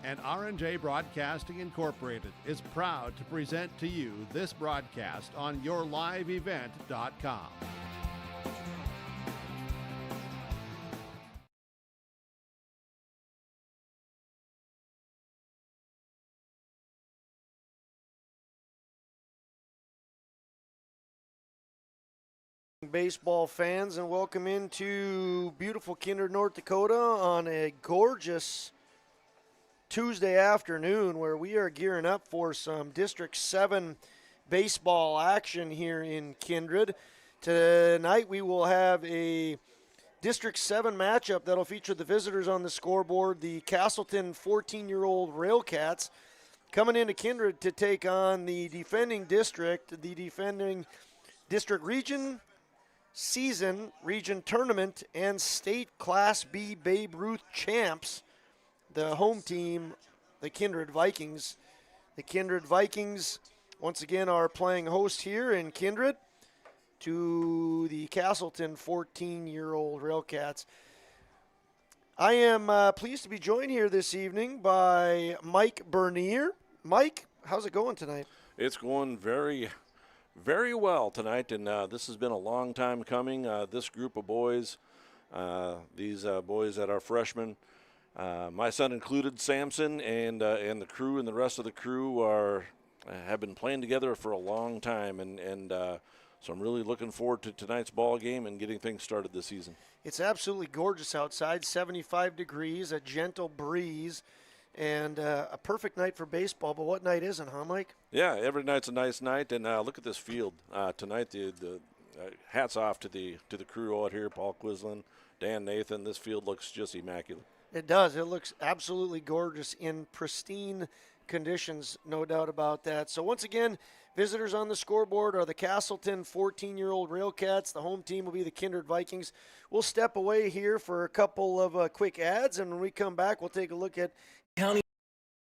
And R&J Broadcasting Incorporated is proud to present to you this broadcast on yourliveevent.com. Baseball fans, and welcome into beautiful Kindred, North Dakota on a gorgeous Tuesday afternoon where we are gearing up for some District 7 baseball action here in Kindred. Tonight we will have a District 7 matchup that'll feature the visitors on the scoreboard, the Casselton 14-year-old Railcats, coming into Kindred to take on the defending district region season, region tournament, and state Class B Babe Ruth champs, the home team, the Kindred Vikings. The Kindred Vikings, once again, are playing host here in Kindred to the Casselton 14-year-old Railcats. I am pleased to be joined here this evening by Mike Bernier. Mike, how's it going tonight? It's going very well tonight, and this has been a long time coming. This group of boys, these boys that are freshmen, my son included, Samson, and the crew and the rest of the crew have been playing together for a long time, and so I'm really looking forward to tonight's ball game and getting things started this season. It's absolutely gorgeous outside, 75 degrees, a gentle breeze, and a perfect night for baseball. But what night isn't, huh, Mike? Yeah, every night's a nice night, and look at this field tonight. The hats off to the crew out here, Paul Quislin, Dan Nathan. This field looks just immaculate. It does. It looks absolutely gorgeous in pristine conditions, no doubt about that. So once again, visitors on the scoreboard are the Casselton 14-year-old Railcats. The home team will be the Kindred Vikings. We'll step away here for a couple of quick ads, and when we come back, we'll take a look at county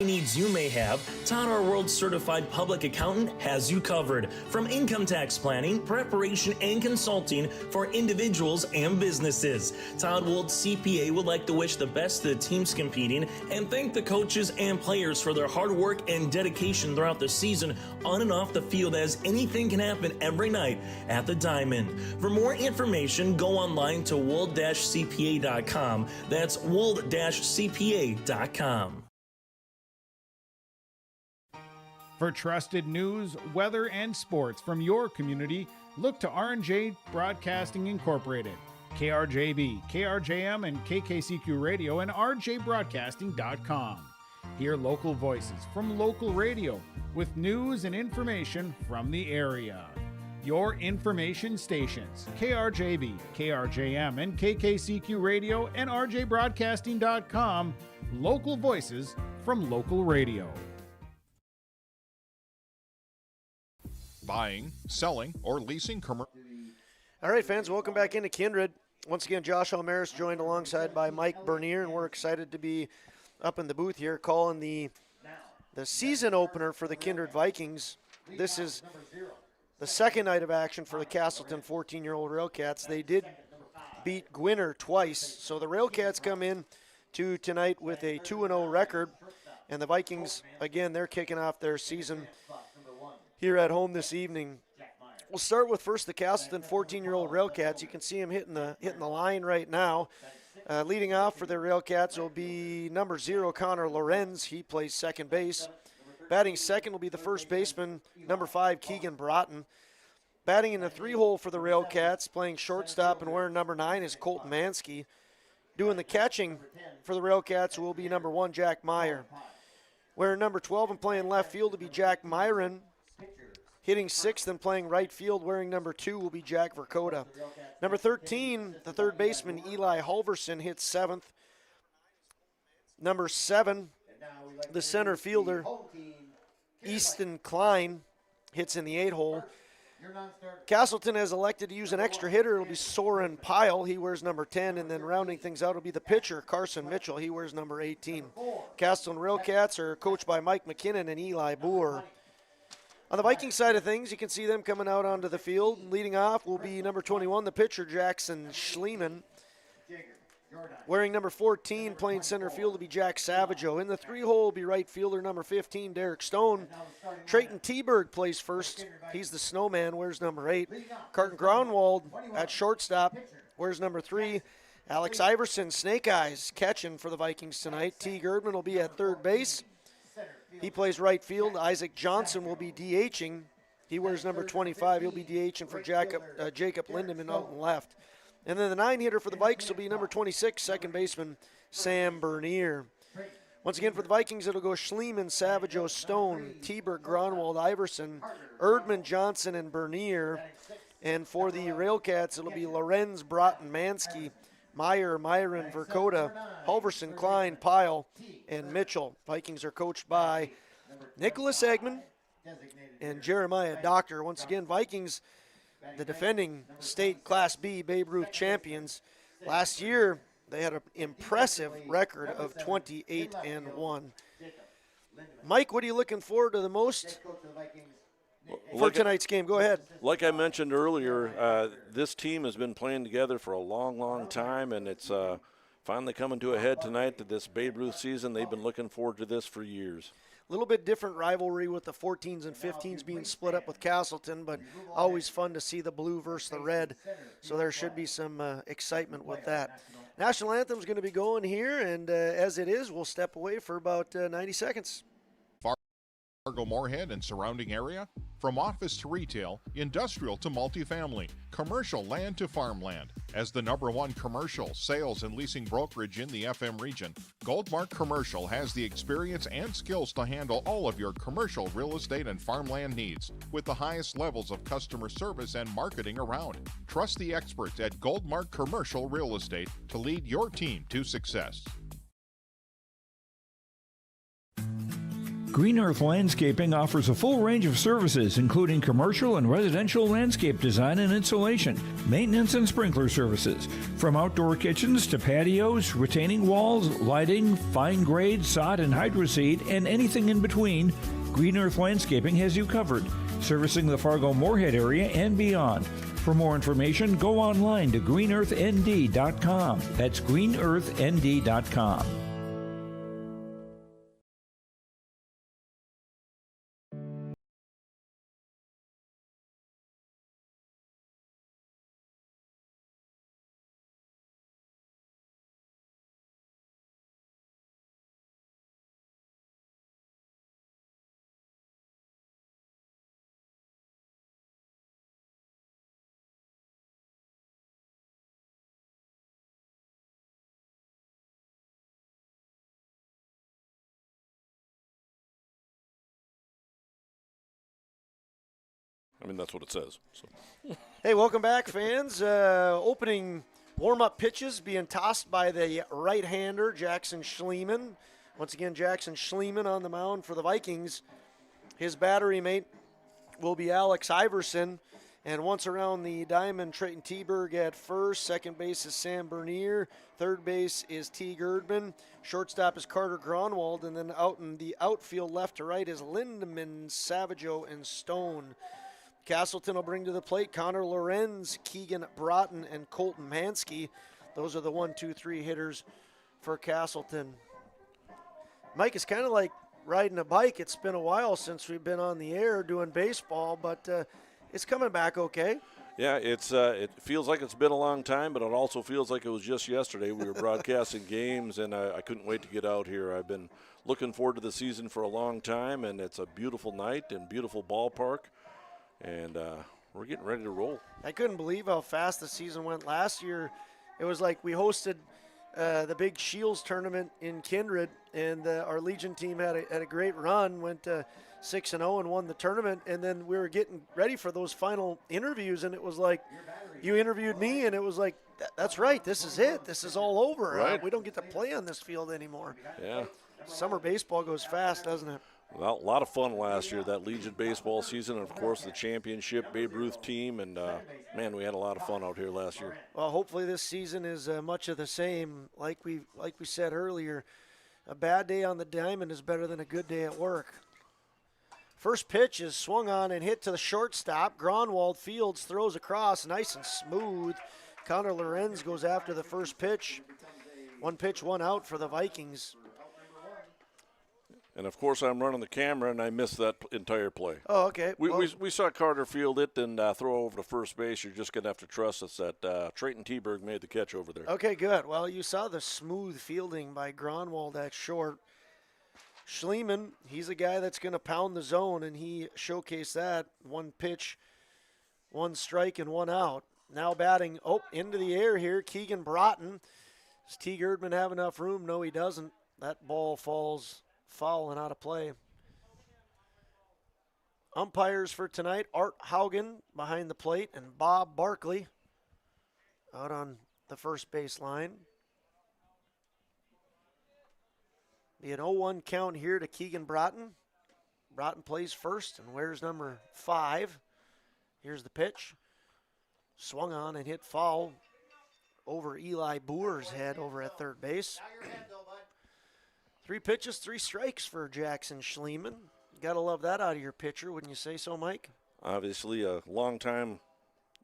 needs you may have. Todd, our world certified public accountant, has you covered. From income tax planning, preparation, and consulting for individuals and businesses. Todd Wold CPA would like to wish the best to the teams competing and thank the coaches and players for their hard work and dedication throughout the season on and off the field, as anything can happen every night at the Diamond. For more information, go online to wold-cpa.com. That's wold-cpa.com. For trusted news, weather, and sports from your community, look to R&J Broadcasting Incorporated, KRJB, KRJM, and KKCQ Radio, and rjbroadcasting.com. Hear local voices from local radio with news and information from the area. Your information stations, KRJB, KRJM, and KKCQ Radio, and rjbroadcasting.com. Local voices from local radio. Buying, selling, or leasing commercial. All right, fans, welcome back into Kindred. Once again, Josh Almaris joined alongside by Mike Bernier, and we're excited to be up in the booth here calling the season opener for the Kindred Vikings. This is the second night of action for the Casselton 14-year-old Railcats. They did beat Gwinner twice, so the Railcats come in to tonight with a 2-0 record, and the Vikings, again, they're kicking off their season here at home this evening. We'll start with first the Casselton 14-year-old Railcats. You can see him hitting the line right now. Leading off for the Railcats will be number 0, Connor Lorenz. He plays second base. Batting second will be the first baseman, number 5, Keegan Broughton. Batting in the 3-hole for the Railcats, playing shortstop and wearing number 9 is Colton Mansky. Doing the catching for the Railcats will be number 1, Jack Meyer. Wearing number 12 and playing left field will be Jack Myron. Hitting 6th and playing right field, wearing number 2, will be Jack Dakota. Number 13, the third baseman, Eli Halverson, hits 7th. Number 7, the center fielder, Easton Klein, hits in the 8-hole. Casselton has elected to use an extra hitter. It'll be Soren Pyle. He wears number 10. And then rounding things out will be the pitcher, Carson Mitchell. He wears number 18. Casselton Railcats are coached by Mike McKinnon and Eli Boer. On the Viking side of things, you can see them coming out onto the field. Leading off will be number 21, the pitcher, Jackson Schliemann. Wearing number 14, playing center field, will be Jack Savageau. In the 3-hole will be right fielder number 15, Derek Stone. Trayton Teberg plays first. He's the snowman, wears number 8. Carton Gronwald at shortstop, wears number 3. Alex Iverson, Snake Eyes, catching for the Vikings tonight. T. Girdman will be at third base. He plays right field. Isaac Johnson will be DHing. He wears number 25. He'll be DHing for Jacob Lindemann out in left. And then the 9-hitter for the Vikes will be number 26, second baseman Sam Bernier. Once again for the Vikings, it'll go Schliemann, Savageau, Stone, Teberg, Gronwald, Iverson, Erdman, Johnson, and Bernier. And for the Railcats, it'll be Lorenz, Broughton, Mansky, Meyer, Myron, Dakota, Halverson, Klein, Pyle, and Mitchell. Vikings are coached by Nicholas Eggman and Jeremiah Doctor. Once again, Vikings, the defending state Class B Babe Ruth champions. Last year, they had an impressive record of 28-1. Mike, what are you looking forward to the most for tonight's game? Go ahead. Like I mentioned earlier, this team has been playing together for a long, long time, and it's finally coming to a head tonight to this Babe Ruth season. They've been looking forward to this for years. A little bit different rivalry with the 14s and 15s being split up with Casselton, but always fun to see the blue versus the red, so there should be some excitement with that. National Anthem is going to be going here, and as it is, we'll step away for about 90 seconds. Fargo-Moorhead and surrounding area? From office to retail, industrial to multifamily, commercial land to farmland. As the #1 commercial, sales, and leasing brokerage in the FM region, Goldmark Commercial has the experience and skills to handle all of your commercial real estate and farmland needs with the highest levels of customer service and marketing around. Trust the experts at Goldmark Commercial Real Estate to lead your team to success. Green Earth Landscaping offers a full range of services, including commercial and residential landscape design and installation, maintenance and sprinkler services. From outdoor kitchens to patios, retaining walls, lighting, fine grade, sod and hydroseed, and anything in between, Green Earth Landscaping has you covered, servicing the Fargo-Moorhead area and beyond. For more information, go online to greenearthnd.com. That's greenearthnd.com. I mean, that's what it says. So. Hey, welcome back, fans. Opening warm-up pitches being tossed by the right-hander, Jackson Schliemann. Once again, Jackson Schliemann on the mound for the Vikings. His battery mate will be Alex Iverson. And once around the diamond, Trayton Teberg at first. Second base is Sam Bernier. Third base is T. Girdman. Shortstop is Carter Gronwald. And then out in the outfield left to right is Lindemann, Savageau, and Stone. Casselton will bring to the plate Connor Lorenz, Keegan Broughton, and Colton Mansky. Those are the 1, 2, 3 hitters for Casselton. Mike, it's kind of like riding a bike. It's been a while since we've been on the air doing baseball, but it's coming back okay. Yeah, it feels like it's been a long time, but it also feels like it was just yesterday. We were broadcasting games, and I couldn't wait to get out here. I've been looking forward to the season for a long time, and it's a beautiful night and beautiful ballpark. And we're getting ready to roll. I couldn't believe how fast the season went. Last year, it was like we hosted the big Shields tournament in Kindred, and our Legion team had a great run, went 6-0 and won the tournament. And then we were getting ready for those final interviews, and it was like you interviewed me, and it was like, that's right, this is it. This is all over. Right. We don't get to play on this field anymore. Yeah. Summer baseball goes fast, doesn't it? Well, a lot of fun last year, that Legion baseball season, and, of course, the championship Babe Ruth team. And, man, we had a lot of fun out here last year. Well, hopefully this season is much of the same. Like we said earlier, a bad day on the diamond is better than a good day at work. First pitch is swung on and hit to the shortstop. Gronwald fields, throws across, nice and smooth. Connor Lorenz goes after the first pitch. 1 pitch, 1 out for the Vikings. And, of course, I'm running the camera, and I missed that entire play. Oh, okay. We saw Carter field it and throw over to first base. You're just going to have to trust us that Trayton Teberg made the catch over there. Okay, good. Well, you saw the smooth fielding by Gronwald at short. Schliemann, he's a guy that's going to pound the zone, and he showcased that. 1 pitch, 1 strike, and 1 out. Now batting, into the air here, Keegan Broughton. Does T. Erdman have enough room? No, he doesn't. That ball falls foul and out of play. Umpires for tonight, Art Haugen behind the plate and Bob Barkley out on the first base line. Be an 0-1 count here to Keegan Broughton. Broughton plays first and wears number 5. Here's the pitch. Swung on and hit foul over Eli Boer's head over at third base. 3 pitches, 3 strikes for Jackson Schliemann. Gotta love that out of your pitcher, wouldn't you say so, Mike? Obviously, a long-time,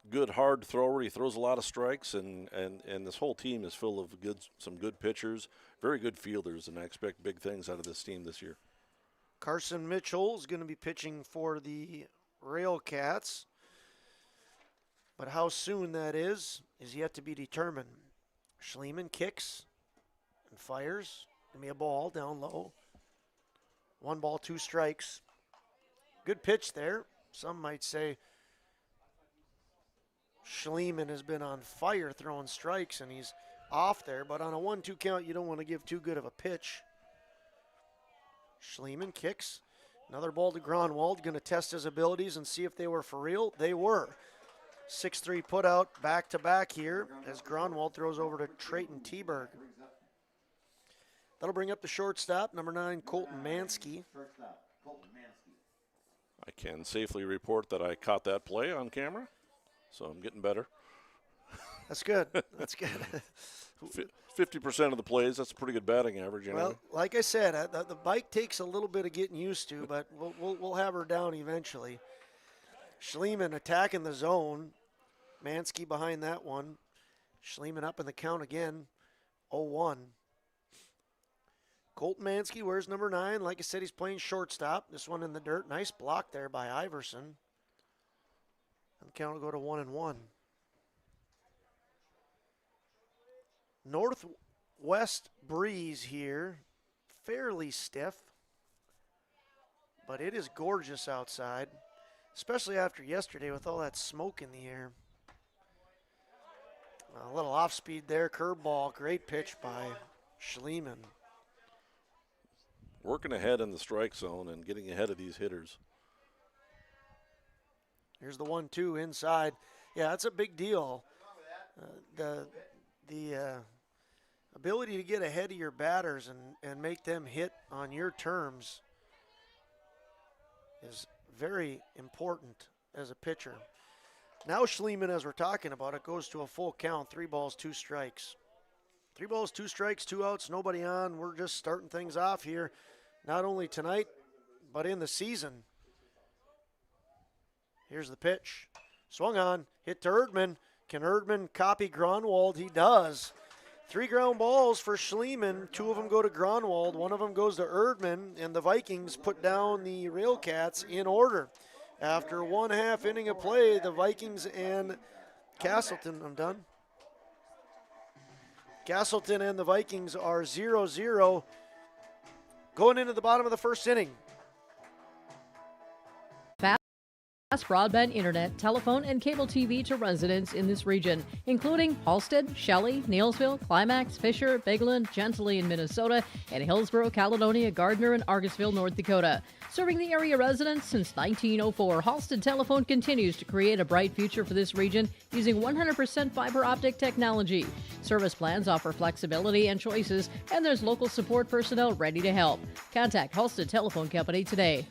good, hard thrower. He throws a lot of strikes, and this whole team is full of some good pitchers, very good fielders, and I expect big things out of this team this year. Carson Mitchell is going to be pitching for the Railcats, but how soon that is yet to be determined. Schliemann kicks and fires. Give me a ball down low. 1 ball, 2 strikes. Good pitch there. Some might say Schliemann has been on fire throwing strikes, and he's off there. But on a 1-2 count, you don't want to give too good of a pitch. Schliemann kicks. Another ball to Gronwald. Going to test his abilities and see if they were for real. They were. 6-3 put out back-to-back here as Gronwald throws over to Trayton Teberg. That'll bring up the shortstop, number 9, Colton Mansky. I can safely report that I caught that play on camera, so I'm getting better. That's good. That's good. 50% of the plays, that's a pretty good batting average. Well, like I said, the bike takes a little bit of getting used to, but we'll have her down eventually. Schliemann attacking the zone. Mansky behind that one. Schliemann up in the count again, 0-1. Colton Mansky wears number 9. Like I said, he's playing shortstop. This one in the dirt. Nice block there by Iverson. And the count will go to 1-1. Northwest breeze here. Fairly stiff. But it is gorgeous outside. Especially after yesterday with all that smoke in the air. A little off speed there. Curveball. Great pitch by Schliemann. Working ahead in the strike zone and getting ahead of these hitters. Here's the 1-2 inside. Yeah, that's a big deal. The ability to get ahead of your batters and make them hit on your terms is very important as a pitcher. Now Schliemann, as we're talking about it, goes to a full count, 3 balls, 2 strikes. 3 balls, 2 strikes, 2 outs, nobody on. We're just starting things off here, not only tonight, but in the season. Here's the pitch. Swung on, hit to Erdman. Can Erdman copy Gronwald? He does. 3 ground balls for Schliemann. 2 of them go to Gronwald. 1 of them goes to Erdman, and the Vikings put down the Railcats in order. After 1/2 inning of play, the Vikings and Casselton, I'm done. Casselton and the Vikings are 0-0 going into the bottom of the first inning. Fast broadband internet, telephone, and cable TV to residents in this region, including Halstead, Shelley, Neilsville, Climax, Fisher, Bigland, Gentilly in Minnesota, and Hillsborough, Caledonia, Gardner, and Argusville, North Dakota. Serving the area residents since 1904, Halstead Telephone continues to create a bright future for this region using 100% fiber optic technology. Service plans offer flexibility and choices, and there's local support personnel ready to help. Contact Halstead Telephone Company today.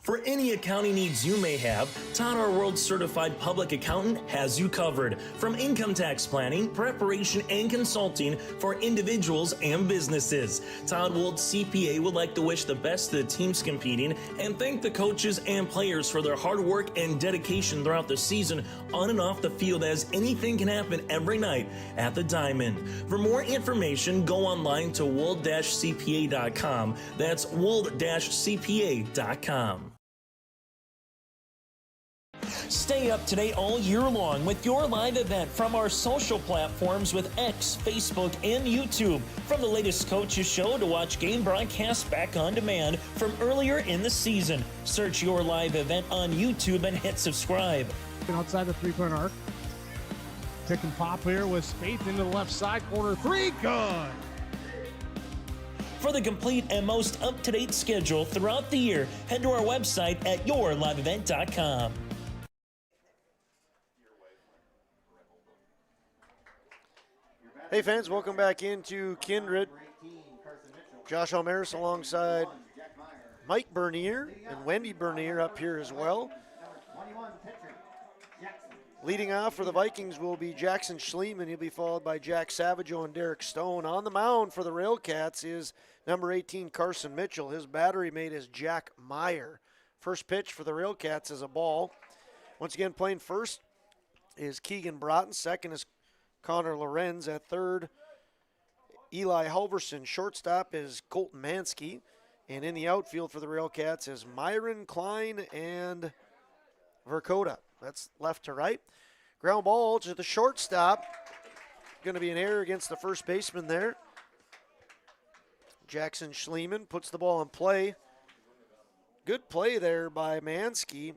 For any any accounting needs you may have, Todd, our world certified public accountant, has you covered. From income tax planning, preparation, and consulting for individuals and businesses. Todd Wold CPA would like to wish the best to the teams competing and thank the coaches and players for their hard work and dedication throughout the season on and off the field, as anything can happen every night at the Diamond. For more information, go online to wold-cpa.com. That's wold-cpa.com. Stay up to date all year long with your live event from our social platforms with X, Facebook, and YouTube. From the latest coaches show to watch game broadcasts back on demand from earlier in the season. Search your live event on YouTube and hit subscribe. Outside the three-point arc. Pick and pop here with Spaeth into the left side corner. Three, good. For the complete and most up-to-date schedule throughout the year, head to our website at yourliveevent.com. Hey fans, welcome back into Kindred. Josh Almaris alongside Mike Bernier and Wendy Bernier up here as well. Leading off for the Vikings will be Jackson Schliemann. He'll be followed by Jack Savageau and Derek Stone. On the mound for the Railcats is number 18, Carson Mitchell. His battery mate is Jack Meyer. First pitch for the Railcats is a ball. Once again, playing first is Keegan Broughton. Second is Connor Lorenz. At third, Eli Halverson. Shortstop is Colton Mansky. And in the outfield for the Railcats is Myron Klein and Dakota. That's left to right. Ground ball to the shortstop. Going to be an error against the first baseman there. Jackson Schliemann puts the ball in play. Good play there by Mansky.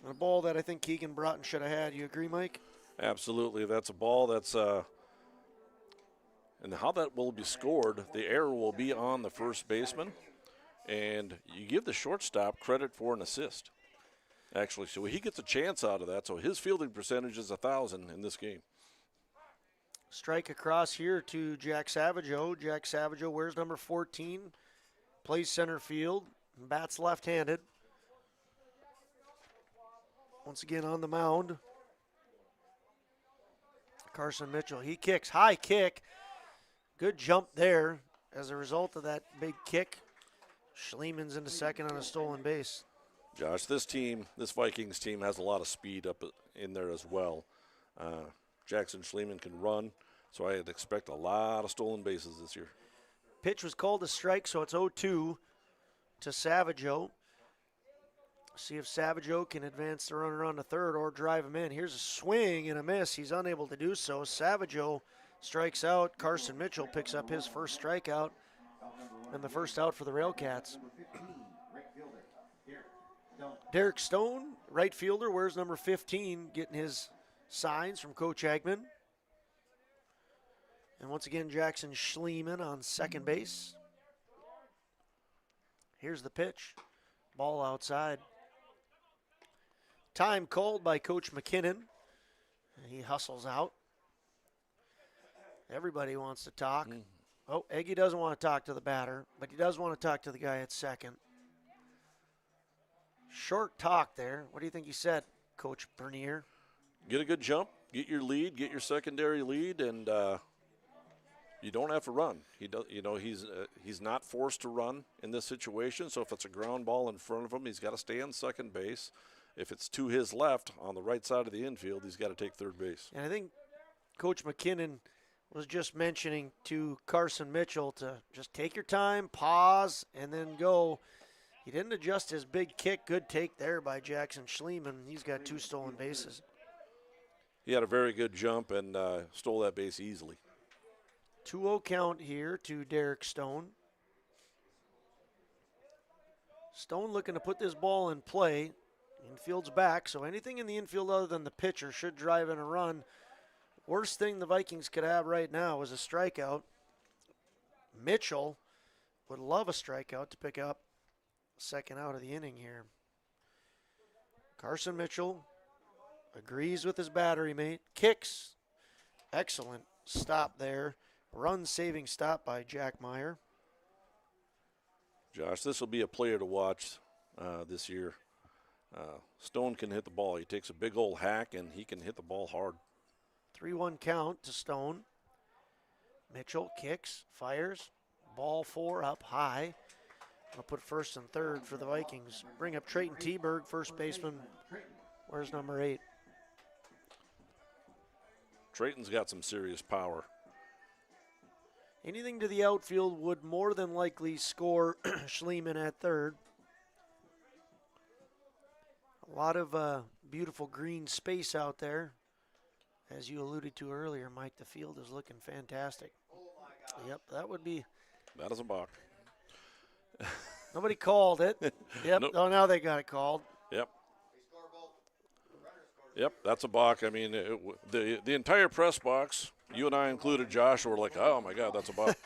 A ball that I think Keegan Broughton should have had. You agree, Mike? Absolutely. That's a ball that's and how that will be scored, the error will be on the first baseman, and you give the shortstop credit for an assist. Actually, so he gets a chance out of that. So his fielding percentage is 1,000 in this game. Strike across here to Jack Savageau. Jack Savageau wears number 14, plays center field, bats left-handed. Once again on the mound, Carson Mitchell. He kicks, high kick. Good jump there as a result of that big kick. Schliemann's into second on a stolen base. Josh, this Vikings team has a lot of speed up in there as well. Jackson Schliemann can run, so I'd expect a lot of stolen bases this year. Pitch was called a strike, so it's 0-2 to Savageau. See if Savageau can advance the runner on the third or drive him in. Here's a swing and a miss. He's unable to do so. Savageau strikes out. Carson Mitchell picks up his first strikeout and the first out for the Railcats. Derek Stone, right fielder, wears number 15, getting his signs from Coach Eggman. And once again, Jackson Schliemann on second base. Here's the pitch. Ball outside. Time called by Coach McKinnon. He hustles out. Everybody wants to talk. Oh, Eggy doesn't want to talk to the batter, but he does want to talk to the guy at second. Short talk there. What do you think he said, Coach Bernier? Get a good jump, get your lead, get your secondary lead, and you don't have to run. He's not forced to run in this situation. So if it's a ground ball in front of him, he's got to stay on second base. If it's to his left on the right side of the infield, he's got to take third base. And I think Coach McKinnon was just mentioning to Carson Mitchell to just take your time, pause, and then go. He didn't adjust his big kick. Good take there by Jackson Schliemann. He's got 2 stolen bases. He had a very good jump and stole that base easily. 2-0 count here to Derek Stone. Stone looking to put this ball in play. Infield's back, so anything in the infield other than the pitcher should drive in a run. Worst thing the Vikings could have right now is a strikeout. Mitchell would love a strikeout to pick up second out of the inning here. Carson Mitchell agrees with his battery mate, kicks. Excellent stop there. Run-saving stop by Jack Meyer. Josh, this will be a player to watch this year. Stone can hit the ball. He takes a big old hack, and he can hit the ball hard. 3-1 count to Stone. Mitchell kicks, fires. Ball 4 up high. I'll put first and third for the Vikings. Bring up Trayton Teberg, first baseman. Where's number 8? Trayton's got some serious power. Anything to the outfield would more than likely score Schliemann at third. A lot of beautiful green space out there. As you alluded to earlier, Mike, the field is looking fantastic. Yep, that would be. That is a balk. Nobody called it. Yep. Nope. Oh, now they got it called. Yep. Yep, that's a balk. I mean, the entire press box, you and I included, Josh, were like, oh, my God, that's a balk.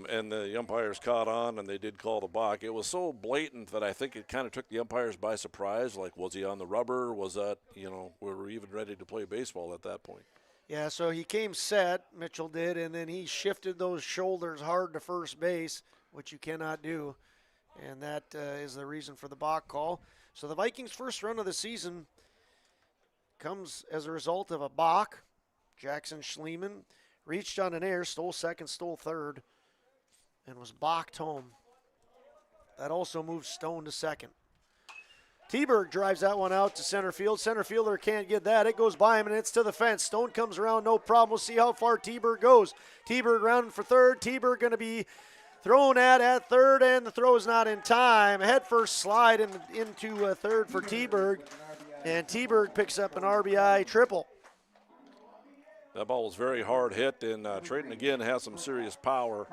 And the umpires caught on, and they did call the balk. It was so blatant that I think it kind of took the umpires by surprise. Like, was he on the rubber? Was that, we were even ready to play baseball at that point. Yeah, so he came set, Mitchell did, and then he shifted those shoulders hard to first base, which you cannot do. And that is the reason for the balk call. So the Vikings' first run of the season comes as a result of a balk. Jackson Schliemann reached on an air, stole second, stole third, and was balked home. That also moves Stone to second. Teberg drives that one out to center field. Center fielder can't get that. It goes by him, and it's to the fence. Stone comes around, no problem. We'll see how far Teberg goes. Teberg rounding for third. Teberg going to be thrown at third, and the throw is not in time. Head first slide into third for Teberg, and Teberg picks up an RBI triple. That ball was very hard hit, and Trayton again has some serious power,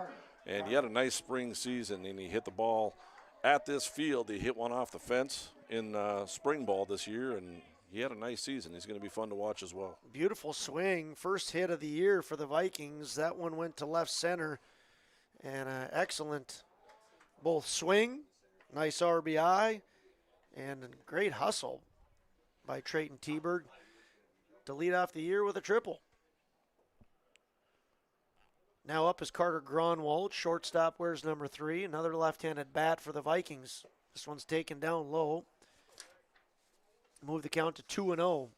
and he had a nice spring season, and he hit the ball at this field. He hit one off the fence in spring ball this year, and he had a nice season. He's going to be fun to watch as well. Beautiful swing, first hit of the year for the Vikings. That one went to left center, and excellent both swing, nice RBI, and a great hustle by Trayton Teberg to lead off the year with a triple. Now up is Carter Gronwald. Shortstop wears number 3. Another left-handed bat for the Vikings. This one's taken down low. Move the count to 2-0.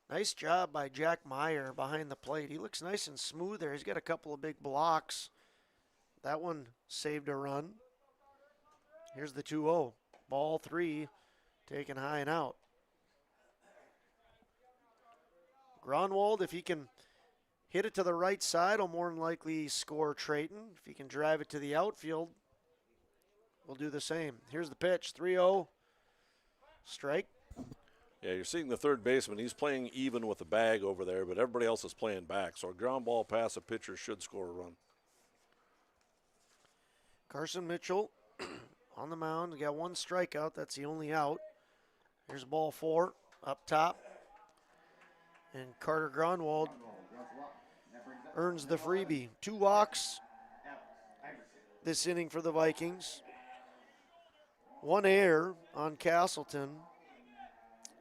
Nice job by Jack Meyer behind the plate. He looks nice and smooth there. He's got a couple of big blocks. That one saved a run. Here's the 2-0. Ball 3 taken high and out. Gronwald, if he can hit it to the right side, will more than likely score Trayton. If he can drive it to the outfield, we'll do the same. Here's the pitch, 3-0, strike. Yeah, you're seeing the third baseman. He's playing even with the bag over there, but everybody else is playing back. So a ground ball past a pitcher should score a run. Carson Mitchell on the mound. Got one strikeout. That's the only out. Here's ball 4 up top. And Carter Gronwald earns the freebie. 2 walks this inning for the Vikings. 1 error on Casselton.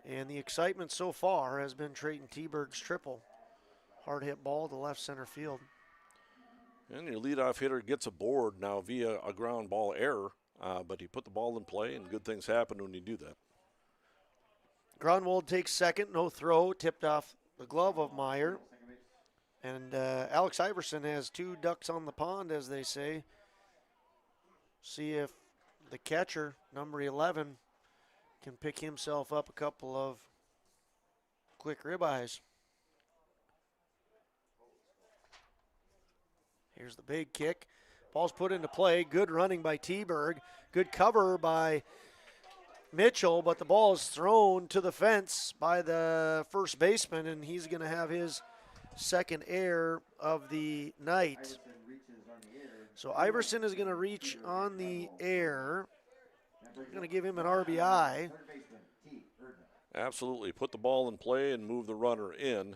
And the excitement so far has been Trayton Teberg's triple. Hard hit ball to left center field. And your leadoff hitter gets a board now via a ground ball error, but he put the ball in play, and good things happen when you do that. Gronwald takes second, no throw, tipped off the glove of Meyer. And Alex Iverson has 2 ducks on the pond, as they say. See if the catcher, number 11, can pick himself up a couple of quick ribeyes. Here's the big kick. Ball's put into play. Good running by Teberg. Good cover by Mitchell, but the ball is thrown to the fence by the first baseman, and he's going to have his second error of the night. So Iverson is going to reach on the air. Going to give him an RBI. Absolutely. Put the ball in play and move the runner in.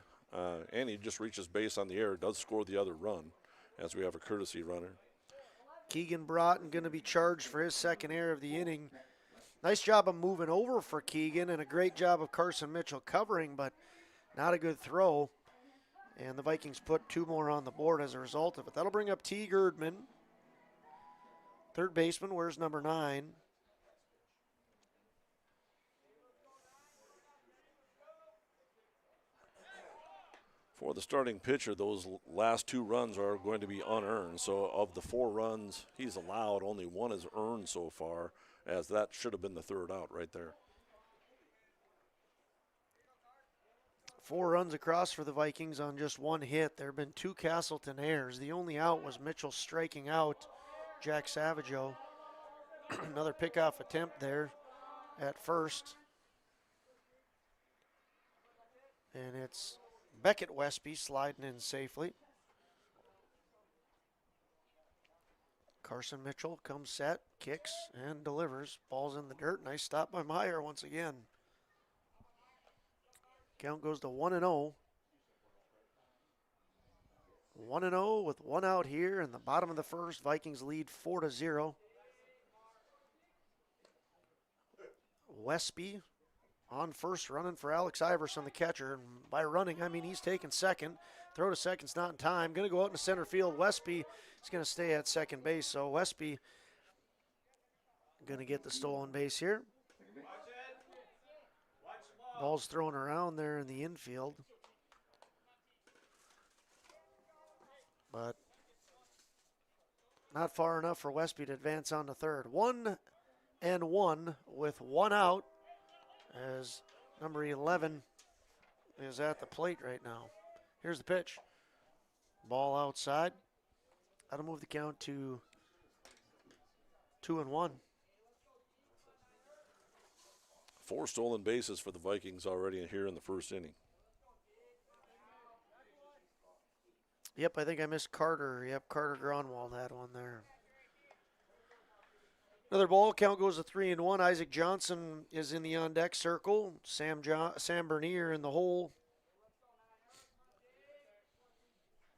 And he just reaches base on the air. Does score the other run as we have a courtesy runner. Keegan Broughton going to be charged for his second error of the inning. Nice job of moving over for Keegan, and a great job of Carson Mitchell covering, but not a good throw. And the Vikings put 2 more on the board as a result of it. That'll bring up T. Girdman. Third baseman, where's number 9? For the starting pitcher, those last 2 runs are going to be unearned. So of the 4 runs he's allowed, only 1 is earned so far, as that should have been the 3rd out right there. 4 runs across for the Vikings on just 1 hit. There have been 2 Casselton errors. The only out was Mitchell striking out Jack Savageau. Another pickoff attempt there at first. And it's Beckett Westby sliding in safely. Carson Mitchell comes set, kicks, and delivers. Ball's in the dirt. Nice stop by Meyer once again. Count goes to 1-0. 1-0 with 1 out here in the bottom of the first. Vikings lead 4-0. Westby on first, running for Alex Iverson, the catcher. And by running, I mean he's taking second. Throw to second's not in time. Going to go out into center field. Westby is going to stay at second base. So Westby going to get the stolen base here. Ball's thrown around there in the infield. But not far enough for Westby to advance on to third. 1-1 with 1 out, as number 11 is at the plate right now. Here's the pitch. Ball outside. That'll move the count to 2-1. 4 stolen bases for the Vikings already here in the first inning. Yep, I think I missed Carter. Yep, Carter Gronwald had one there. Another ball. Count goes to 3-1. Isaac Johnson is in the on-deck circle. Sam Bernier in the hole.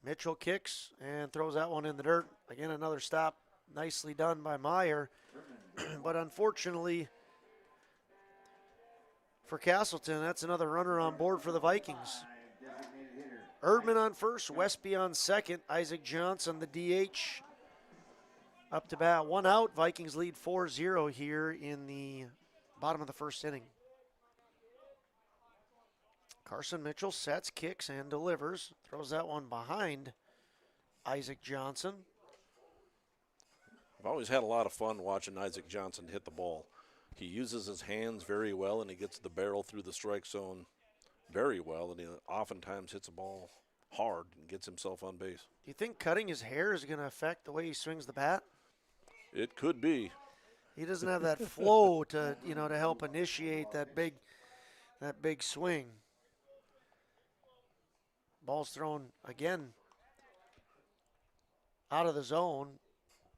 Mitchell kicks and throws that one in the dirt. Again, another stop. Nicely done by Meyer. But unfortunately for Casselton, that's another runner on board for the Vikings. Erdman on first, Westby on second, Isaac Johnson, the DH, up to bat. 1 out, Vikings lead 4-0 here in the bottom of the first inning. Carson Mitchell sets, kicks, and delivers. Throws that one behind Isaac Johnson. I've always had a lot of fun watching Isaac Johnson hit the ball. He uses his hands very well, and he gets the barrel through the strike zone very well, and he oftentimes hits a ball hard and gets himself on base. Do you think cutting his hair is going to affect the way he swings the bat? It could be. He doesn't have that flow to help initiate that big swing. Ball's thrown again out of the zone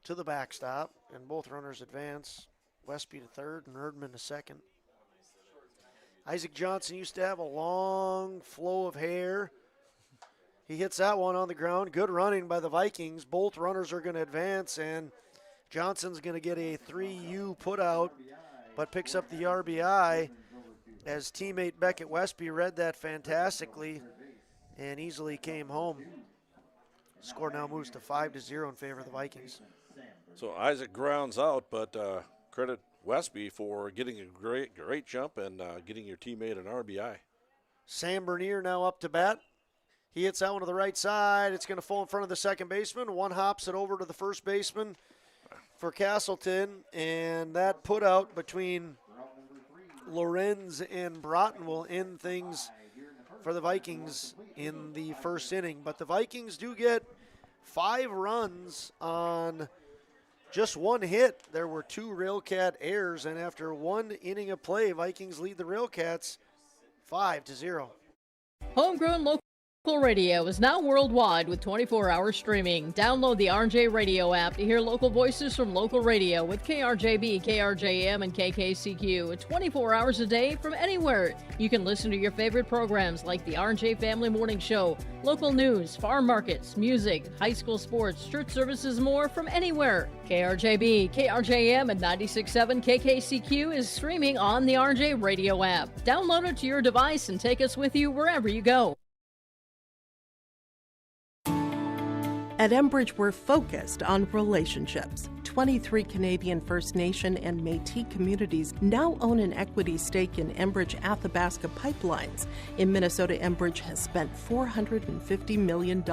to the backstop, and both runners advance. Westby to third and Erdman to second. Isaac Johnson used to have a long flow of hair. He hits that one on the ground. Good running by the Vikings. Both runners are going to advance, and Johnson's going to get a 3U putout, but picks up the RBI as teammate Beckett Westby read that fantastically and easily came home. Score now moves to 5-0 in favor of the Vikings. So Isaac grounds out, but credit Westby for getting a great jump and getting your teammate an RBI. Sam Bernier now up to bat. He hits that one to the right side. It's going to fall in front of the second baseman. One hops it over to the first baseman for Casselton, and that put out between Lorenz and Broughton will end things for the Vikings in the first inning. But the Vikings do get 5 runs on just 1 hit. There were 2 Railcat errors, and after 1 inning of play, Vikings lead the Railcats 5-0. Homegrown local radio is now worldwide with 24-hour streaming. Download the RJ Radio app to hear local voices from local radio with KRJB, KRJM, and KKCQ 24 hours a day from anywhere. You can listen to your favorite programs like the RJ Family Morning Show, local news, farm markets, music, high school sports, church services, more from anywhere. KRJB, KRJM, and 96.7 KKCQ is streaming on the RJ Radio app. Download it to your device and take us with you wherever you go. At Enbridge, we're focused on relationships. 23 Canadian First Nation and Métis communities now own an equity stake in Enbridge-Athabasca pipelines. In Minnesota, Enbridge has spent $450 million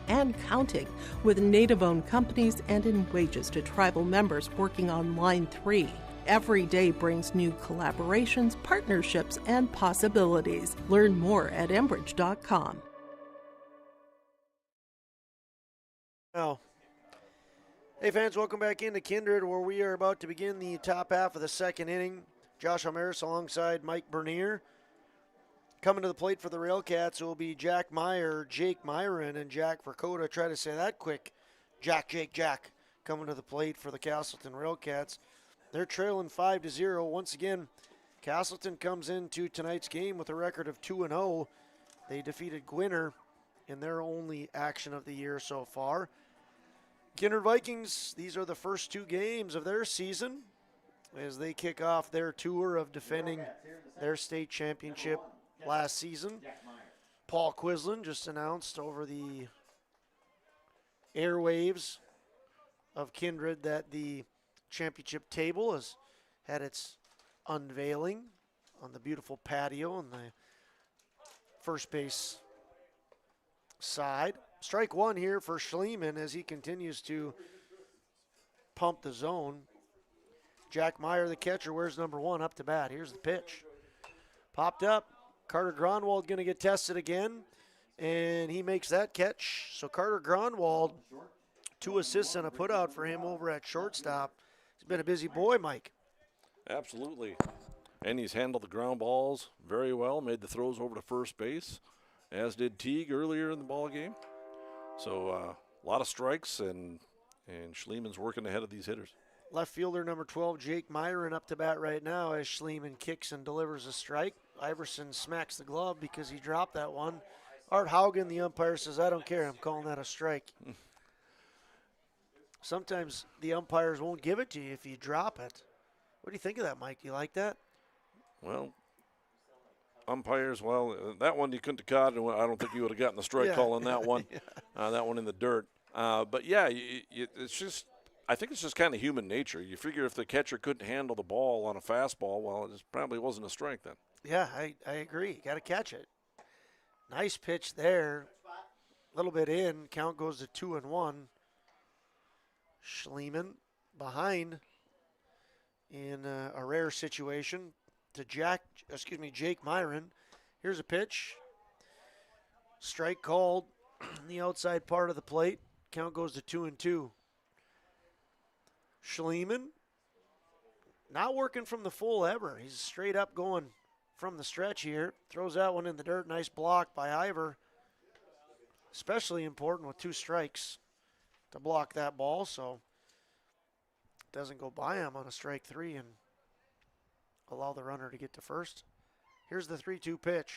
and counting with Native-owned companies and in wages to tribal members working on Line 3. Every day brings new collaborations, partnerships, and possibilities. Learn more at Enbridge.com. Now, hey fans, welcome back into Kindred, where we are about to begin the top half of the second inning. Josh Almaris alongside Mike Bernier. Coming to the plate for the Railcats will be Jack Meyer, Jake Myron, and Jack Dakota. Try to say that quick. Jack coming to the plate for the Casselton Railcats. They're trailing 5-0. Once again, Casselton comes into tonight's game with a record of 2-0. They defeated Gwinner in their only action of the year so far. Kindred Vikings, these are the first two games of their season as they kick off their tour of defending their state championship last season. Paul Quislin just announced over the airwaves of Kindred that the championship table has had its unveiling on the beautiful patio on the first base side. Strike one here for Schliemann as he continues to pump the zone. Jack Meyer, the catcher, wears number one up to bat. Here's the pitch. Popped up. Carter Gronwald going to get tested again, and he makes that catch. So Carter Gronwald, 2 assists and a putout for him over at shortstop. He's been a busy boy, Mike. Absolutely. And he's handled the ground balls very well, made the throws over to first base, as did Teague earlier in the ball game. So a lot of strikes, and Schliemann's working ahead of these hitters. Left fielder number 12, Jake Myron, up to bat right now as Schliemann kicks and delivers a strike. Iverson smacks the glove because he dropped that one. Art Haugen, the umpire, says, I don't care, I'm calling that a strike. Sometimes the umpires won't give it to you if you drop it. What do you think of that, Mike? Do you like that? Well, umpires, that one you couldn't have caught, and I don't think you would have gotten the strike call on that one. That one in the dirt. But yeah, it's just, I think it's just kind of human nature. You figure if the catcher couldn't handle the ball on a fastball, well, it probably wasn't a strike then. Yeah, I agree. You got to catch it. Nice pitch there. A little bit in. Count goes to 2-1. Schliemann behind in a rare situation to Jake Myron. Here's a pitch. Strike called on the outside part of the plate. Count goes to 2-2. Schliemann not working from the full ever. He's straight up going from the stretch here. Throws that one in the dirt. Nice block by Ivor. Especially important with 2 strikes to block that ball, so it doesn't go by him on a strike 3 and allow the runner to get to first. Here's the 3-2 pitch.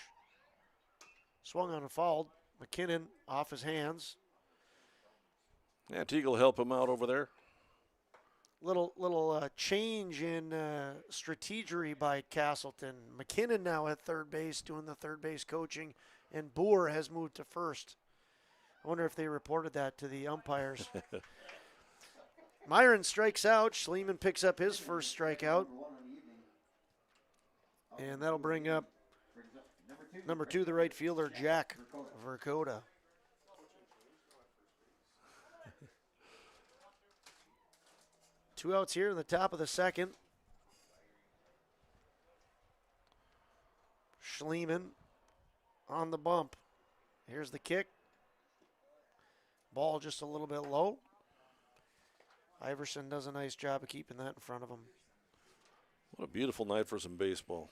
Swung on and fouled. McKinnon off his hands. Yeah, Teague will help him out over there. Little change in strategery by Casselton. McKinnon now at third base doing the third base coaching, and Boer has moved to first. I wonder if they reported that to the umpires. Myron strikes out. Schliemann picks up his first strikeout. And that'll bring up number 2, the right fielder, Jack Dakota. Two outs here in the top of the second. Schliemann on the bump. Here's the kick. Ball just a little bit low. Iverson does a nice job of keeping that in front of him. What a beautiful night for some baseball.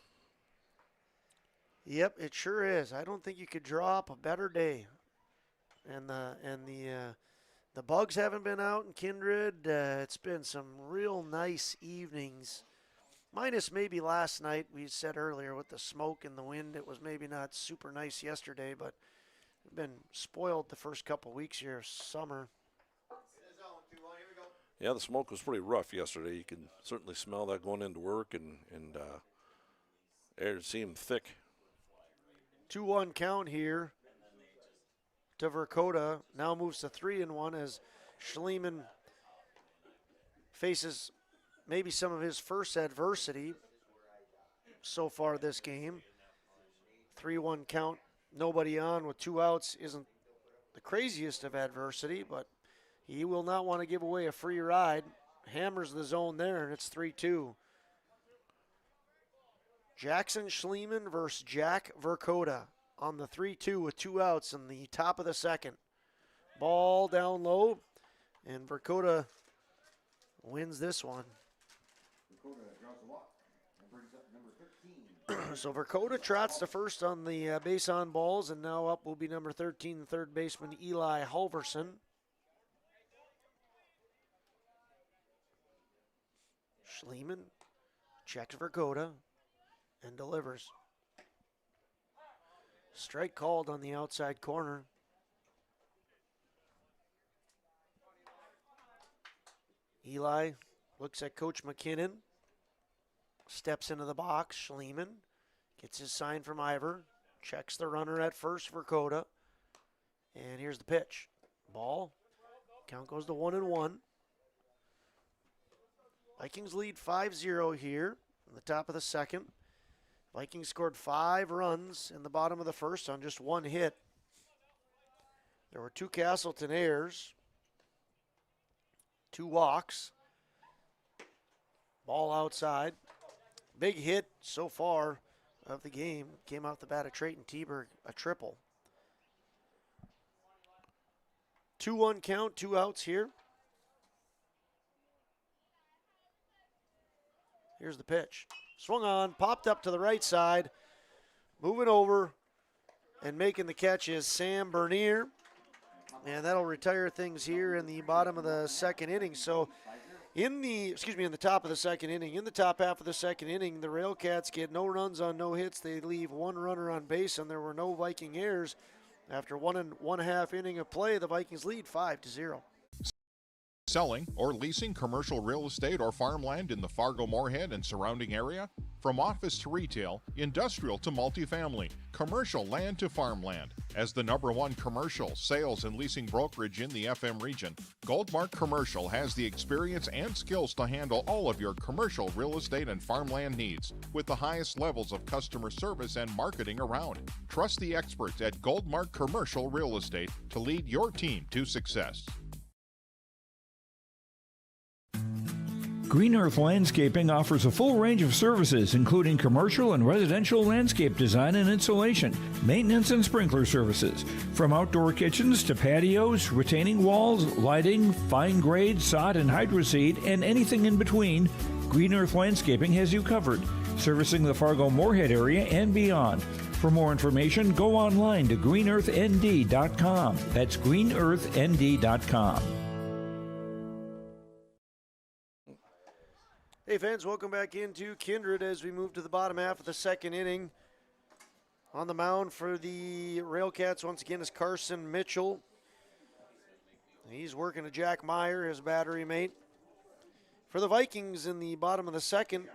Yep, it sure is. I don't think you could draw up a better day. And the bugs haven't been out in Kindred. It's been some real nice evenings. Minus maybe last night, we said earlier, with the smoke and the wind, it was maybe not super nice yesterday, but we've been spoiled the first couple weeks here of summer. Yeah, the smoke was pretty rough yesterday. You can certainly smell that going into work, and air seemed thick. 2-1 count here to Dakota. Now moves to 3-1 as Schliemann faces maybe some of his first adversity so far this game. 3-1 count, nobody on with 2 outs isn't the craziest of adversity, but he will not want to give away a free ride. Hammers the zone there, and it's 3-2. Jackson Schliemann versus Jack Verkota on the 3-2 with 2 outs in the top of the second. Ball down low, and Verkota wins this one. So Verkota trots to first on the base on balls, and now up will be number 13, third baseman Eli Halverson. Schliemann checks Verkota and delivers. Strike called on the outside corner. Eli looks at Coach McKinnon. Steps into the box. Schliemann gets his sign from Ivor. Checks the runner at first for Verkota. And here's the pitch. Ball. Count goes to 1-1. Vikings lead 5-0 here in the top of the second. Vikings scored 5 runs in the bottom of the first on just 1 hit. There were 2 Casselton errors, 2 walks. Ball outside. Big hit so far of the game came out the bat of Trayton Teberg, a triple. 2-1 count, 2 outs here. Here's the pitch. Swung on, popped up to the right side. Moving over and making the catch is Sam Bernier. And that'll retire things here in the bottom of the second inning. So in the top of the second inning, in the top half of the second inning, the Railcats get no runs on no hits. They leave 1 runner on base, and there were no Viking errors. After 1.5 inning of play, the Vikings lead 5-0. Selling or leasing commercial real estate or farmland in the Fargo-Moorhead and surrounding area? From office to retail, industrial to multifamily, commercial land to farmland. As the #1 commercial sales and leasing brokerage in the FM region, Goldmark Commercial has the experience and skills to handle all of your commercial real estate and farmland needs with the highest levels of customer service and marketing around. Trust the experts at Goldmark Commercial Real Estate to lead your team to success. Green Earth Landscaping offers a full range of services, including commercial and residential landscape design and installation, maintenance and sprinkler services. From outdoor kitchens to patios, retaining walls, lighting, fine grade, sod and hydroseed, and anything in between, Green Earth Landscaping has you covered, servicing the Fargo-Moorhead area and beyond. For more information, go online to greenearthnd.com. That's greenearthnd.com. Hey fans, welcome back into Kindred as we move to the bottom half of the second inning. On the mound for the Railcats once again is Carson Mitchell. He's working to Jack Meyer, his battery mate. For the Vikings in the bottom of the second,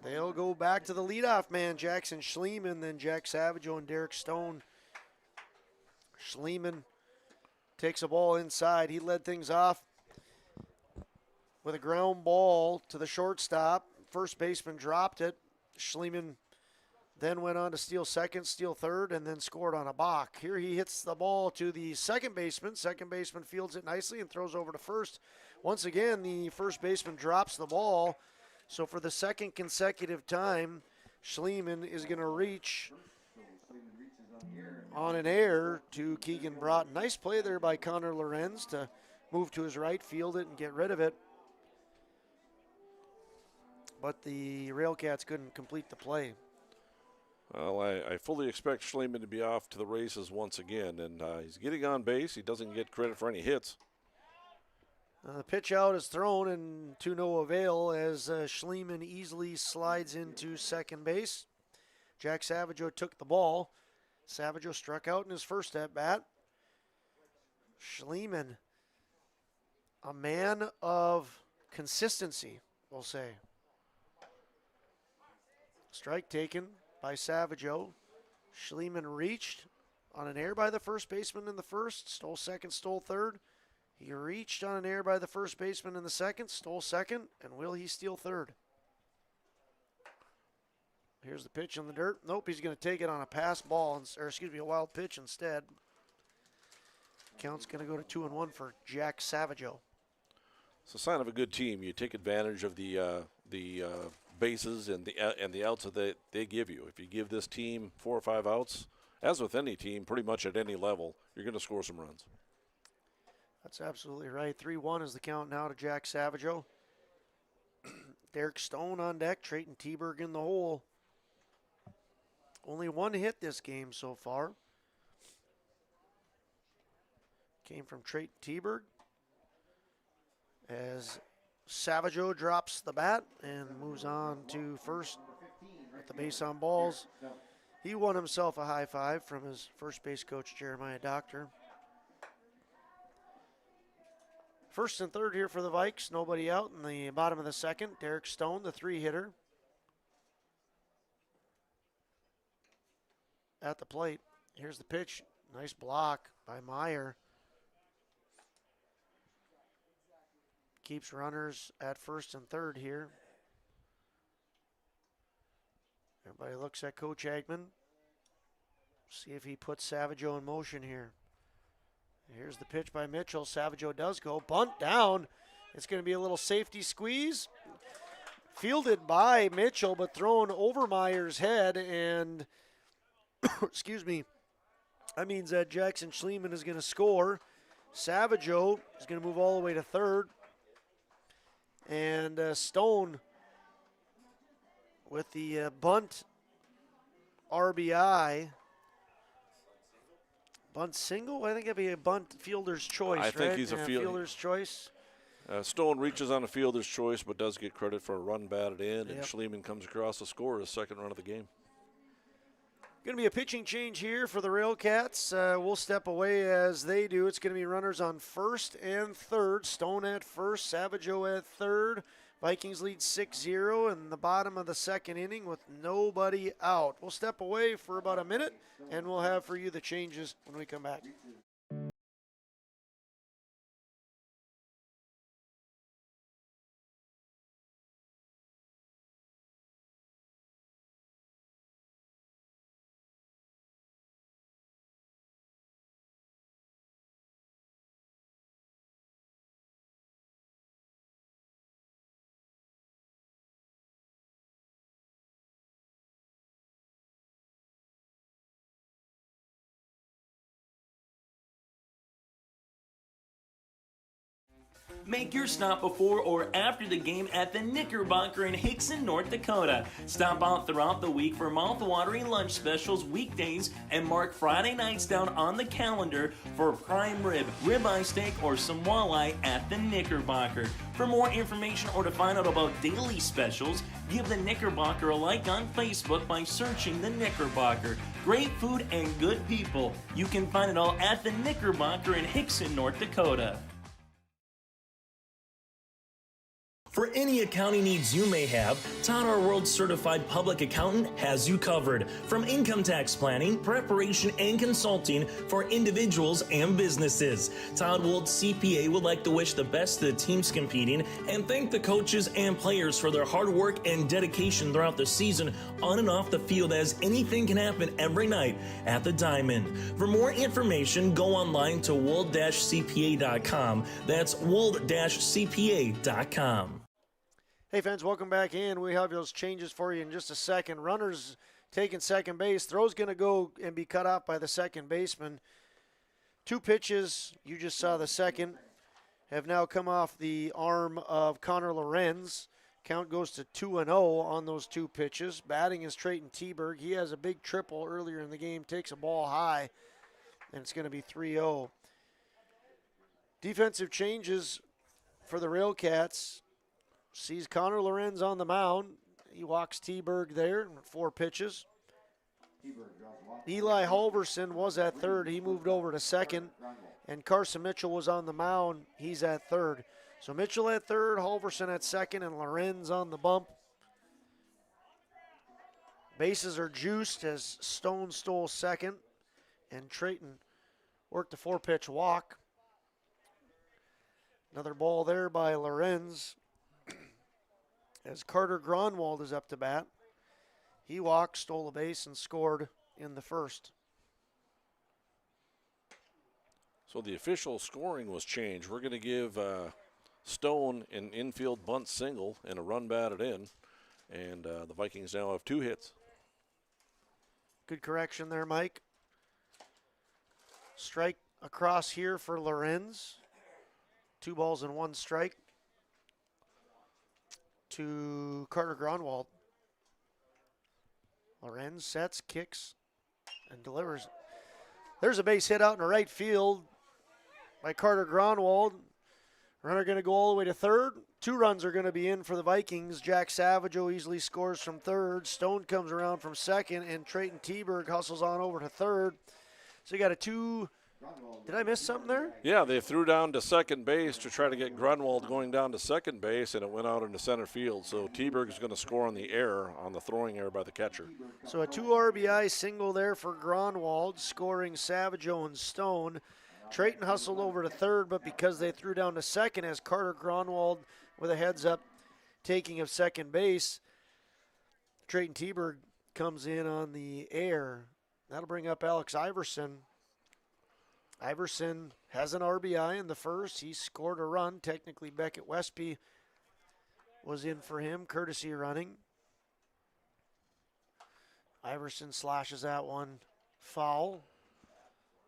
they'll go back to the leadoff man, Jackson Schliemann, then Jack Savageau and Derek Stone. Schliemann takes a ball inside. He led things off with a ground ball to the shortstop. First baseman dropped it. Schliemann then went on to steal second, steal third, and then scored on a balk. Here he hits the ball to the second baseman. Second baseman fields it nicely and throws over to first. Once again, the first baseman drops the ball. So for the second consecutive time, Schliemann is going to reach on an error to Keegan Broughton. Nice play there by Connor Lorenz to move to his right, field it, and get rid of it. But the Railcats couldn't complete the play. Well, I fully expect Schliemann to be off to the races once again, and he's getting on base. He doesn't get credit for any hits. The pitch out is thrown and to no avail as Schliemann easily slides into second base. Jack Savageau took the ball. Savageau struck out in his first at-bat. Schliemann, a man of consistency, we'll say. Strike taken by Savageau. Schliemann reached on an error by the first baseman in the first. Stole second, stole third. He reached on an error by the first baseman in the second, stole second, and will he steal third? Here's the pitch in the dirt. Nope, he's going to take it on a pass ball, a wild pitch instead. Count's going to go to 2-1 for Jack Savageau. It's a sign of a good team. You take advantage of the bases and the outs that they give you. If you give this team 4 or 5 outs, as with any team, pretty much at any level, you're going to score some runs. That's absolutely right. 3-1 is the count now to Jack Savageau. Derek Stone on deck, Trayton Teberg in the hole. Only 1 hit this game so far. Came from Trayton Teberg. As Savageau drops the bat and moves on to first with the base on balls. He won himself a high five from his first base coach, Jeremiah Doctor. First and third here for the Vikes. Nobody out in the bottom of the second. Derek Stone, the 3-hitter, at the plate. Here's the pitch. Nice block by Meyer. Keeps runners at first and third here. Everybody looks at Coach Eggman. See if he puts Savageau in motion here. Here's the pitch by Mitchell. Savageau does go. Bunt down. It's going to be a little safety squeeze. Fielded by Mitchell, but thrown over Meyer's head. And, excuse me, that means that Jackson Schliemann is going to score. Savageau is going to move all the way to third. And Stone with the bunt RBI. Bunt single? I think it'd be a bunt fielder's choice, I think he's a fielder's choice. Stone reaches on a fielder's choice, but does get credit for a run batted in, and Schliemann comes across to score his second run of the game. Going to be a pitching change here for the Railcats. We'll step away as they do. It's going to be runners on first and third. Stone at first, Savageau at third. Vikings lead 6-0 in the bottom of the second inning with nobody out. We'll step away for about a minute, and we'll have for you the changes when we come back. Make your stop before or after the game at the Knickerbocker in Hickson, North Dakota. Stop out throughout the week for mouth-watering lunch specials weekdays and mark Friday nights down on the calendar for prime rib, ribeye steak, or some walleye at the Knickerbocker. For more information or to find out about daily specials, give the Knickerbocker a like on Facebook by searching the Knickerbocker. Great food and good people. You can find it all at the Knickerbocker in Hickson, North Dakota. For any accounting needs you may have, Todd Our World Certified Public Accountant has you covered. From income tax planning, preparation, and consulting for individuals and businesses. Todd Wold CPA would like to wish the best to the teams competing and thank the coaches and players for their hard work and dedication throughout the season on and off the field, as anything can happen every night at the Diamond. For more information, go online to wold-cpa.com. That's wold-cpa.com. Hey fans, welcome back in. We have those changes for you in just a second. Runners taking second base. Throw's going to go and be cut off by the second baseman. 2 pitches, you just saw the second, have now come off the arm of Connor Lorenz. Count goes to 2-0 on those 2 pitches. Batting is Trayton Teberg. He has a big triple earlier in the game, takes a ball high, and it's going to be 3-0. Defensive changes for the Railcats. Sees Connor Lorenz on the mound. He walks Teberg there, 4 pitches. Eli Halverson was at third. He moved over to second. And Carson Mitchell was on the mound. He's at third. So Mitchell at third, Halverson at second, and Lorenz on the bump. Bases are juiced as Stone stole second. And Trayton worked a 4-pitch walk. Another ball there by Lorenz. As Carter Gronwald is up to bat. He walked, stole a base, and scored in the first. So the official scoring was changed. We're going to give Stone an infield bunt single and a run batted in. And the Vikings now have 2 hits. Good correction there, Mike. Strike across here for Lorenz. 2 balls and 1 strike to Carter Gronwald. Lorenz sets, kicks, and delivers. There's a base hit out in the right field by Carter Gronwald. Runner going to go all the way to third. 2 runs are going to be in for the Vikings. Jack Savageau easily scores from third. Stone comes around from second, and Trayton Teberg hustles on over to third. So you got a 2. Did I miss something there? Yeah, they threw down to second base to try to get Grunwald going down to second base, and it went out into center field. So Teberg is going to score on the error, on the throwing error by the catcher. So a 2 RBI single there for Gronwald, scoring Savageau and Stone. Trayton hustled over to third, but because they threw down to second, as Carter Gronwald with a heads up taking of second base, Trayton Teberg comes in on the air. That'll bring up Alex Iverson. Iverson has an RBI in the first. He scored a run. Technically, Beckett Westby was in for him, courtesy running. Iverson slashes that one foul.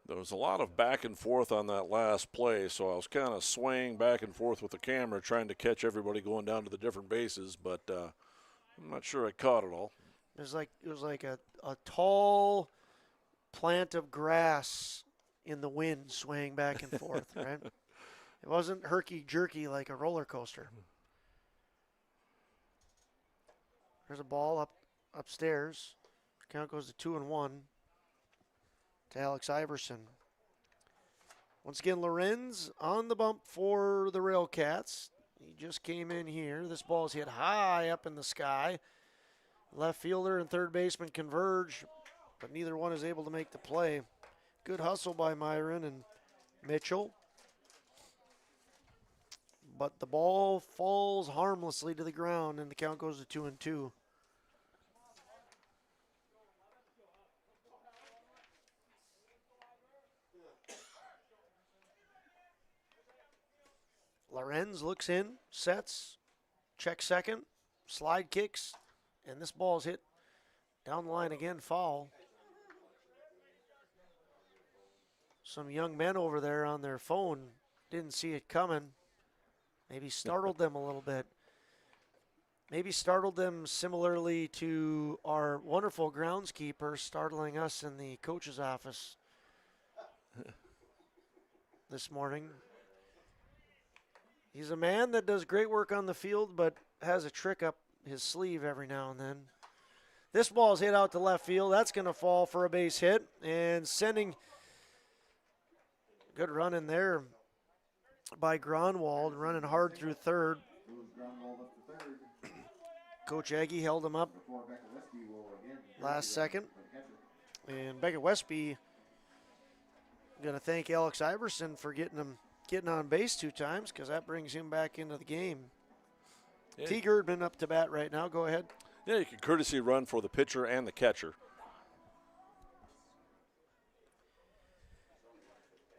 There was a lot of back and forth on that last play, so I was kind of swaying back and forth with the camera trying to catch everybody going down to the different bases, but I'm not sure I caught it all. It was like a tall plant of grass in the wind swaying back and forth, right? It wasn't herky-jerky like a roller coaster. There's a ball upstairs. Count goes to 2-1 to Alex Iverson. Once again, Lorenz on the bump for the Railcats. He just came in here. This ball is hit high up in the sky. Left fielder and third baseman converge, but neither one is able to make the play. Good hustle by Myron and Mitchell. But the ball falls harmlessly to the ground, and the count goes to 2-2. Lorenz looks in, sets, checks second, slide kicks, and this ball is hit down the line again, foul. Some young men over there on their phone didn't see it coming. Maybe startled them a little bit. Maybe startled them similarly to our wonderful groundskeeper startling us in the coach's office this morning. He's a man that does great work on the field, but has a trick up his sleeve every now and then. This ball is hit out to left field. That's going to fall for a base hit, and sending good run in there by Gronwald, running hard through third. Coach Aggie held him up last second. And Beckett Westby going to thank Alex Iverson for getting on base 2 times, because that brings him back into the game. Yeah. T. Girdman up to bat right now. Go ahead. Yeah, you can courtesy run for the pitcher and the catcher.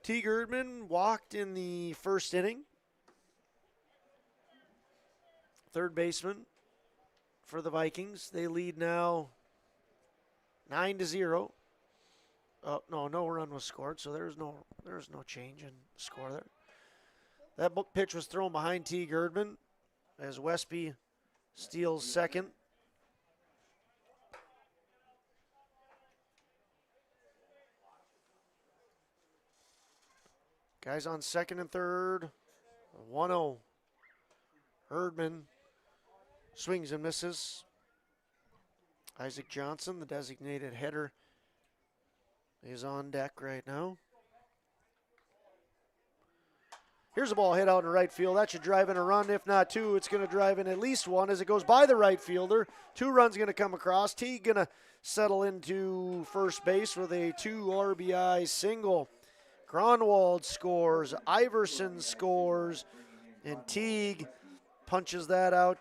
T. Girdman walked in the first inning. Third baseman for the Vikings. They lead now 9-0. No run was scored, so there's no change in score there. That pitch was thrown behind T. Girdman as Westby steals second. Guys on second and third. 1-0. Herdman swings and misses. Isaac Johnson, the designated hitter, is on deck right now. Here's a ball hit out in right field. That should drive in a run. If not 2, it's going to drive in at least 1 as it goes by the right fielder. 2 runs going to come across. T going to settle into first base with a 2 RBI single. Gronwald scores. Iverson scores. And Teague punches that out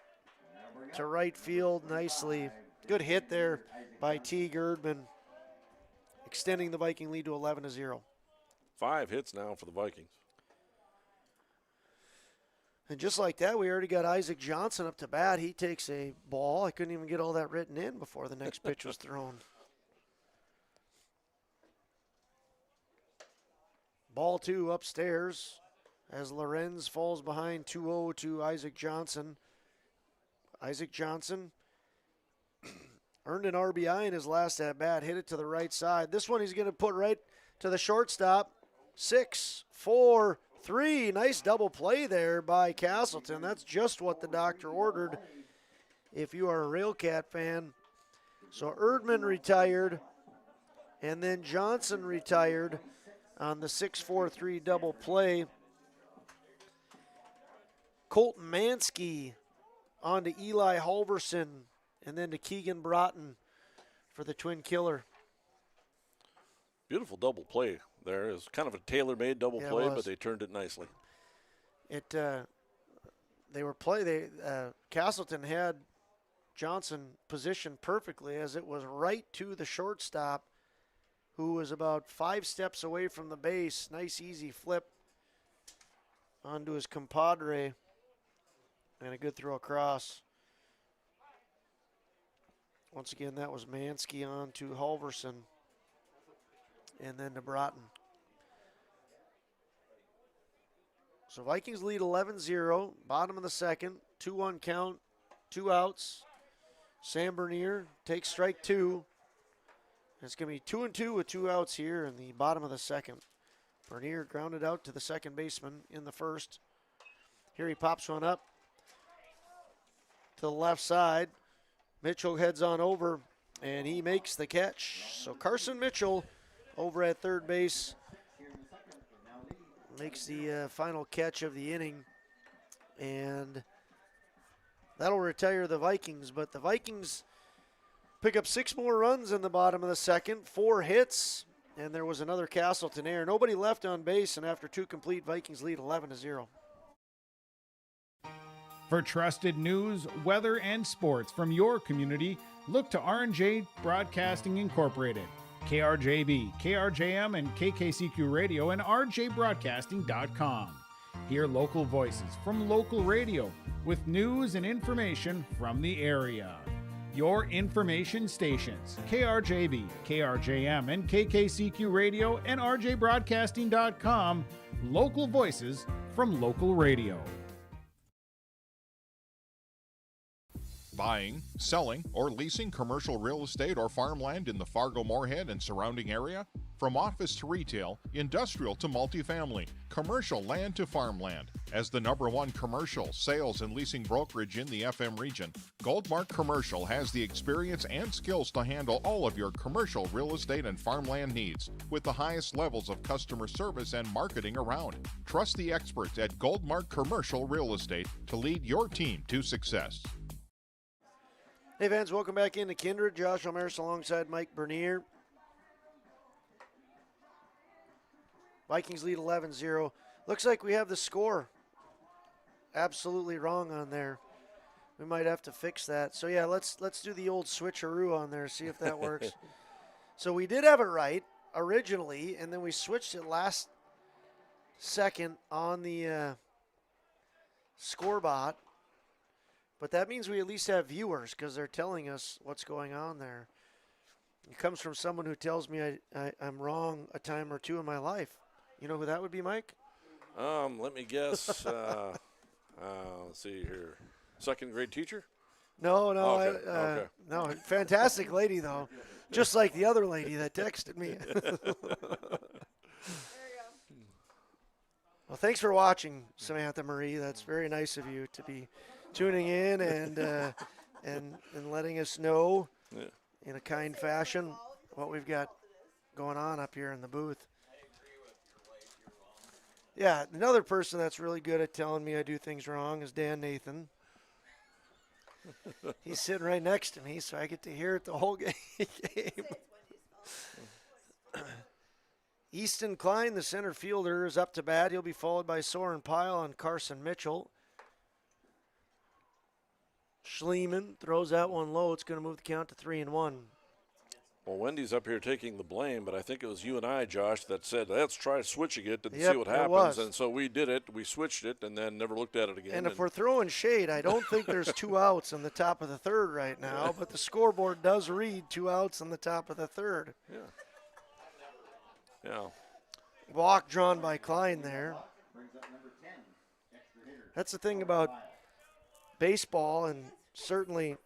to right field nicely. Good hit there by Teague Erdman, extending the Viking lead to 11-0. 5 hits now for the Vikings. And just like that, we already got Isaac Johnson up to bat. He takes a ball. I couldn't even get all that written in before the next pitch was thrown. Ball 2 upstairs as Lorenz falls behind 2-0 to Isaac Johnson. Isaac Johnson earned an RBI in his last at-bat, hit it to the right side. This one he's going to put right to the shortstop. 6, 4, 3. Nice double play there by Casselton. That's just what the doctor ordered if you are a Railcat fan. So Erdman retired, and then Johnson retired on the 6-4-3 double play. Colton Mansky on to Eli Halverson, and then to Keegan Broughton for the twin killer. Beautiful double play there. It was kind of a tailor-made double play, but they turned it nicely. Casselton had Johnson positioned perfectly as it was right to the shortstop, who was about 5 steps away from the base. Nice easy flip onto his compadre, and a good throw across. Once again, that was Mansky on to Halverson, and then to Broughton. So Vikings lead 11-0, bottom of the second, 2-1 count, 2 outs. Sam Bernier takes strike 2. It's going to be 2-2 with 2 outs here in the bottom of the second. Bernier grounded out to the second baseman in the first. Here he pops one up to the left side. Mitchell heads on over, and he makes the catch. So Carson Mitchell over at third base makes the final catch of the inning, and that'll retire the Vikings. But the Vikings pick up 6 more runs in the bottom of the second, 4 hits, and there was another Casselton error. Nobody left on base, and after 2 complete, Vikings lead 11-0. For trusted news, weather, and sports from your community, look to R&J Broadcasting Incorporated, KRJB, KRJM, and KKCQ Radio, and rjbroadcasting.com. Hear local voices from local radio with news and information from the area. Your information stations, KRJB, KRJM, and KKCQ Radio, and rjbroadcasting.com. Local voices from local radio. Buying, selling, or leasing commercial real estate or farmland in the Fargo-Moorhead and surrounding area? From office to retail, industrial to multifamily, commercial land to farmland. As the #1 commercial sales and leasing brokerage in the FM region, Goldmark Commercial has the experience and skills to handle all of your commercial real estate and farmland needs with the highest levels of customer service and marketing around. Trust the experts at Goldmark Commercial Real Estate to lead your team to success. Hey fans, welcome back into Kindred. Josh Omeris alongside Mike Bernier. Vikings lead 11-0. Looks like we have the score absolutely wrong on there. We might have to fix that. So yeah, let's do the old switcheroo on there, see if that works. So we did have it right originally, and then we switched it last second on the scorebot. But that means we at least have viewers because they're telling us what's going on there. It comes from someone who tells me I'm wrong a time or two in my life. You know who that would be, Mike? Let me guess. Let's see here. Second grade teacher? No, Okay. no. Fantastic lady, though. Just like the other lady that texted me. Well, thanks for watching, Samantha Marie. That's very nice of you to be tuning in and letting us know in a kind fashion what we've got going on up here in the booth. Yeah, another person that's really good at telling me I do things wrong is Dan Nathan. He's sitting right next to me, so I get to hear it the whole game. Easton Klein, the center fielder, is up to bat. He'll be followed by Soren Pyle and Carson Mitchell. Schliemann throws that one low. It's going to move the count to 3-1. Well, Wendy's up here taking the blame, but I think it was you and I, Josh, that said, let's try switching it and see what happens. And so we did it. We switched it and then never looked at it again. And if we're throwing shade, I don't think there's 2 outs in the top of the third right now, but the scoreboard does read 2 outs in the top of the third. Yeah. Walk drawn by Klein there. That's the thing about baseball, and certainly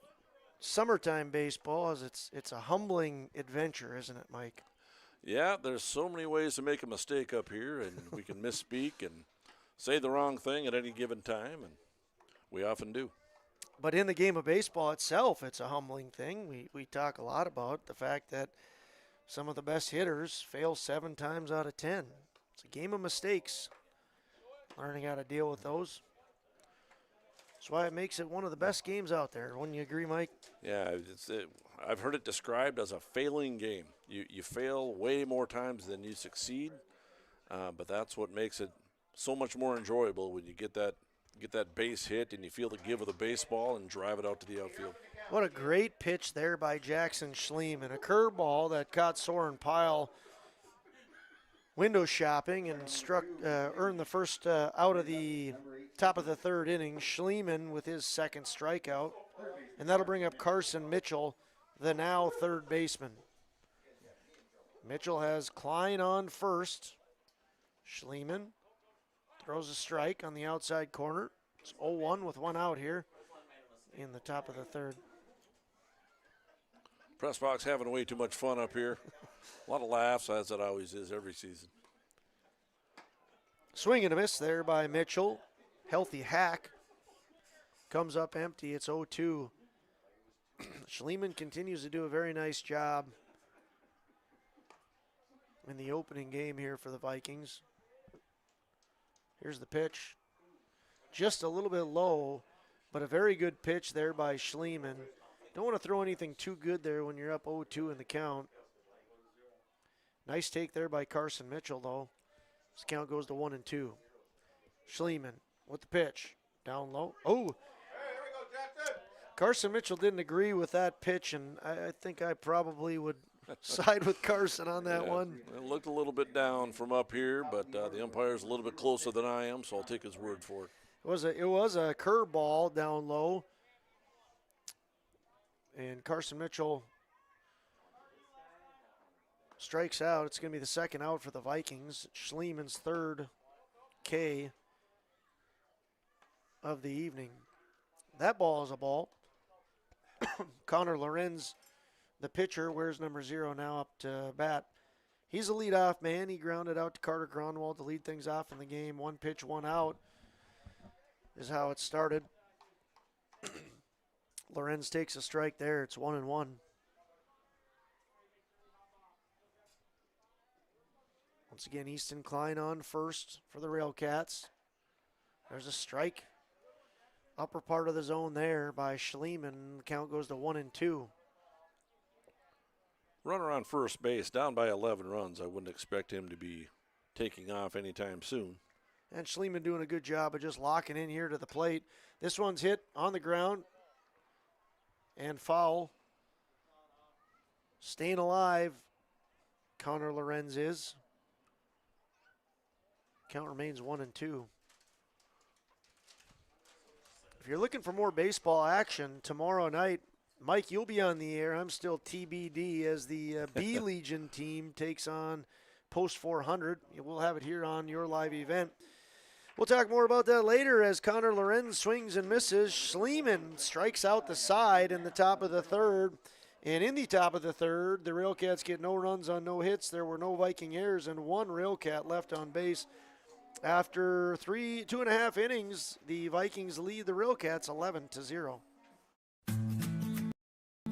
summertime baseball, is it's a humbling adventure, isn't it, Mike? Yeah, there's so many ways to make a mistake up here, and we can misspeak and say the wrong thing at any given time, and we often do. But in the game of baseball itself, it's a humbling thing. We talk a lot about the fact that some of the best hitters fail 7 times out of 10. It's a game of mistakes. Learning how to deal with those. That's why it makes it one of the best games out there. Wouldn't you agree, Mike? Yeah, I've heard it described as a failing game. You fail way more times than you succeed, but that's what makes it so much more enjoyable when you get that base hit and you feel the give of the baseball and drive it out to the outfield. What a great pitch there by Jackson Schliemann. A curveball that caught Soren Pyle window shopping and earned the first out of the top of the third inning. Schliemann with his second strikeout. And that'll bring up Carson Mitchell, the now third baseman. Mitchell has Klein on first. Schliemann throws a strike on the outside corner. It's 0-1 with 1 out here in the top of the third. Press box having way too much fun up here. A lot of laughs, as it always is every season. Swing and a miss there by Mitchell. Healthy hack. Comes up empty. It's 0-2. Schliemann continues to do a very nice job in the opening game here for the Vikings. Here's the pitch. Just a little bit low, but a very good pitch there by Schliemann. Don't want to throw anything too good there when you're up 0-2 in the count. Nice take there by Carson Mitchell, though. This count goes to 1-2. Schliemann with the pitch. Down low. Oh! Carson Mitchell didn't agree with that pitch, and I think I probably would side with Carson on that one. It looked a little bit down from up here, but the umpire's a little bit closer than I am, so I'll take his word for it. It was a curveball down low. And Carson Mitchell strikes out. It's going to be the second out for the Vikings. Schliemann's third K of the evening. That ball is a ball. Connor Lorenz, the pitcher, wears number 0 now up to bat. He's a leadoff man. He grounded out to Carter Gronwald to lead things off in the game. 1 pitch, 1 out is how it started. Lorenz takes a strike there. It's 1-1. Once again, Easton Klein on first for the Railcats. There's a strike. Upper part of the zone there by Schliemann. The count goes to 1-2. Runner on first base, down by 11 runs. I wouldn't expect him to be taking off anytime soon. And Schliemann doing a good job of just locking in here to the plate. This one's hit on the ground. And foul. Staying alive, Connor Lorenz is. Count remains 1-2. If you're looking for more baseball action tomorrow night, Mike, you'll be on the air. I'm still TBD as the B Legion team takes on Post 400. We'll have it here on your live event. We'll talk more about that later as Connor Lorenz swings and misses. Schliemann strikes out the side in the top of the third. And in the top of the third, the Railcats get no runs on no hits. There were no Viking errors and 1 Railcat left on base. After 2.5 innings, the Vikings lead the Railcats 11-0.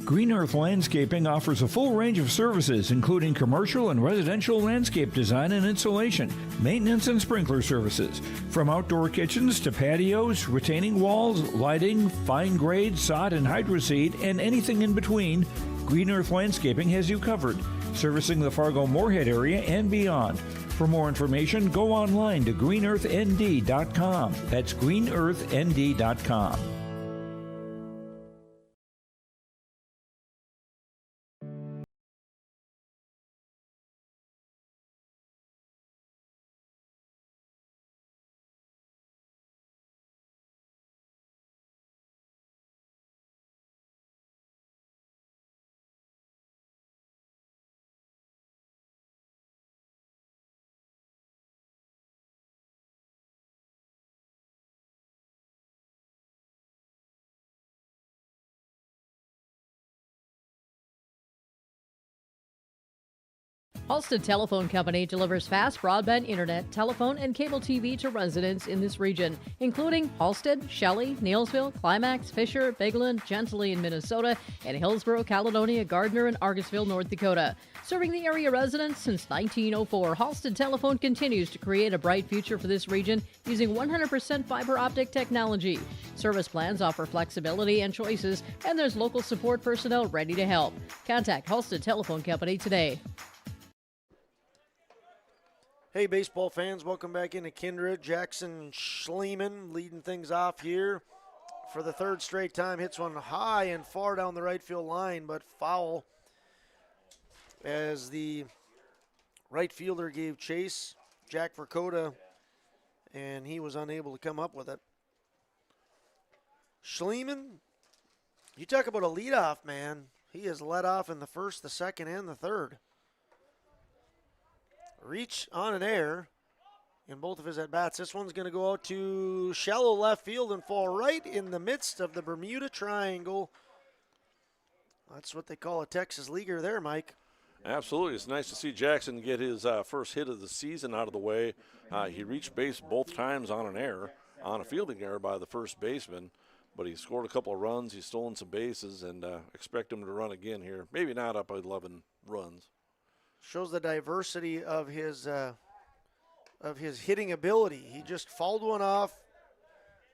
Green Earth Landscaping offers a full range of services, including commercial and residential landscape design and installation, maintenance and sprinkler services. From outdoor kitchens to patios, retaining walls, lighting, fine grade, sod and hydroseed, and anything in between, Green Earth Landscaping has you covered. servicing the Fargo-Moorhead area and beyond. For more information, go online to greenearthnd.com. That's greenearthnd.com. Halstead Telephone Company delivers fast broadband internet, telephone, and cable TV to residents in this region, including Halstead, Shelley, Neillsville, Climax, Fisher, Bigland, Gentilly in Minnesota, and Hillsborough, Caledonia, Gardner, and Argosville, North Dakota. Serving the area residents since 1904, Halstead Telephone continues to create a bright future for this region using 100% fiber optic technology. Service plans offer flexibility and choices, and there's local support personnel ready to help. Contact Halstead Telephone Company today. Hey, baseball fans, welcome back into Kindred. Jackson Schliemann leading things off here for the third straight time. Hits one high and far down the right field line, but foul as the right fielder gave chase, Jack Dakota, and he was unable to come up with it. Schliemann, you talk about a leadoff man. He has led off in the first, the second, and the third. Reach on an air in both of his at-bats. This one's going to go out to shallow left field and fall right in the midst of the Bermuda Triangle. That's what they call a Texas leaguer there, Mike. Absolutely. It's nice to see Jackson get his first hit of the season out of the way. He reached base both times on an error, on a fielding error by the first baseman, but he scored a couple of runs. He's stolen some bases, and expect him to run again here. Maybe not up 11 runs. Shows the diversity of his hitting ability. He just fouled one off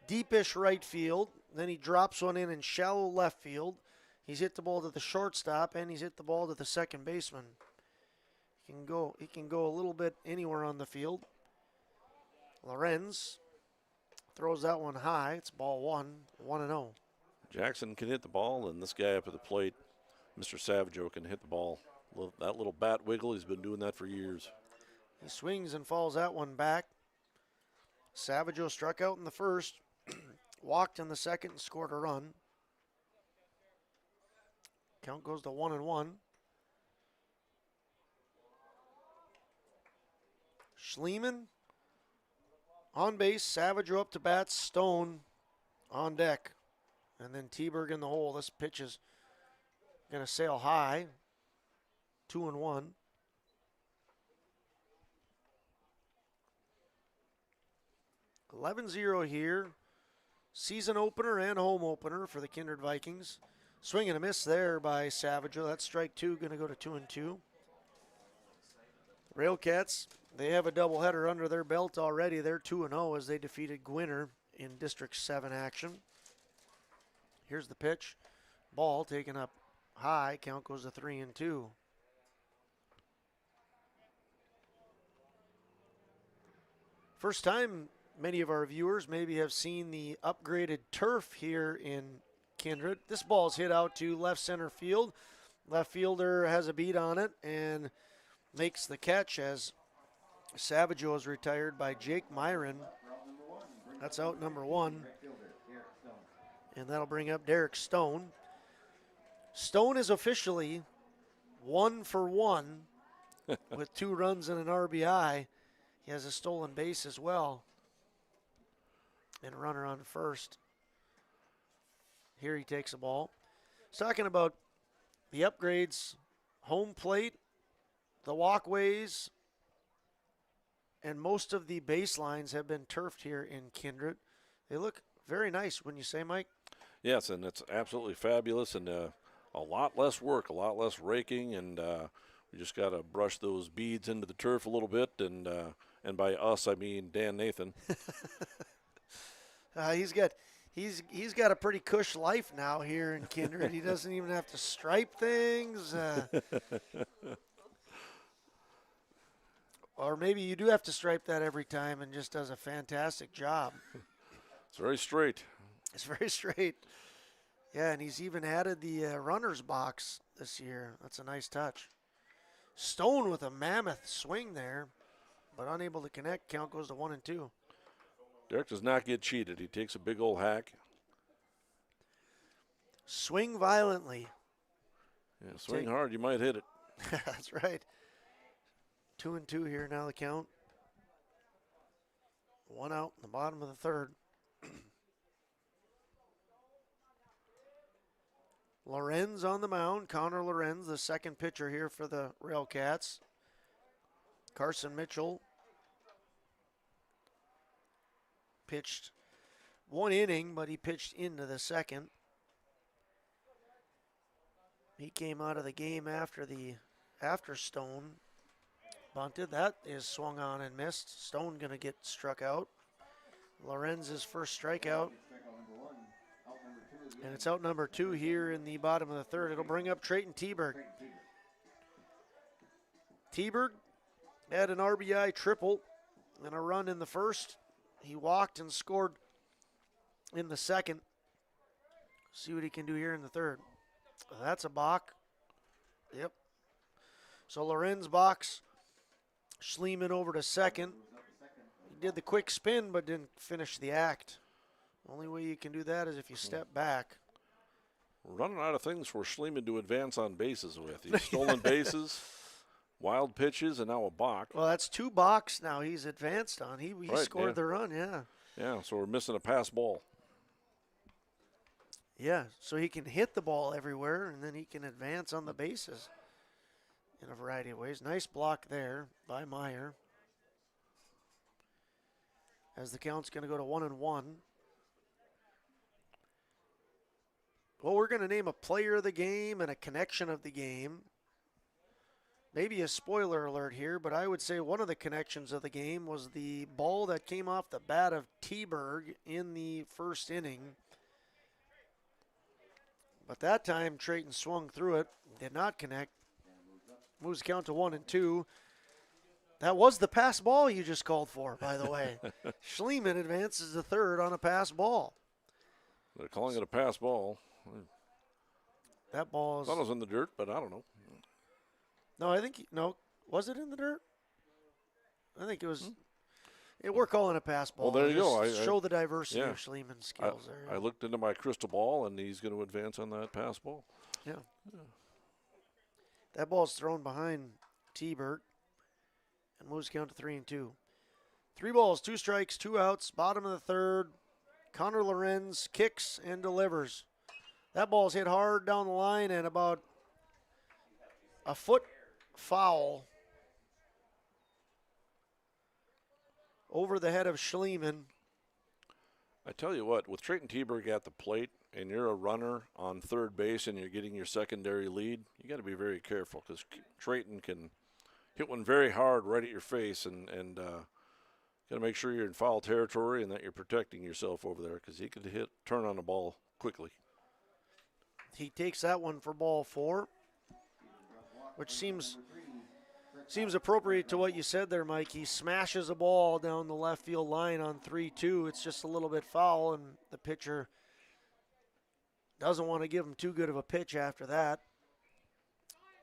deepish right field. Then he drops one in shallow left field. He's hit the ball to the shortstop, and he's hit the ball to the second baseman. He can go a little bit anywhere on the field. Lorenz throws that one high. It's ball 1-0. Jackson can hit the ball, and this guy up at the plate, Mr. Savageau, can hit the ball. That little bat wiggle, he's been doing that for years. He swings and falls that one back. Savageau struck out in the first, walked in the second, and scored a run. Count goes to 1-1. Schliemann on base, Savageau up to bat, Stone on deck. And then T-Berg in the hole. This pitch is going to sail high. 2-1. (11-0) here. Season opener and home opener for the Kindred Vikings. Swing and a miss there by Savageau. That's strike two, going to go to 2-2. Railcats, they have a doubleheader under their belt already. They're 2-0 as they defeated Gwinner in District 7 action. Here's the pitch. Ball taken up high. Count goes to 3-2. First time many of our viewers maybe have seen the upgraded turf here in Kindred. This ball's hit out to left center field. Left fielder has a beat on it and makes the catch as Savageau is retired by Jake Myron. That's out number one. And that'll bring up Derek Stone. Stone is officially 1 for 1 with 2 runs and an RBI. He has a stolen base as well. And a runner on first. Here he takes the ball. He's talking about the upgrades, home plate, the walkways, and most of the baselines have been turfed here in Kindred. They look very nice, wouldn't you say, Mike? Yes, and it's absolutely fabulous, and a lot less work, a lot less raking, and we just got to brush those beads into the turf a little bit, and by us I mean Dan Nathan. He's got a pretty cush life now here in Kindred. He doesn't even have to stripe things. Or maybe you do have to stripe that every time and just does a fantastic job. It's very straight. It's very straight. Yeah, and he's even added the runner's box this year. That's a nice touch. Stone with a mammoth swing there, but unable to connect. Count goes to 1-2. Derek does not get cheated. He takes a big old hack. Swing violently. Yeah, swing hard, you might hit it. That's right. 2-2 here now, the count. One out in the bottom of the third. Lorenz on the mound. Connor Lorenz, the second pitcher here for the Railcats. Carson Mitchell pitched 1 inning, but he pitched into the second. He came out of the game after Stone bunted. That is swung on and missed. Stone going to get struck out. Lorenz's first strikeout. And it's out number 2 here in the bottom of the third. It'll bring up Trayton Teberg. Teberg had an RBI triple and a run in the first. He walked and scored in the second. See what he can do here in the third. That's a balk. Yep. So Lorenz box. Schliemann over to second. He did the quick spin but didn't finish the act. Only way you can do that is if you step back. We're running out of things for Schliemann to advance on bases with. He's stolen bases, wild pitches, and now a balk. Well, that's 2 balks now he's advanced on. He Right, scored the run, yeah. Yeah, so we're missing a pass ball. Yeah, so he can hit the ball everywhere, and then he can advance on the bases in a variety of ways. Nice block there by Meyer. As the count's going to go to 1-1. Well, we're going to name a player of the game and a connection of the game. Maybe a spoiler alert here, but I would say one of the connections of the game was the ball that came off the bat of Teberg in the first inning. But that time, Trayton swung through it, did not connect. Moves the count to 1-2. That was the pass ball you just called for, by the way. Schliemann advances to third on a pass ball. They're calling it a pass ball. That ball is... I thought it was in the dirt, but I don't know. No, I think... No, was it in the dirt? I think it was... We're calling a pass ball. Well, there you go. Show the diversity of Schliemann's skills there. I looked into my crystal ball, and he's going to advance on that pass ball. Yeah. That ball's thrown behind Teberg and moves count to 3-2. 3 balls, 2 strikes, 2 outs, bottom of the third. Connor Lorenz kicks and delivers. That ball's hit hard down the line and about a foot foul over the head of Schliemann. I tell you what, with Trayton Teberg at the plate and you're a runner on third base and you're getting your secondary lead, you got to be very careful because Trayton can hit one very hard right at your face and got to make sure you're in foul territory and that you're protecting yourself over there because he could turn on the ball quickly. He takes that one for ball 4, which seems appropriate to what you said there, Mike. He smashes a ball down the left field line on 3-2. It's just a little bit foul, and the pitcher doesn't want to give him too good of a pitch after that.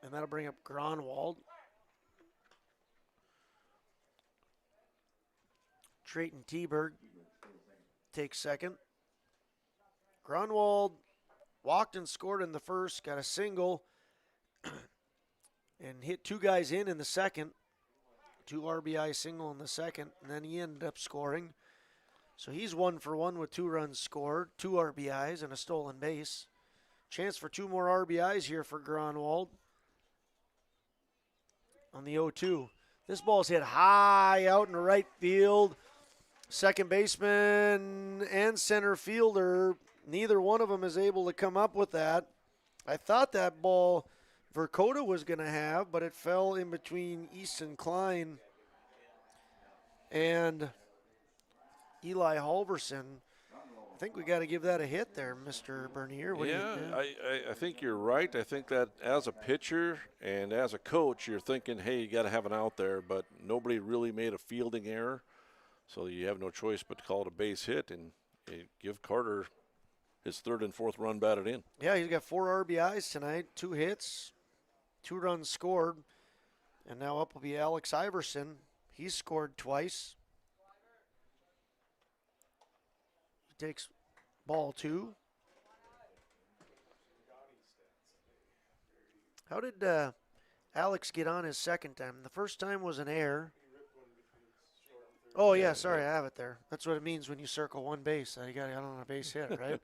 And that'll bring up Gronwald. Trayton Teberg takes second. Gronwald walked and scored in the first, got a single, and hit 2 guys in the second. 2 RBI single in the second, and then he ended up scoring. So he's 1 for 1 with 2 runs scored, 2 RBIs, and a stolen base. Chance for 2 more RBIs here for Gronwald on the 0-2. This ball's hit high out in the right field. Second baseman and center fielder, neither one of them is able to come up with that. I thought that ball Dakota was going to have, but it fell in between Easton Klein and Eli Halverson. I think we got to give that a hit there, Mr. Bernier. I think you're right. I think that as a pitcher and as a coach, you're thinking, hey, you got to have an out there, but nobody really made a fielding error, so you have no choice but to call it a base hit and give Carter his third and fourth run batted in. Yeah, he's got 4 RBIs tonight, 2 hits, 2 runs scored, and now up will be Alex Iverson. He's scored twice. He takes ball 2. How did Alex get on his second time? The first time was an error. Oh, yeah, sorry, I have it there. That's what it means when you circle one base. You got it on a base hit, right?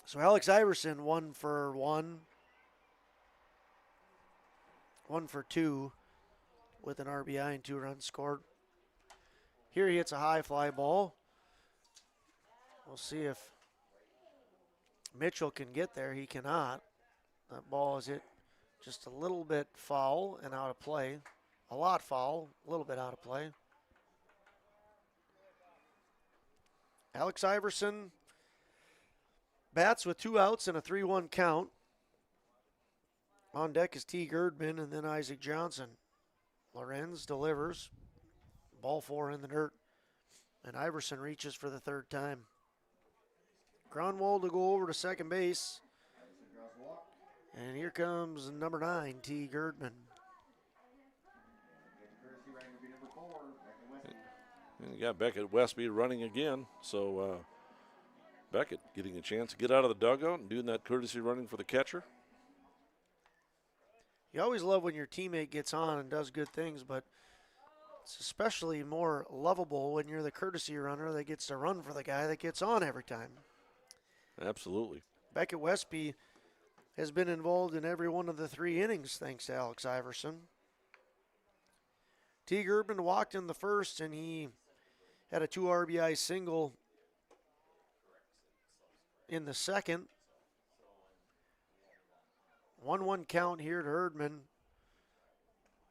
So Alex Iverson, 1 for 1. 1 for 2 with an RBI and 2 runs scored. Here he hits a high fly ball. We'll see if Mitchell can get there. He cannot. That ball is hit just a little bit foul and out of play. A lot foul, a little bit out of play. Alex Iverson bats with 2 outs and a 3-1 count. On deck is T. Girdman and then Isaac Johnson. Lorenz delivers. Ball 4 in the dirt. And Iverson reaches for the 3rd time. Gronwald to go over to second base. And here comes number 9, T. Girdman. And you got Beckett Westby running again. So Beckett getting a chance to get out of the dugout and doing that courtesy running for the catcher. You always love when your teammate gets on and does good things, but it's especially more lovable when you're the courtesy runner that gets to run for the guy that gets on every time. Absolutely. Beckett Westby has been involved in every one of the 3 innings, thanks to Alex Iverson. T. Girdman walked in the first, and he had a 2 RBI single in the second. 1-1 count here to Erdman.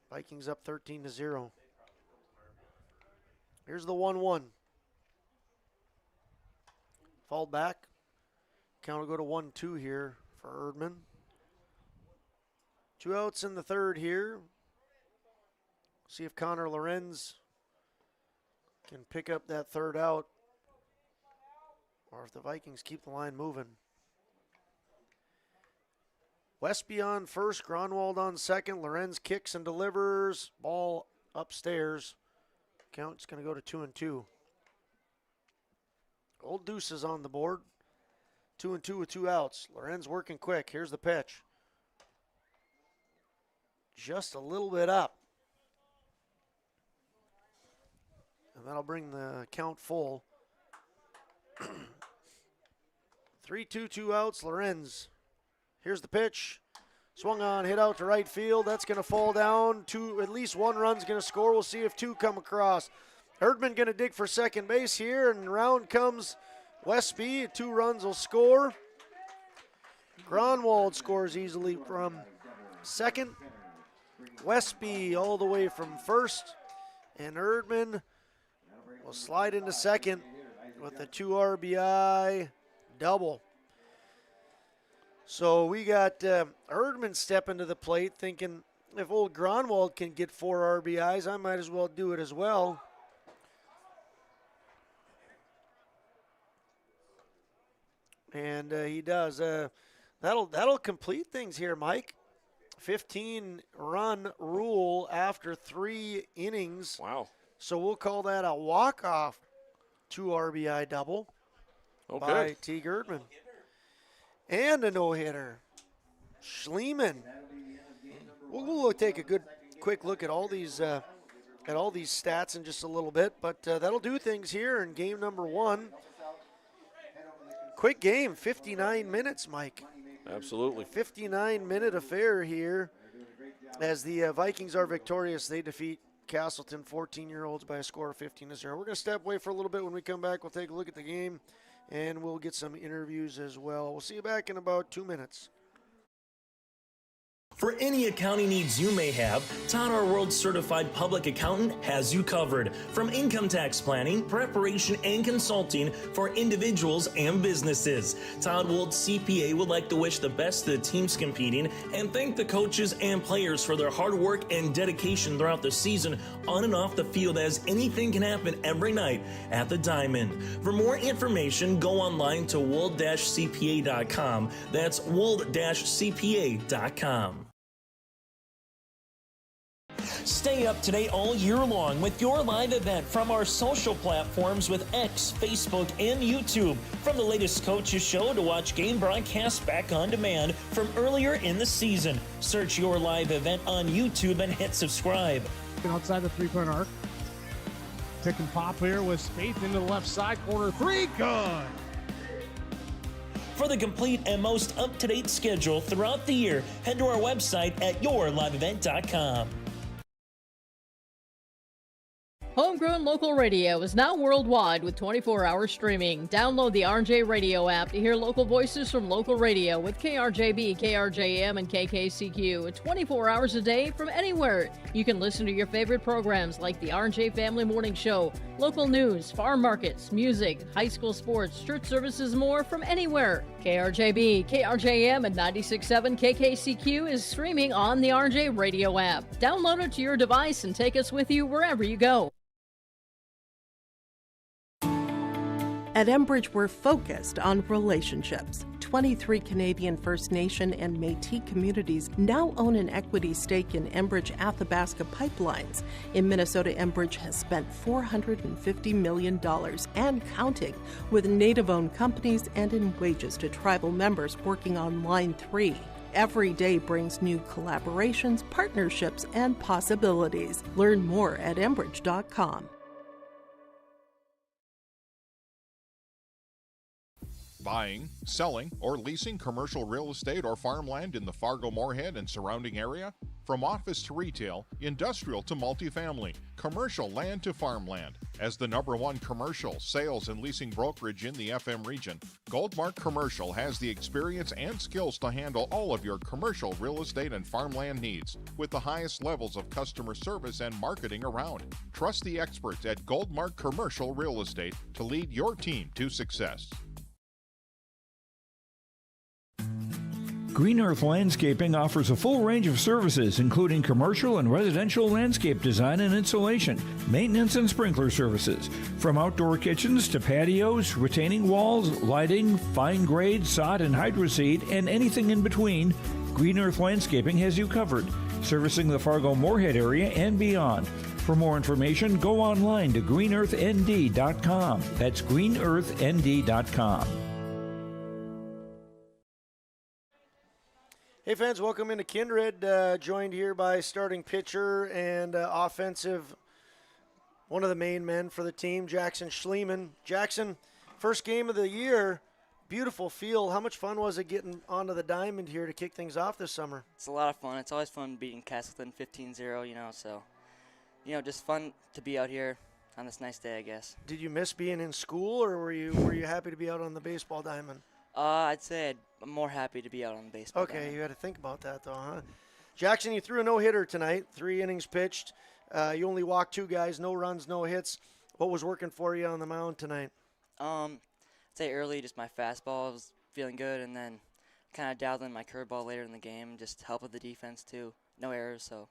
Vikings up 13-0. Here's the 1-1. Fouled back. Count will go to 1-2 here for Erdman. 2 outs in the 3rd here. See if Connor Lorenz can pick up that 3rd out, or if the Vikings keep the line moving. Westby on first, Gronwald on second. Lorenz kicks and delivers. Ball upstairs. Count's going to go to 2-2. Old Deuce is on the board. 2-2 with 2 outs. Lorenz working quick. Here's the pitch. Just a little bit up. And that'll bring the count full. 3-2, 2 outs. Lorenz. Here's the pitch. Swung on, hit out to right field. That's going to fall down. At least 1 run's going to score. We'll see if 2 come across. Erdman going to dig for second base here, and round comes Westby. 2 runs will score. Gronwald scores easily from second. Westby all the way from first. And Erdman will slide into second with a 2 RBI double. So we got Erdman stepping to the plate thinking if old Gronwald can get 4 RBIs, I might as well do it as well. And he does. That'll complete things here, Mike. 15-run rule after 3 innings. Wow. So we'll call that a walk-off 2 RBI double by T. Girdman. And a no-hitter. Schliemann. We'll take a quick look at all these stats in just a little bit, but that'll do things here in game number 1. Quick game, 59 minutes, Mike. Absolutely. 59-minute affair here as the Vikings are victorious. They defeat Casselton 14-year-olds by a score of 15-0. We're going to step away for a little bit. When we come back, we'll take a look at the game, and we'll get some interviews as well. We'll see you back in about 2 minutes. For any accounting needs you may have, Todd, our world certified public accountant, has you covered. From income tax planning, preparation, and consulting for individuals and businesses. Todd Wold CPA would like to wish the best to the teams competing and thank the coaches and players for their hard work and dedication throughout the season on and off the field, as anything can happen every night at the Diamond. For more information, go online to wold-cpa.com. That's wold-cpa.com. Stay up to date all year long with your live event from our social platforms with X, Facebook, and YouTube. From the latest coaches show to watch game broadcasts back on demand from earlier in the season. Search your live event on YouTube and hit subscribe. Outside the three-point arc. Pick and pop here with Spaeth into the left side corner. Three, good. For the complete and most up-to-date schedule throughout the year, head to our website at yourliveevent.com. Homegrown local radio is now worldwide with 24-hour streaming. Download the RJ Radio app to hear local voices from local radio with KRJB, KRJM, and KKCQ 24 hours a day from anywhere. You can listen to your favorite programs like the RJ Family Morning Show, local news, farm markets, music, high school sports, church services, more from anywhere. KRJB, KRJM, and 96.7 KKCQ is streaming on the RJ Radio app. Download it to your device and take us with you wherever you go. At Enbridge, we're focused on relationships. 23 Canadian First Nation and Métis communities now own an equity stake in Enbridge Athabasca Pipelines. In Minnesota, Enbridge has spent $450 million and counting with Native-owned companies and in wages to tribal members working on Line 3. Every day brings new collaborations, partnerships, and possibilities. Learn more at Enbridge.com. Buying, selling, or leasing commercial real estate or farmland in the Fargo-Moorhead and surrounding area? From office to retail, industrial to multifamily, commercial land to farmland. As the #1 commercial sales and leasing brokerage in the FM region, Goldmark Commercial has the experience and skills to handle all of your commercial real estate and farmland needs with the highest levels of customer service and marketing around. Trust the experts at Goldmark Commercial Real Estate to lead your team to success. Green Earth Landscaping offers a full range of services, including commercial and residential landscape design and installation, maintenance and sprinkler services. From outdoor kitchens to patios, retaining walls, lighting, fine grade, sod and hydroseed, and anything in between, Green Earth Landscaping has you covered, servicing the Fargo-Moorhead area and beyond. For more information, go online to greenearthnd.com. That's greenearthnd.com. Hey fans, welcome into Kindred, joined here by starting pitcher and offensive, one of the main men for the team, Jackson Schliemann. Jackson, first game of the year, beautiful field. How much fun was it getting onto the diamond here to kick things off this summer? It's a lot of fun. It's always fun beating Casselton 15-0, so, just fun to be out here on this nice day, I guess. Did you miss being in school, or were you happy to be out on the baseball diamond? I'd say I'm more happy to be out on the baseball. Okay, you had to think about that, though, huh? Jackson, you threw a no-hitter tonight, 3 innings pitched. You only walked 2 guys, no runs, no hits. What was working for you on the mound tonight? I'd say early, just my fastball was feeling good, and then kind of dialed in my curveball later in the game, just help with the defense, too. No errors, so.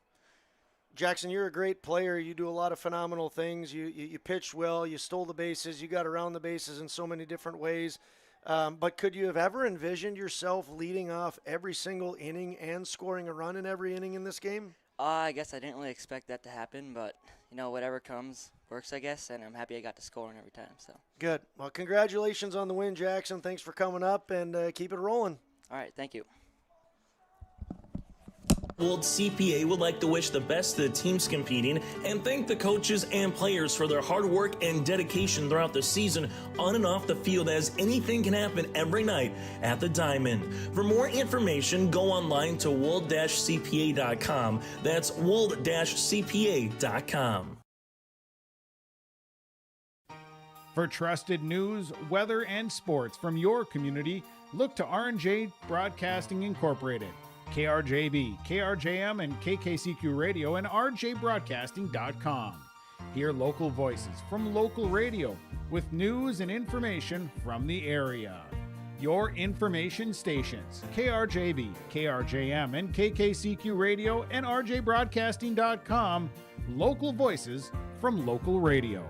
Jackson, you're a great player. You do a lot of phenomenal things. You pitched well. You stole the bases. You got around the bases in so many different ways. But could you have ever envisioned yourself leading off every single inning and scoring a run in every inning in this game? I guess I didn't really expect that to happen, but, whatever comes works, I guess, and I'm happy I got to score every time. So good. Well, congratulations on the win, Jackson. Thanks for coming up, and keep it rolling. All right, thank you. Wold CPA would like to wish the best to the teams competing and thank the coaches and players for their hard work and dedication throughout the season on and off the field, as anything can happen every night at the Diamond. For more information, go online to wold-cpa.com. That's wold-cpa.com. For trusted news, weather, and sports from your community, look to R&J Broadcasting Incorporated. KRJB, KRJM, and KKCQ Radio and RJBroadcasting.com. Hear local voices from local radio with news and information from the area. Your information stations, KRJB, KRJM, and KKCQ Radio and RJBroadcasting.com. Local voices from local radio.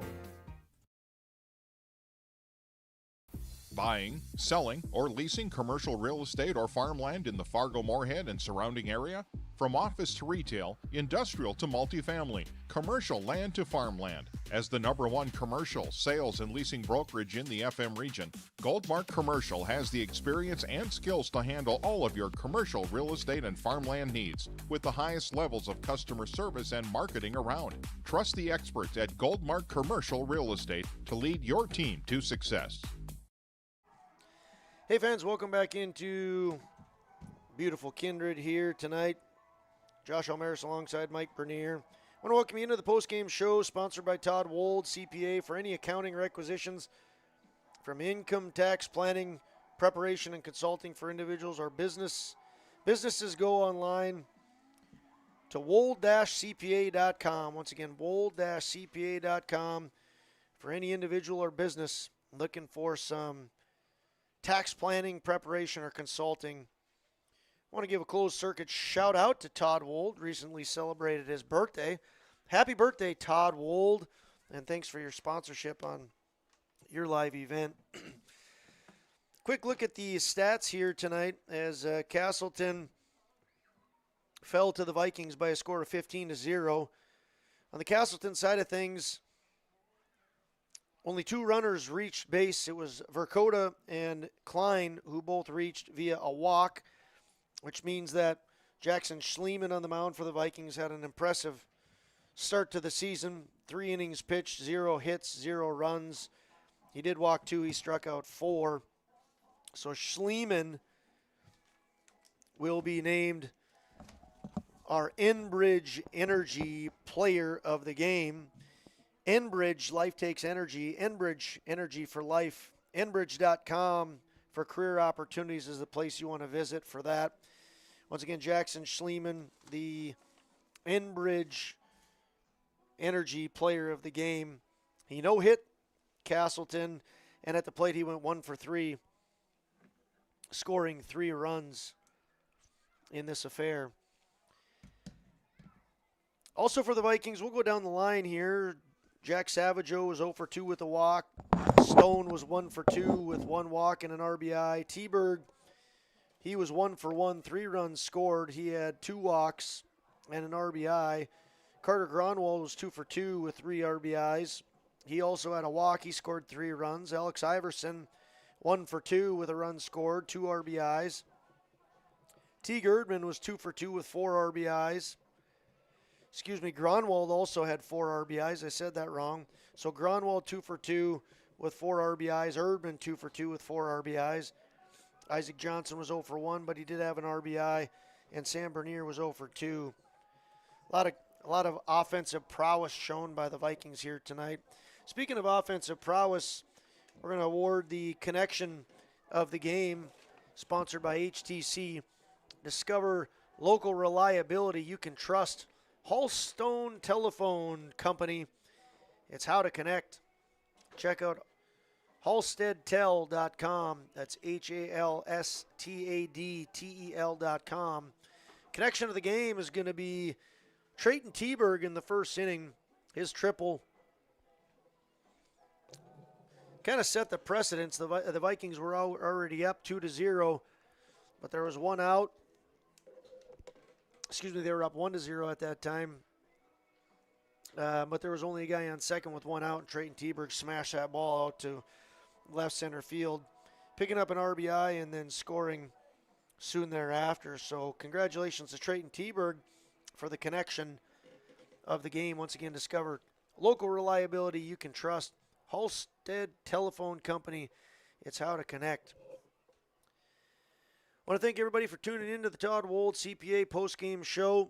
Buying, selling, or leasing commercial real estate or farmland in the Fargo-Moorhead and surrounding area? From office to retail, industrial to multifamily, commercial land to farmland. As the #1 commercial sales and leasing brokerage in the FM region, Goldmark Commercial has the experience and skills to handle all of your commercial real estate and farmland needs with the highest levels of customer service and marketing around. Trust the experts at Goldmark Commercial Real Estate to lead your team to success. Hey fans, welcome back into beautiful Kindred here tonight. Josh Almaris alongside Mike Bernier. I want to welcome you into the postgame show sponsored by Todd Wold, CPA, for any accounting requisitions from income tax planning, preparation, and consulting for individuals or businesses. Go online to wold-cpa.com. Once again, wold-cpa.com for any individual or business looking for some tax planning, preparation, or consulting. I want to give a closed circuit shout out to Todd Wold, recently celebrated his birthday. Happy birthday, Todd Wold, and thanks for your sponsorship on your live event. Quick look at the stats here tonight as Casselton fell to the Vikings by a score of 15-0. On the Casselton side of things, only 2 runners reached base. It was Dakota and Klein who both reached via a walk, which means that Jackson Schliemann on the mound for the Vikings had an impressive start to the season. 3 innings pitched, 0 hits, 0 runs. He did walk 2. He struck out 4. So Schliemann will be named our Enbridge Energy Player of the Game. Enbridge, life takes energy. Enbridge, energy for life. Enbridge.com for career opportunities is the place you want to visit for that. Once again, Jackson Schliemann, the Enbridge Energy Player of the Game. He no-hit Casselton, and at the plate he went 1 for 3, scoring 3 runs in this affair. Also for the Vikings, we'll go down the line here. Jack Savageau was 0 for 2 with a walk. Stone was 1 for 2 with 1 walk and an RBI. T-Berg, he was 1 for 1, 3 runs scored. He had 2 walks and an RBI. Carter Gronwald was 2 for 2 with 3 RBIs. He also had a walk. He scored 3 runs. Alex Iverson, 1 for 2 with a run scored, 2 RBIs. T. Girdman was 2 for 2 with 4 RBIs. Gronwald also had 4 RBIs. I said that wrong. So Gronwald 2 for 2 with 4 RBIs. Erdman 2 for 2 with 4 RBIs. Isaac Johnson was 0 for 1, but he did have an RBI. And Sam Bernier was 0 for 2. A lot of offensive prowess shown by the Vikings here tonight. Speaking of offensive prowess, we're going to award the connection of the game, sponsored by HTC. Discover local reliability you can trust. Hallstone Telephone Company. It's how to connect. Check out halstedtel.com. That's HALSTADTEL.com. Connection of the game is going to be Trayton T-Berg in the first inning. His triple kind of set the precedence. The Vikings were already up 2-0, but there was 1 out. They were up 1-0 at that time. But there was only a guy on second with 1 out, and Trayton T-Berg smashed that ball out to left center field, picking up an RBI and then scoring soon thereafter. So congratulations to Trayton T-Berg for the connection of the game. Once again, discover local reliability you can trust. Halstead Telephone Company. It's how to connect. I want to thank everybody for tuning in to the Todd Wold CPA postgame show.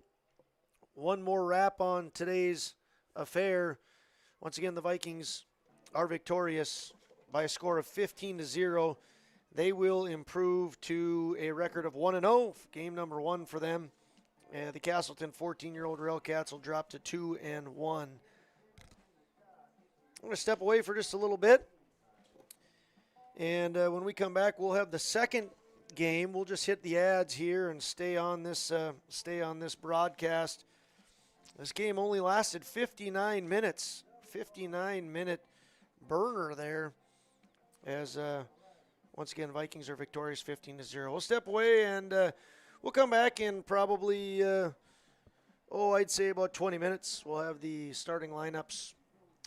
One more wrap on today's affair. Once again, the Vikings are victorious by a score of 15-0. they will improve to a record of 1-0, game number 1 for them. The Casselton 14-year-old Railcats will drop to 2-1. I'm going to step away for just a little bit. And when we come back, we'll have the second game. We'll just hit the ads here and stay on this broadcast. This game only lasted 59 minutes. 59-minute burner there. As once again, Vikings are victorious 15-0. We'll step away and we'll come back in probably, I'd say about 20 minutes. We'll have the starting lineups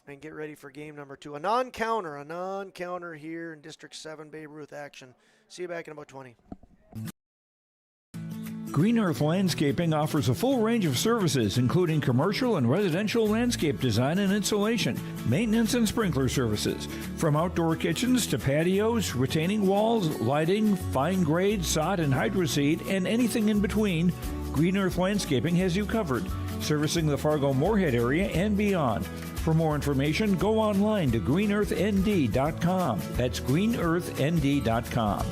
and get ready for game number 2. A non-counter here in District 7 Babe Ruth action. See you back in about 20. Green Earth Landscaping offers a full range of services, including commercial and residential landscape design and installation, maintenance and sprinkler services. From outdoor kitchens to patios, retaining walls, lighting, fine grade, sod and hydroseed, and anything in between, Green Earth Landscaping has you covered, servicing the Fargo-Moorhead area and beyond. For more information, go online to greenearthnd.com. That's greenearthnd.com.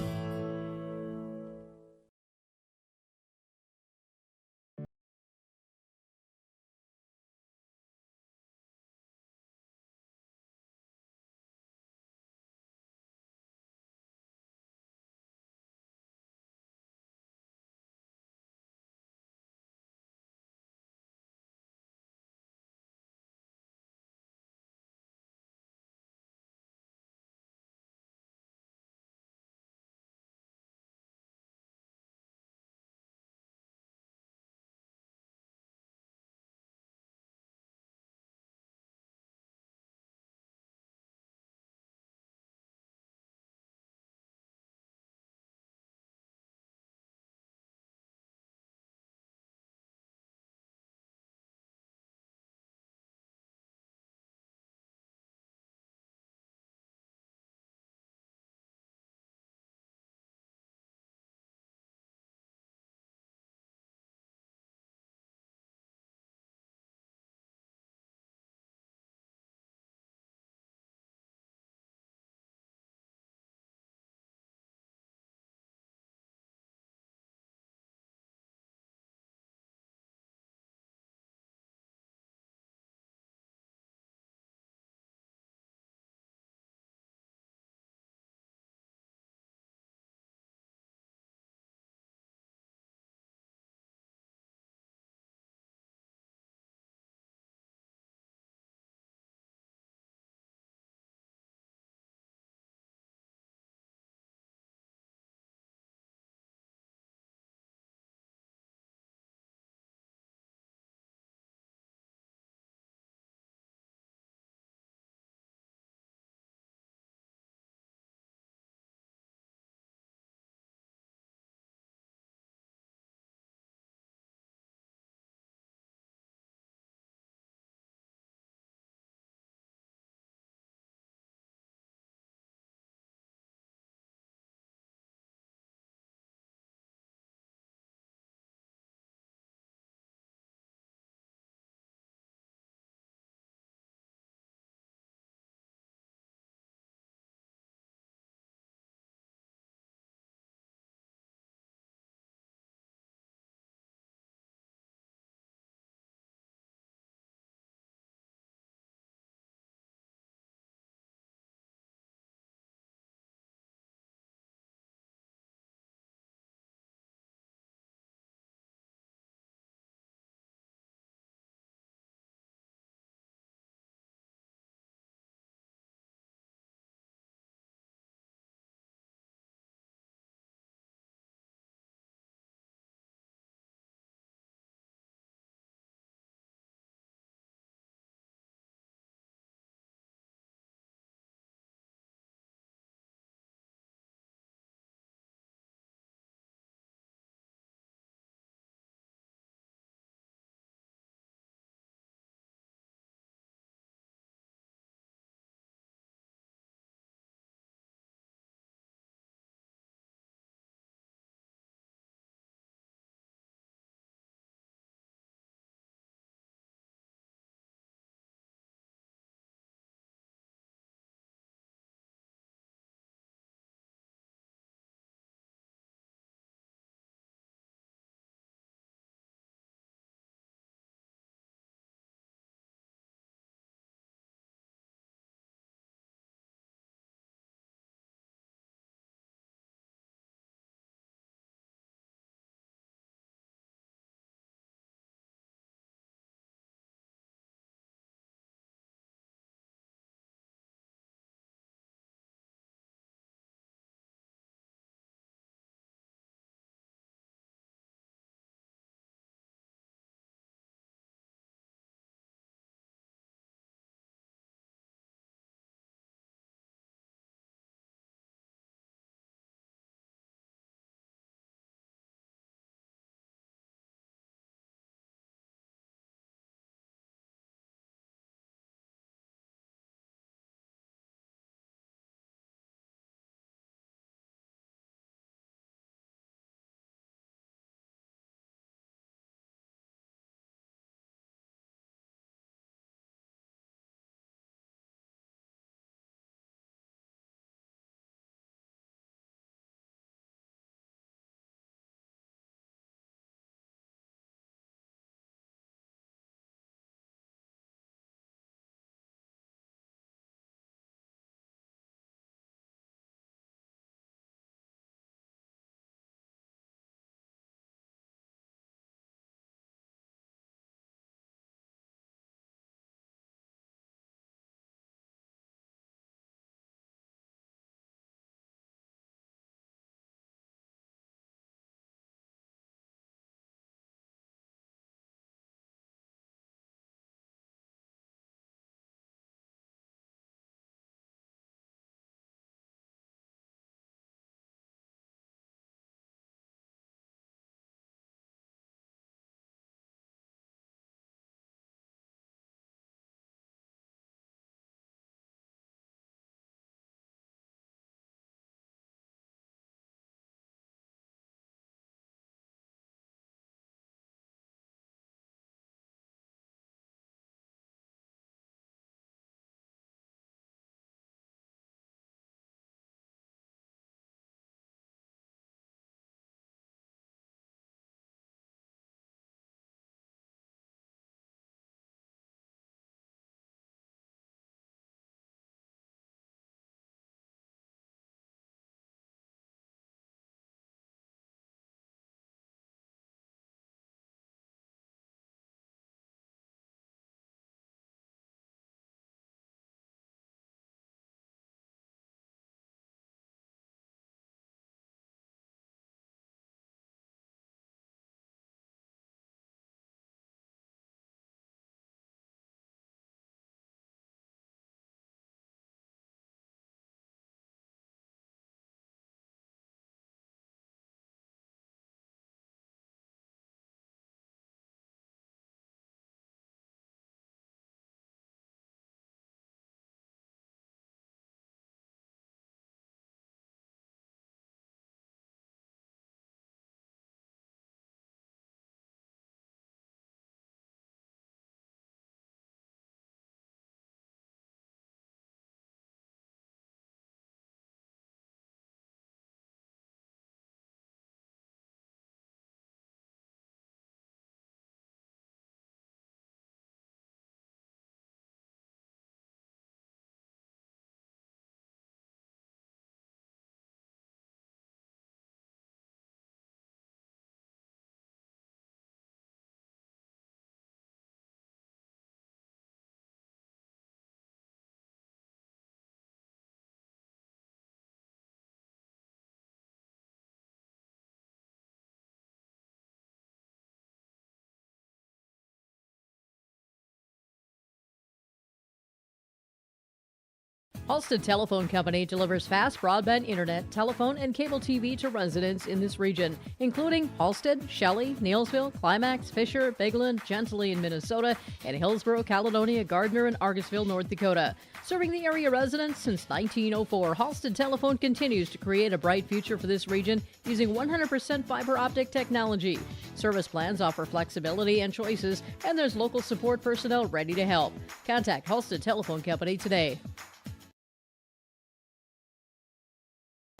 Halstead Telephone Company delivers fast broadband internet, telephone, and cable TV to residents in this region, including Halstead, Shelley, Neillsville, Climax, Fisher, Bigland, Gentilly in Minnesota, and Hillsborough, Caledonia, Gardner, and Argusville, North Dakota. Serving the area residents since 1904, Halstead Telephone continues to create a bright future for this region using 100% fiber optic technology. Service plans offer flexibility and choices, and there's local support personnel ready to help. Contact Halstead Telephone Company today.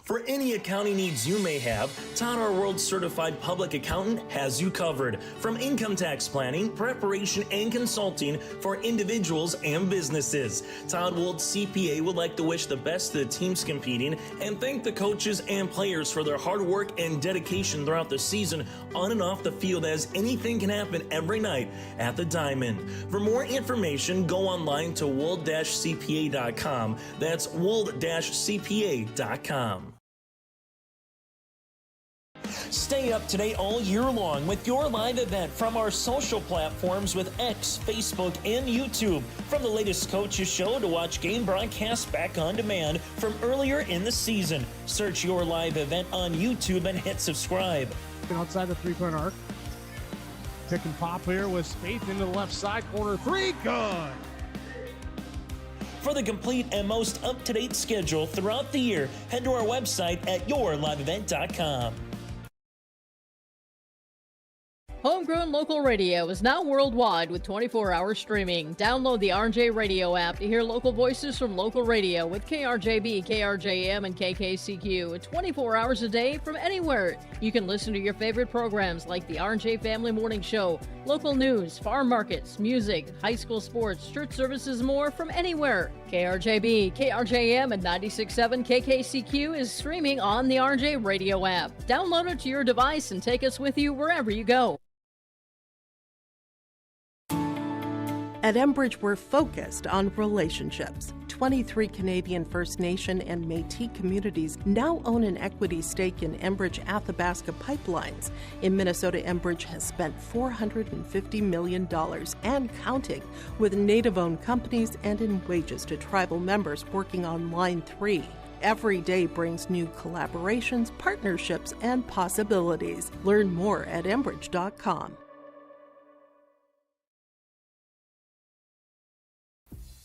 For any accounting needs you may have, Todd, our world certified public accountant, has you covered. From income tax planning, preparation, and consulting for individuals and businesses. Todd Wold CPA would like to wish the best to the teams competing and thank the coaches and players for their hard work and dedication throughout the season on and off the field, as anything can happen every night at the Diamond. For more information, go online to wold-cpa.com. That's wold-cpa.com. Stay up to date all year long with your live event from our social platforms with X, Facebook, and YouTube. From the latest coaches show to watch game broadcasts back on demand from earlier in the season. Search your live event on YouTube and hit subscribe. Outside the three-point arc. Pick and pop here with Spaeth into the left side corner. Three, good. For the complete and most up-to-date schedule throughout the year, head to our website at yourliveevent.com. Homegrown local radio is now worldwide with 24-hour streaming. Download the RJ Radio app to hear local voices from local radio with KRJB, KRJM, and KKCQ 24 hours a day from anywhere. You can listen to your favorite programs like the RJ Family Morning Show, local news, farm markets, music, high school sports, church services, more from anywhere. KRJB, KRJM, and 96.7 KKCQ is streaming on the RJ Radio app. Download it to your device and take us with you wherever you go. At Enbridge, we're focused on relationships. 23 Canadian First Nation and Métis communities now own an equity stake in Enbridge Athabasca Pipelines. In Minnesota, Enbridge has spent $450 million and counting, with Native-owned companies and in wages to tribal members working on Line 3. Every day brings new collaborations, partnerships, and possibilities. Learn more at Enbridge.com.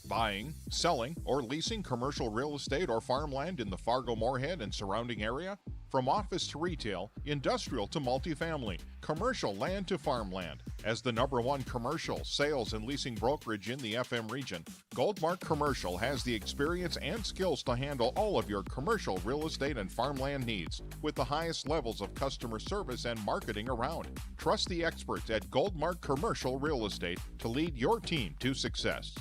Buying, selling, or leasing commercial real estate or farmland in the Fargo-Moorhead and surrounding area? From office to retail, industrial to multifamily, commercial land to farmland. As the #1 commercial sales and leasing brokerage in the FM region, Goldmark Commercial has the experience and skills to handle all of your commercial real estate and farmland needs with the highest levels of customer service and marketing around. Trust the experts at Goldmark Commercial Real Estate to lead your team to success.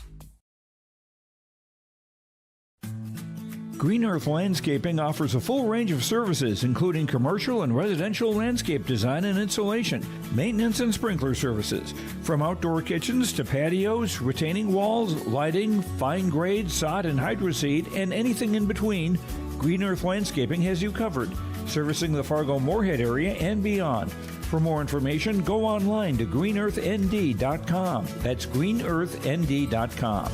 Green Earth Landscaping offers a full range of services, including commercial and residential landscape design and installation, maintenance and sprinkler services. From outdoor kitchens to patios, retaining walls, lighting, fine grade, sod and hydroseed, and anything in between, Green Earth Landscaping has you covered, servicing the Fargo-Moorhead area and beyond. For more information, go online to greenearthnd.com. That's greenearthnd.com.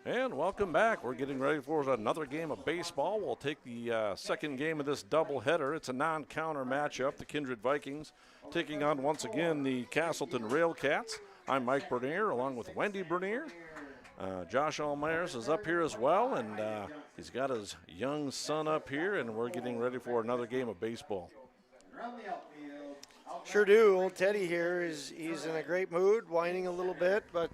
And welcome back. We're getting ready for another game of baseball. We'll take the second game of this doubleheader. It's a non-counter matchup. The Kindred Vikings taking on, once again, the Casselton Railcats. I'm Mike Bernier, along with Wendy Bernier. Josh Almeyers is up here as well, and he's got his young son up here, and we're getting ready for another game of baseball. Sure do. Old Teddy here he's in a great mood, whining a little bit, but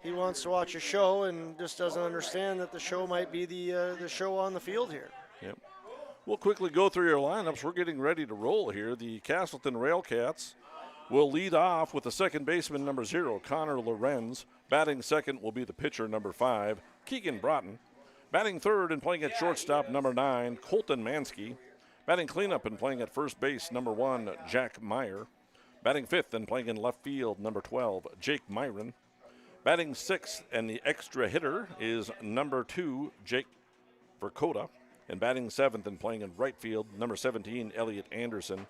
he wants to watch a show and just doesn't understand that the show might be the show on the field here. Yep. We'll quickly go through your lineups. We're getting ready to roll here. The Casselton Railcats will lead off with the second baseman, number 0, Connor Lorenz. Batting second will be the pitcher, number 5, Keegan Broughton. Batting third and playing at shortstop, number 9, Colton Mansky. Batting cleanup and playing at first base, number 1, Jack Meyer. Batting fifth and playing in left field, number 12, Jake Myron. Batting sixth and the extra hitter is number 2, Jake Dakota. And batting seventh and playing in right field, number 17, Elliot Anderson.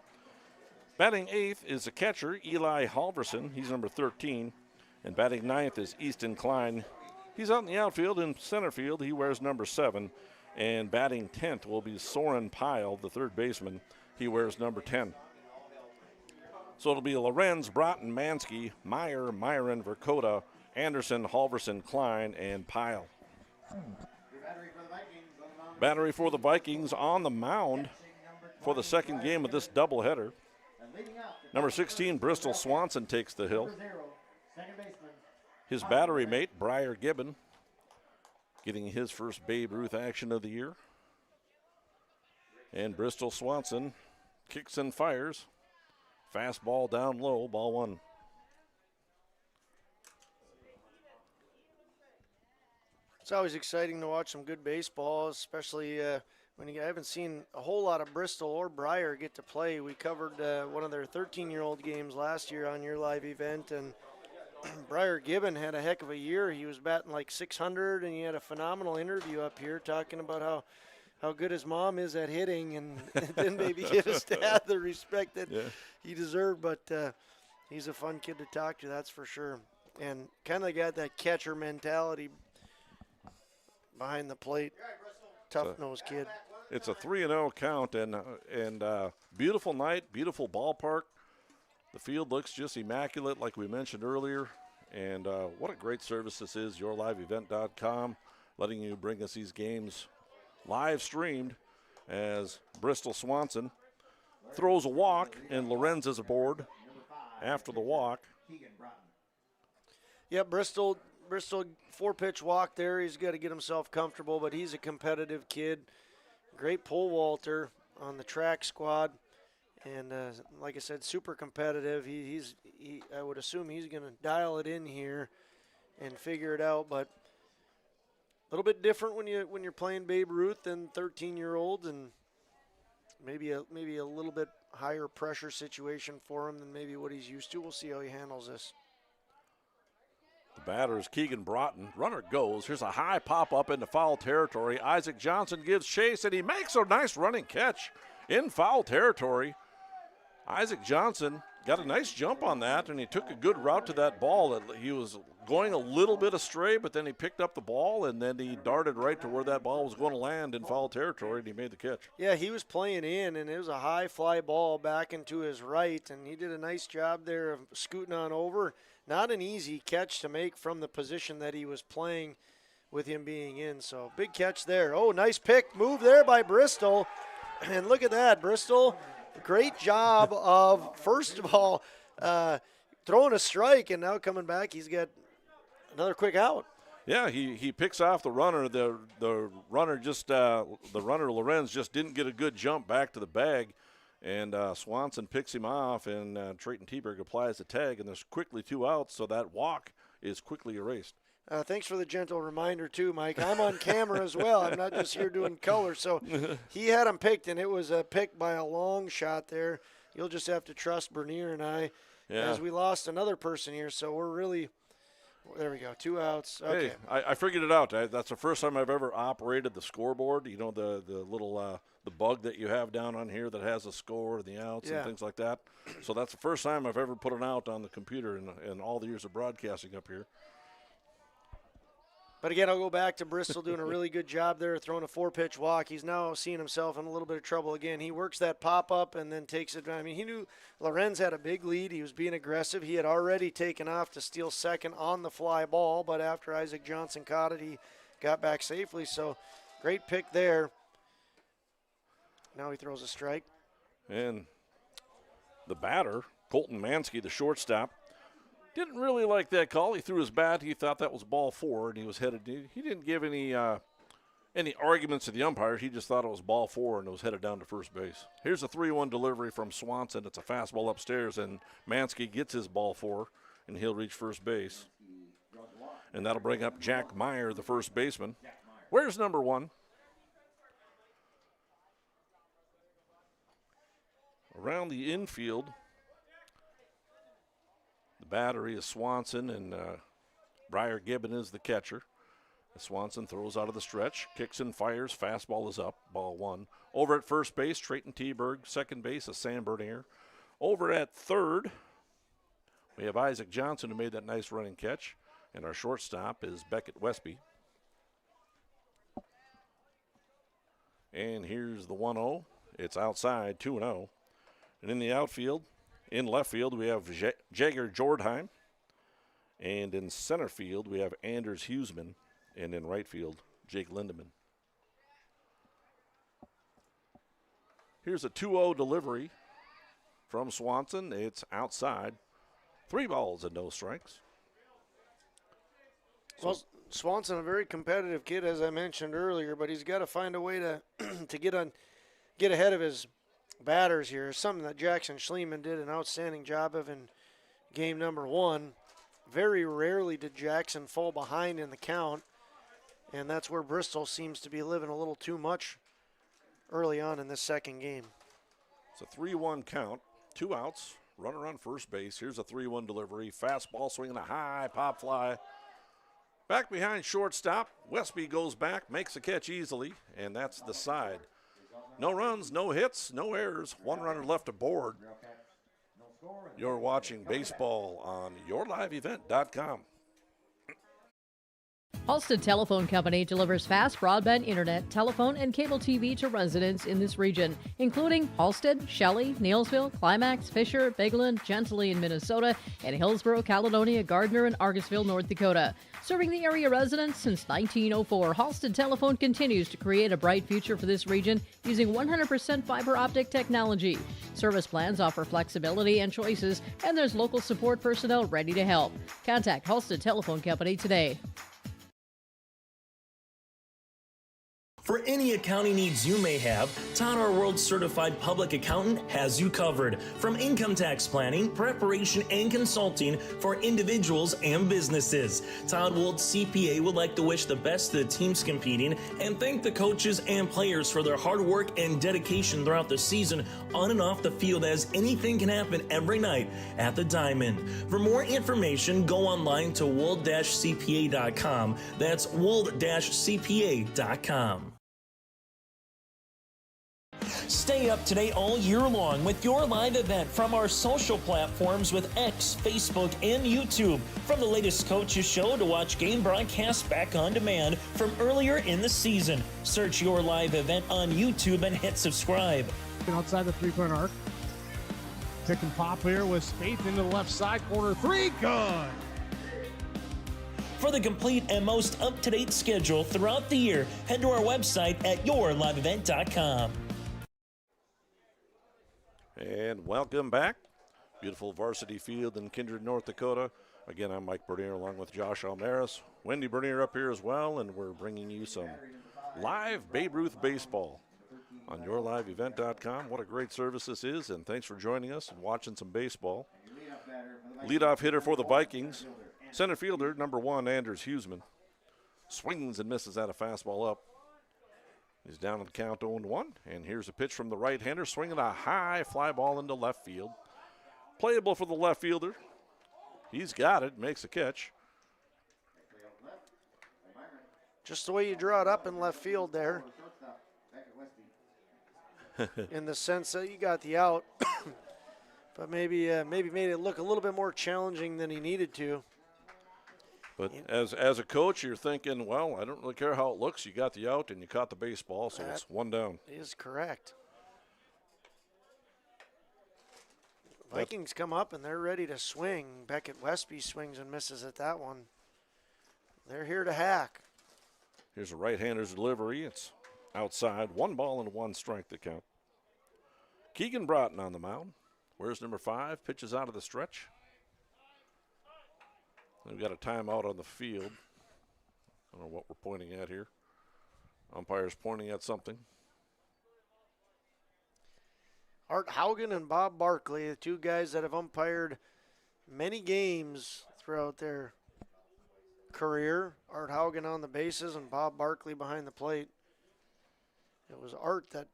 Batting eighth is the catcher, Eli Halverson. He's number 13. And batting ninth is Easton Klein. He's out in the outfield. In center field, he wears number 7. And batting 10th will be Soren Pyle, the third baseman. He wears number 10. So it'll be Lorenz, Broughton, Mansky, Meyer, Myron, Dakota, Anderson, Halverson, Klein, and Pyle. Battery for the Vikings on the mound for the second game of this doubleheader. Number 16, Bristol Swanson takes the hill. His battery mate, Briar Gibbon, getting his first Babe Ruth action of the year. And Bristol Swanson kicks and fires. Fastball down low, ball 1. It's always exciting to watch some good baseball, especially when I haven't seen a whole lot of Bristol or Briar get to play. We covered one of their 13-year-old games last year on your live event, and Briar Gibbon had a heck of a year. He was batting like 600, and he had a phenomenal interview up here talking about how good his mom is at hitting, and didn't maybe give his dad the respect that he deserved. But he's a fun kid to talk to, that's for sure. And kind of got that catcher mentality behind the plate. Tough-nosed kid. It's a 3-0 count, and beautiful night, beautiful ballpark. The field looks just immaculate, like we mentioned earlier. And what a great service this is, yourliveevent.com, letting you bring us these games live streamed as Bristol Swanson throws a walk, and Lorenz is aboard after the walk. Yeah, Bristol 4-pitch walk there. He's got to get himself comfortable, but he's a competitive kid. Great pole vaulter on the track squad. And like I said, super competitive. I would assume he's going to dial it in here and figure it out. But a little bit different when you're playing Babe Ruth than 13-year-olds, and maybe a little bit higher pressure situation for him than maybe what he's used to. We'll see how he handles this. The batter is Keegan Broughton. Runner goes. Here's a high pop-up into foul territory. Isaac Johnson gives chase, and he makes a nice running catch in foul territory. Isaac Johnson got a nice jump on that, and he took a good route to that ball. He was going a little bit astray, but then he picked up the ball, and then he darted right to where that ball was going to land in foul territory, and he made the catch. Yeah, he was playing in, and it was a high fly ball back into his right, and he did a nice job there of scooting on over. Not an easy catch to make from the position that he was playing with him being in, so big catch there. Oh, nice pick move there by Bristol, and look at that, Bristol. Great job of, first of all, throwing a strike, and now coming back, he's got another quick out. Yeah, he picks off the runner. The runner Lorenz just didn't get a good jump back to the bag, and Swanson picks him off, and Trayton Teberg applies the tag, and there's quickly 2 outs, so that walk is quickly erased. Thanks for the gentle reminder, too, Mike. I'm on camera as well. I'm not just here doing color. So he had him picked, and it was a pick by a long shot there. You'll just have to trust Bernier and I as we lost another person here. So we're really – there we go, 2 outs. Okay. Hey, I figured it out. That's the first time I've ever operated the scoreboard. You know, the little the bug that you have down on here that has the score, the outs, and things like that. So that's the first time I've ever put an out on the computer in all the years of broadcasting up here. But again, I'll go back to Bristol doing a really good job there, throwing a 4-pitch walk. He's now seeing himself in a little bit of trouble again. He works that pop-up and then takes it. I mean, he knew Lorenz had a big lead. He was being aggressive. He had already taken off to steal second on the fly ball, but after Isaac Johnson caught it, he got back safely. So great pick there. Now he throws a strike. And the batter, Colton Mansky, the shortstop, didn't really like that call. He threw his bat. He thought that was ball 4, and he was headed. He didn't give any arguments to the umpire. He just thought it was ball 4, and it was headed down to first base. Here's a 3-1 delivery from Swanson. It's a fastball upstairs, and Mansky gets his ball 4, and he'll reach first base. And that'll bring up Jack Meyer, the first baseman. Where's number 1? Around the infield, the battery is Swanson, and Briar Gibbon is the catcher. Swanson throws out of the stretch, kicks and fires, fastball is up, ball 1. Over at first base, Trayton Teberg. Second base is Sam Bernier. Over at third, we have Isaac Johnson, who made that nice running catch, and our shortstop is Beckett Westby. And here's the 1-0. It's outside, 2-0. And in the outfield, in left field, we have Jagger Jordheim. And in center field, we have Anders Huseman. And in right field, Jake Lindemann. Here's a 2-0 delivery from Swanson. It's outside. 3 balls and no strikes. Well, Swanson, a very competitive kid, as I mentioned earlier, but he's got to find a way to to get ahead of his batters here. Something that Jackson Schliemann did an outstanding job of in game number 1. Very rarely did Jackson fall behind in the count, and that's where Bristol seems to be living a little too much early on in this second game. It's a 3-1 count, 2 outs, runner on first base. Here's a 3-1 delivery, fastball swinging a high pop fly. Back behind shortstop, Westby goes back, makes a catch easily, and that's the side. No runs, no hits, no errors, 1 runner left aboard. You're watching baseball on yourliveevent.com. Halstead Telephone Company delivers fast broadband internet, telephone, and cable TV to residents in this region, including Halstead, Shelley, Neilsville, Climax, Fisher, Bigland, Gentilly in Minnesota, and Hillsborough, Caledonia, Gardner, and Argosville, North Dakota. Serving the area residents since 1904, Halstead Telephone continues to create a bright future for this region using 100% fiber optic technology. Service plans offer flexibility and choices, and there's local support personnel ready to help. Contact Halstead Telephone Company today. For any accounting needs you may have, Todd, our world certified public accountant, has you covered. From income tax planning, preparation, and consulting for individuals and businesses. Todd Wold CPA would like to wish the best to the teams competing and thank the coaches and players for their hard work and dedication throughout the season on and off the field, as anything can happen every night at the Diamond. For more information, go online to wold-cpa.com. That's wold-cpa.com. Stay up to date all year long with your live event from our social platforms with X, Facebook, and YouTube. From the latest coaches show to watch game broadcasts back on demand from earlier in the season. Search your live event on YouTube and hit subscribe. Outside the 3-point arc. Pick and pop here with Spaeth into the left side corner. 3, good. For the complete and most up-to-date schedule throughout the year, head to our website at yourliveevent.com. And welcome back. Beautiful varsity field in Kindred, North Dakota. Again, I'm Mike Bernier along with Josh Almaris. Wendy Bernier up here as well, and we're bringing you some live Babe Ruth baseball on yourliveevent.com. What a great service this is, and thanks for joining us and watching some baseball. Leadoff hitter for the Vikings. Center fielder, number 1, Anders Huseman. Swings and misses at a fastball up. He's down on the count 0-1, and here's a pitch from the right-hander, swinging a high fly ball into left field. Playable for the left fielder. He's got it, makes a catch. Just the way you draw it up in left field there, in the sense that you got the out, but maybe made it look a little bit more challenging than he needed to. But as a coach, you're thinking, well, I don't really care how it looks. You got the out and you caught the baseball, so it's 1 down. Is correct. Vikings come up and they're ready to swing. Beckett Westby swings and misses at that one. They're here to hack. Here's a right-hander's delivery. It's outside. 1 ball and 1 strike to count. Keegan Broughton on the mound. Where's number 5? Pitches out of the stretch. We've got a timeout on the field. I don't know what we're pointing at here. Umpire's pointing at something. Art Haugen and Bob Barkley, the 2 guys that have umpired many games throughout their career. Art Haugen on the bases and Bob Barkley behind the plate. It was Art that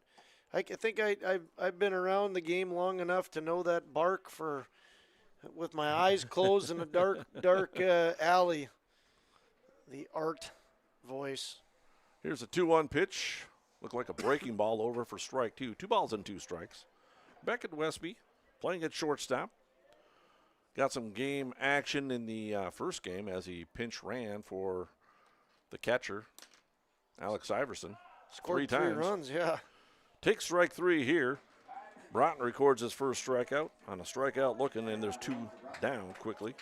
I think I've been around the game long enough to know that bark with my eyes closed in a dark alley. The Art voice. Here's a 2-1 pitch. Looked like a breaking ball over for strike 2. 2 balls and 2 strikes. Beckett Westby playing at shortstop. Got some game action in the first game as he pinch ran for the catcher, Alex Iverson. Scored 3 times. 3 runs, yeah. Takes strike 3 here. Broughton records his first strikeout on a strikeout looking, and there's 2 down quickly.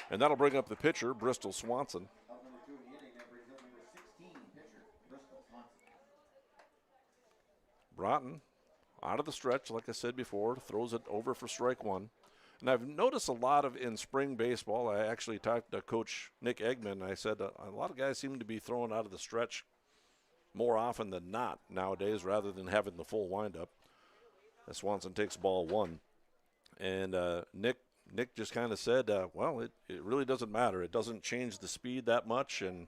And that'll bring up the pitcher, Bristol Swanson. Broughton out of the stretch, like I said before, throws it over for strike 1. And I've noticed a lot of in spring baseball. I actually talked to Coach Nick Eggman, and I said a lot of guys seem to be throwing out of the stretch more often than not nowadays rather than having the full windup. As Swanson takes ball 1. And Nick just kind of said, well, it really doesn't matter. It doesn't change the speed that much, and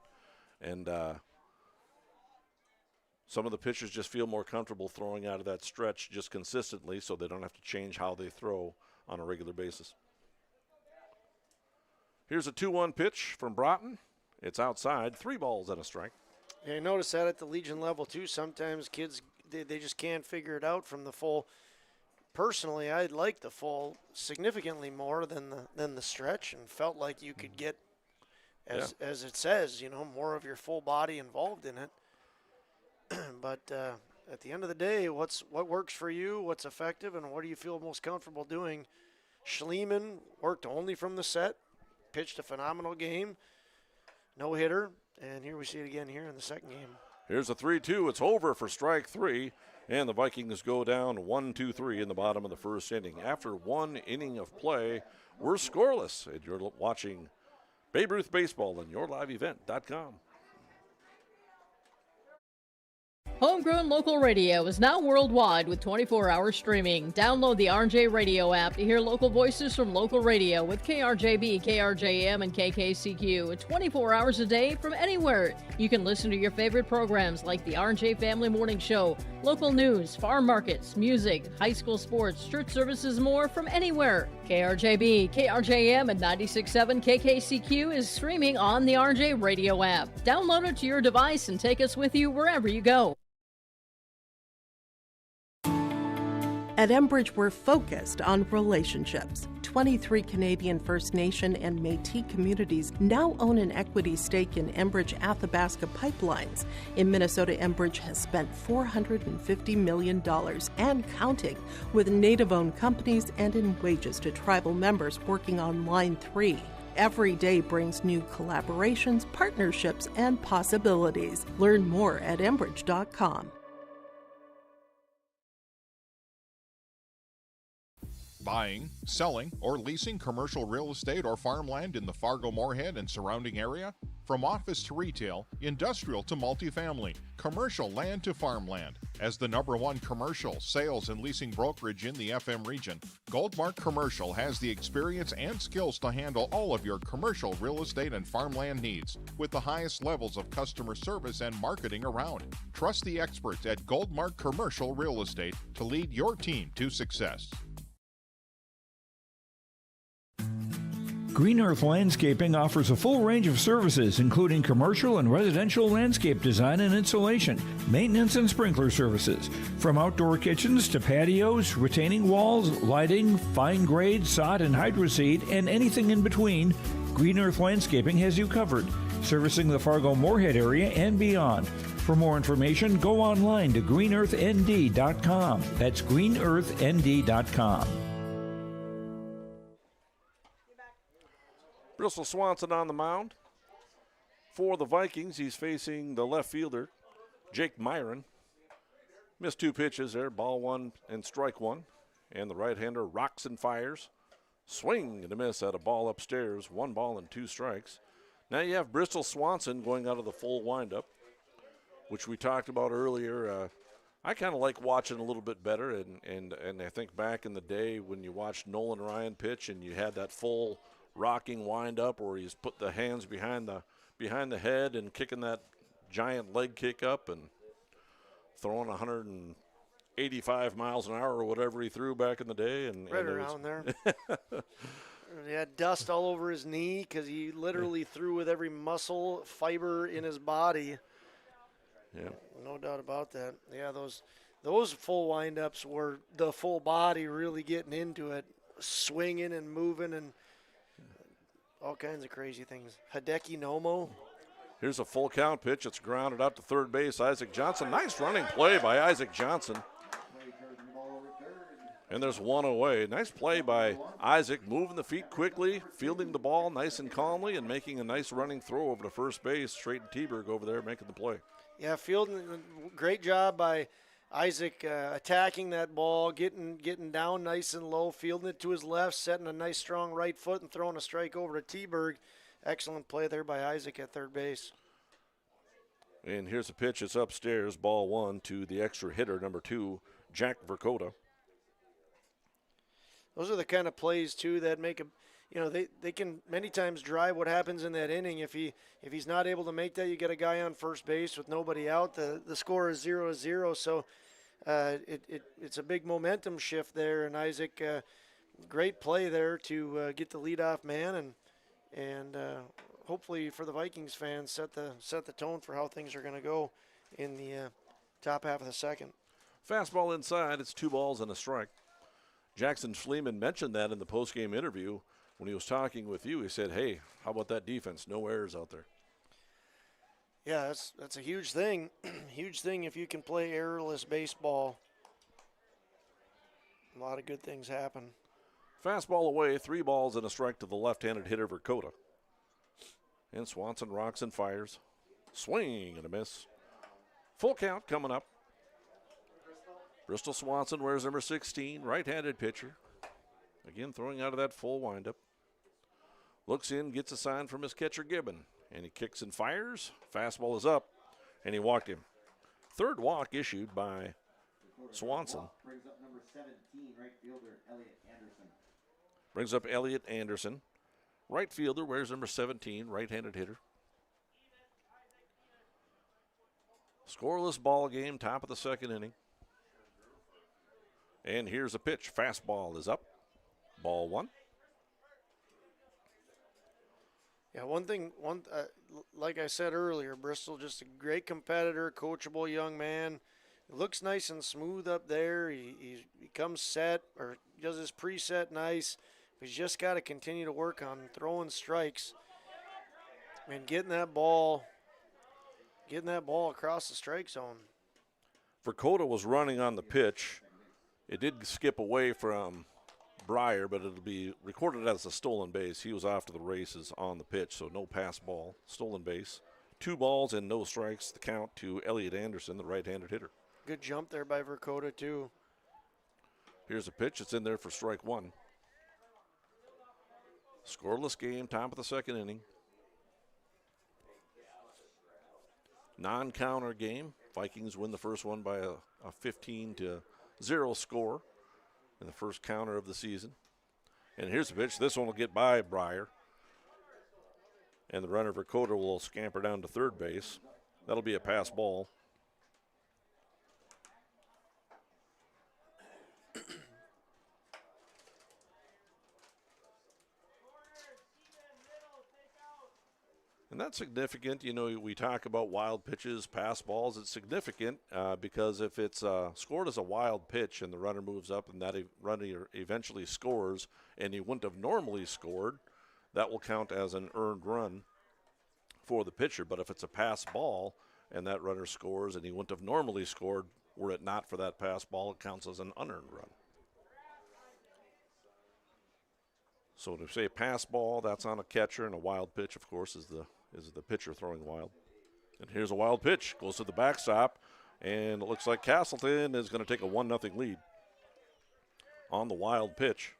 some of the pitchers just feel more comfortable throwing out of that stretch just consistently so they don't have to change how they throw on a regular basis. Here's a 2-1 pitch from Broughton. It's outside. 3 balls and a strike. Yeah, I noticed that at the Legion level too. Sometimes kids, they just can't figure it out from the full. Personally, I like the full significantly more than the stretch, and felt like you could get, as it says, more of your full body involved in it. But at the end of the day, what works for you, what's effective, and what do you feel most comfortable doing? Schliemann worked only from the set, pitched a phenomenal game, no hitter, and here we see it again here in the second game. Here's a 3-2. It's over for strike 3, and the Vikings go down 1-2-3 in the bottom of the first inning. After 1 inning of play, we're scoreless, and you're watching Babe Ruth Baseball on YourLiveEvent.com. Homegrown local radio is now worldwide with 24-hour streaming. Download the RJ Radio app to hear local voices from local radio with KRJB, KRJM, and KKCQ 24 hours a day from anywhere. You can listen to your favorite programs like the RJ Family Morning Show, local news, farm markets, music, high school sports, church services, more from anywhere. KRJB, KRJM, and 96.7 KKCQ is streaming on the RJ Radio app. Download it to your device and take us with you wherever you go. At Enbridge, we're focused on relationships. 23 Canadian First Nation and Métis communities now own an equity stake in Enbridge Athabasca Pipelines. In Minnesota, Enbridge has spent $450 million and counting with Native-owned companies and in wages to tribal members working on Line 3. Every day brings new collaborations, partnerships, and possibilities. Learn more at Enbridge.com. Buying, selling, or leasing commercial real estate or farmland in the Fargo-Moorhead and surrounding area? From office to retail, industrial to multifamily, commercial land to farmland. As the #1 commercial sales and leasing brokerage in the FM region, Goldmark Commercial has the experience and skills to handle all of your commercial real estate and farmland needs with the highest levels of customer service and marketing around. Trust the experts at Goldmark Commercial Real Estate to lead your team to success. Green Earth Landscaping offers a full range of services, including commercial and residential landscape design and installation, maintenance and sprinkler services. From outdoor kitchens to patios, retaining walls, lighting, fine grade, sod and hydroseed, and anything in between, Green Earth Landscaping has you covered, servicing the Fargo-Moorhead area and beyond. For more information, go online to greenearthnd.com. That's greenearthnd.com. Bristol Swanson on the mound. For the Vikings, he's facing the left fielder, Jake Myron. Missed 2 pitches there, ball 1 and strike 1. And the right-hander rocks and fires. Swing and a miss at a ball upstairs, 1 ball and 2 strikes. Now you have Bristol Swanson going out of the full windup, which we talked about earlier. I kind of like watching a little bit better, and I think back in the day when you watched Nolan Ryan pitch and you had that full rocking windup where he's put the hands behind the head and kicking that giant leg kick up and throwing 185 miles an hour or whatever he threw back in the day. And around there. He had dust all over his knee because he literally threw with every muscle fiber in his body. Yeah, no doubt about that. Yeah, those full windups were the full body really getting into it, swinging and moving and all kinds of crazy things. Hideki Nomo. Here's a full count pitch. It's grounded out to third base. Isaac Johnson. Nice running play by Isaac Johnson. And there's 1 away. Nice play by Isaac, moving the feet quickly, fielding the ball nice and calmly, and making a nice running throw over to first base. Trayton Teberg over there making the play. Yeah, fielding, great job by Isaac attacking that ball, getting down nice and low, fielding it to his left, setting a nice strong right foot and throwing a strike over to Teberg. Excellent play there by Isaac at third base. And here's a pitch. It's upstairs, ball 1 to the extra hitter, number 2, Jack Verkota. Those are the kind of plays, too, that make they can many times drive what happens in that inning. If he's not able to make that, you get a guy on first base with nobody out. The score is 0-0, so it's a big momentum shift there. And Isaac, great play there to get the leadoff man and hopefully for the Vikings fans set the tone for how things are going to go in the top half of the second. Fastball inside. It's 2 balls and a strike. Jackson Schliemann mentioned that in the postgame interview when he was talking with you. He said, hey, how about that defense? No errors out there. Yeah, that's a huge thing. Huge thing if you can play errorless baseball. A lot of good things happen. Fastball away, 3 balls and a strike to the left-handed hitter Verkota. And Swanson rocks and fires. Swing and a miss. Full count coming up. Bristol Swanson wears number 16, right-handed pitcher. Again, throwing out of that full windup. Looks in, gets a sign from his catcher Gibbon, and he kicks and fires. Fastball is up, and he walked him. Third walk issued by Swanson. Brings up number 17, right fielder Elliot Anderson. Brings up Elliot Anderson. Right fielder wears number 17, right-handed hitter. Scoreless ball game, top of the second inning. And here's a pitch. Fastball is up. Ball 1. Yeah, like I said earlier, Bristol just a great competitor, coachable young man. He looks nice and smooth up there. He comes set or does his preset nice. He's just got to continue to work on throwing strikes and getting that ball across the strike zone. Verkota was running on the pitch. It did skip away from Breyer, but it'll be recorded as a stolen base. He was off to the races on the pitch, so no pass ball, stolen base. 2 balls and no strikes, the count to Elliot Anderson, the right-handed hitter. Good jump there by Verkota, too. Here's a pitch. It's in there for strike 1. Scoreless game, top of the second inning. Non-counter game. Vikings win the first one by a 15-0 score in the first counter of the season. And here's a pitch. This one will get by Breyer. And the runner Verkota will scamper down to third base. That'll be a pass ball. And that's significant. You know, we talk about wild pitches, pass balls. It's significant because if it's scored as a wild pitch and the runner moves up and that runner eventually scores and he wouldn't have normally scored, that will count as an earned run for the pitcher. But if it's a pass ball and that runner scores and he wouldn't have normally scored were it not for that pass ball, it counts as an unearned run. So to say pass ball, that's on a catcher, and a wild pitch, of course, is the pitcher throwing wild. And here's a wild pitch, goes to the backstop, and it looks like Casselton is going to take a 1-0 lead on the wild pitch.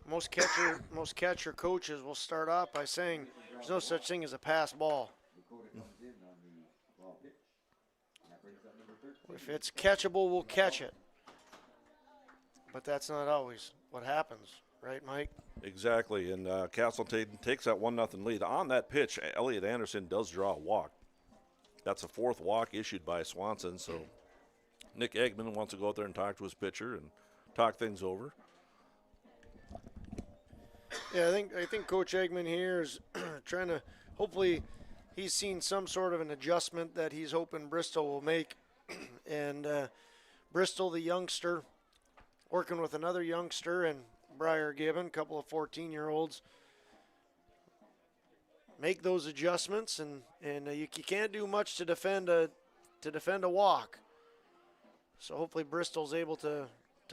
Most catcher coaches will start off by saying there's no such thing as a pass ball. If it's catchable, we'll catch it. But that's not always what happens, right, Mike? Exactly, and Casselton takes that 1-0 lead. On that pitch, Elliot Anderson does draw a walk. That's a 4th walk issued by Swanson, so Nick Eggman wants to go out there and talk to his pitcher and talk things over. Yeah, I think Coach Eggman here is trying to, hopefully he's seen some sort of an adjustment that he's hoping Bristol will make. And Bristol, the youngster, working with another youngster and Briar Gibbon, a couple of 14-year-olds, make those adjustments, and you can't do much to defend a walk. So hopefully Bristol's able to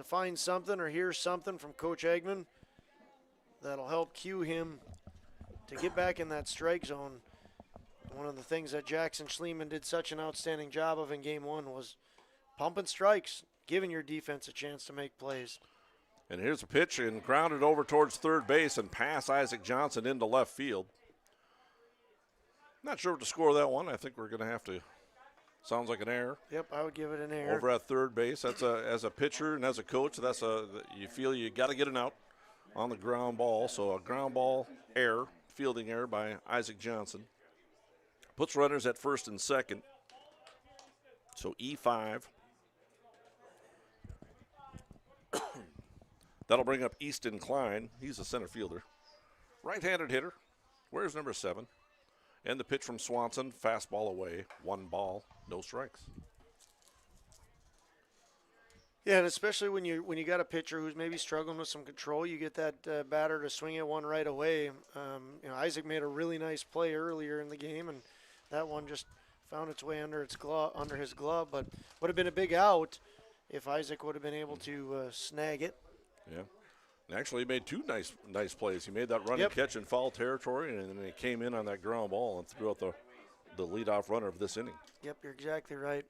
find something or hear something from Coach Eggman that'll help cue him to get back in that strike zone. One of the things that Jackson Schliemann did such an outstanding job of in Game 1 was pumping strikes, giving your defense a chance to make plays. And here's a pitch and grounded over towards third base and pass Isaac Johnson into left field. Not sure what to score that one. I think we're going to have to. Sounds like an error. Yep, I would give it an error. Over at third base. That's as a pitcher and as a coach, you feel you got to get an out on the ground ball. So a ground ball error, fielding error by Isaac Johnson. Puts runners at first and second. So E5. That'll bring up Easton Klein. He's a center fielder. Right-handed hitter. Where's number 7? And the pitch from Swanson, fastball away, 1 ball, no strikes. Yeah, and especially when you got a pitcher who's maybe struggling with some control, you get that batter to swing at one right away. Isaac made a really nice play earlier in the game, and that one just found its way under his glove. But would have been a big out if Isaac would have been able to snag it. Yeah. And actually, he made 2 nice plays. He made that running catch in foul territory, and then he came in on that ground ball and threw out the leadoff runner of this inning. Yep, you're exactly right.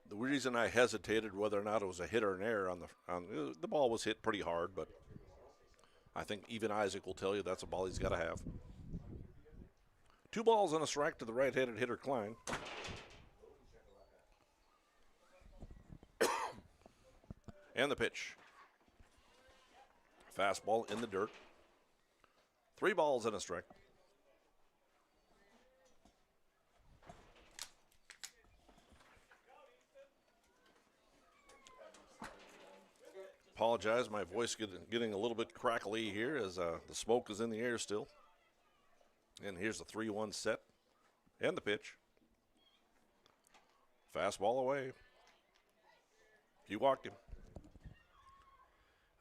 The reason I hesitated whether or not it was a hit or an error the ball was hit pretty hard, but I think even Isaac will tell you that's a ball he's got to have. 2 balls and a strike to the right-handed hitter Klein. And the pitch. Fastball in the dirt. 3 balls and a strike. Apologize, my voice getting a little bit crackly here as the smoke is in the air still. And here's the 3-1 set and the pitch. Fastball away. He walked him.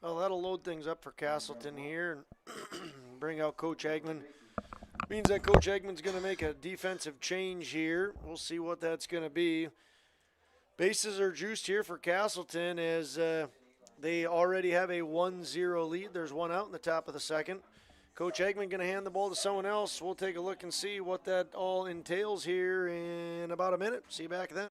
Well, that'll load things up for Casselton here and bring out Coach Eggman. Means that Coach Eggman's going to make a defensive change here. We'll see what that's going to be. Bases are juiced here for Casselton as they already have a 1-0 lead. There's 1 out in the top of the second. Coach Eggman going to hand the ball to someone else. We'll take a look and see what that all entails here in about a minute. See you back then.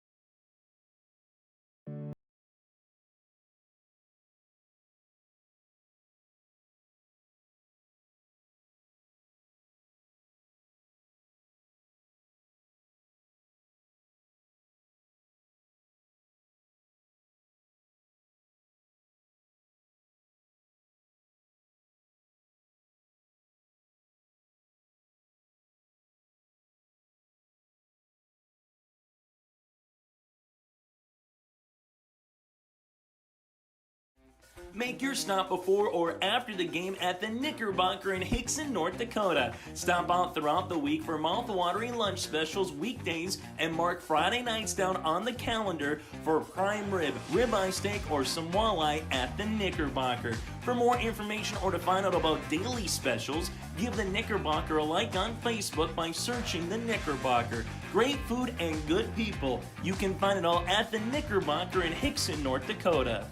Make your stop before or after the game at the Knickerbocker in Hickson, North Dakota. Stop out throughout the week for mouth-watering lunch specials weekdays and mark Friday nights down on the calendar for prime rib, ribeye steak, or some walleye at the Knickerbocker. For more information or to find out about daily specials, give the Knickerbocker a like on Facebook by searching the Knickerbocker. Great food and good people. You can find it all at the Knickerbocker in Hickson, North Dakota.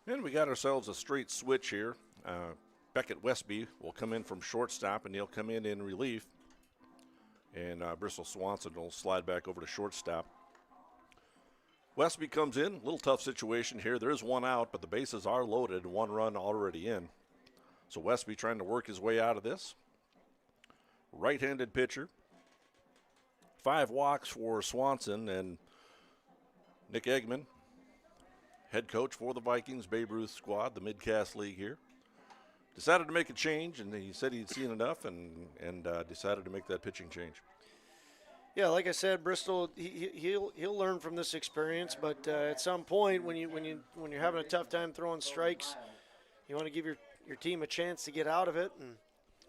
And we got ourselves a straight switch here. Beckett Westby will come in from shortstop, and he'll come in relief. And Bristol Swanson will slide back over to shortstop. Westby comes in, a little tough situation here. There is one out, but the bases are loaded, one run already in. So Westby trying to work his way out of this. Right-handed pitcher. 5 walks for Swanson, and Nick Eggman, head coach for the Vikings Babe Ruth squad, the Midcast League here, decided to make a change, and he said he'd seen enough and decided to make that pitching change. Yeah, like I said, Bristol, he'll learn from this experience, but at some point when you're having a tough time throwing strikes, you want to give your team a chance to get out of it. And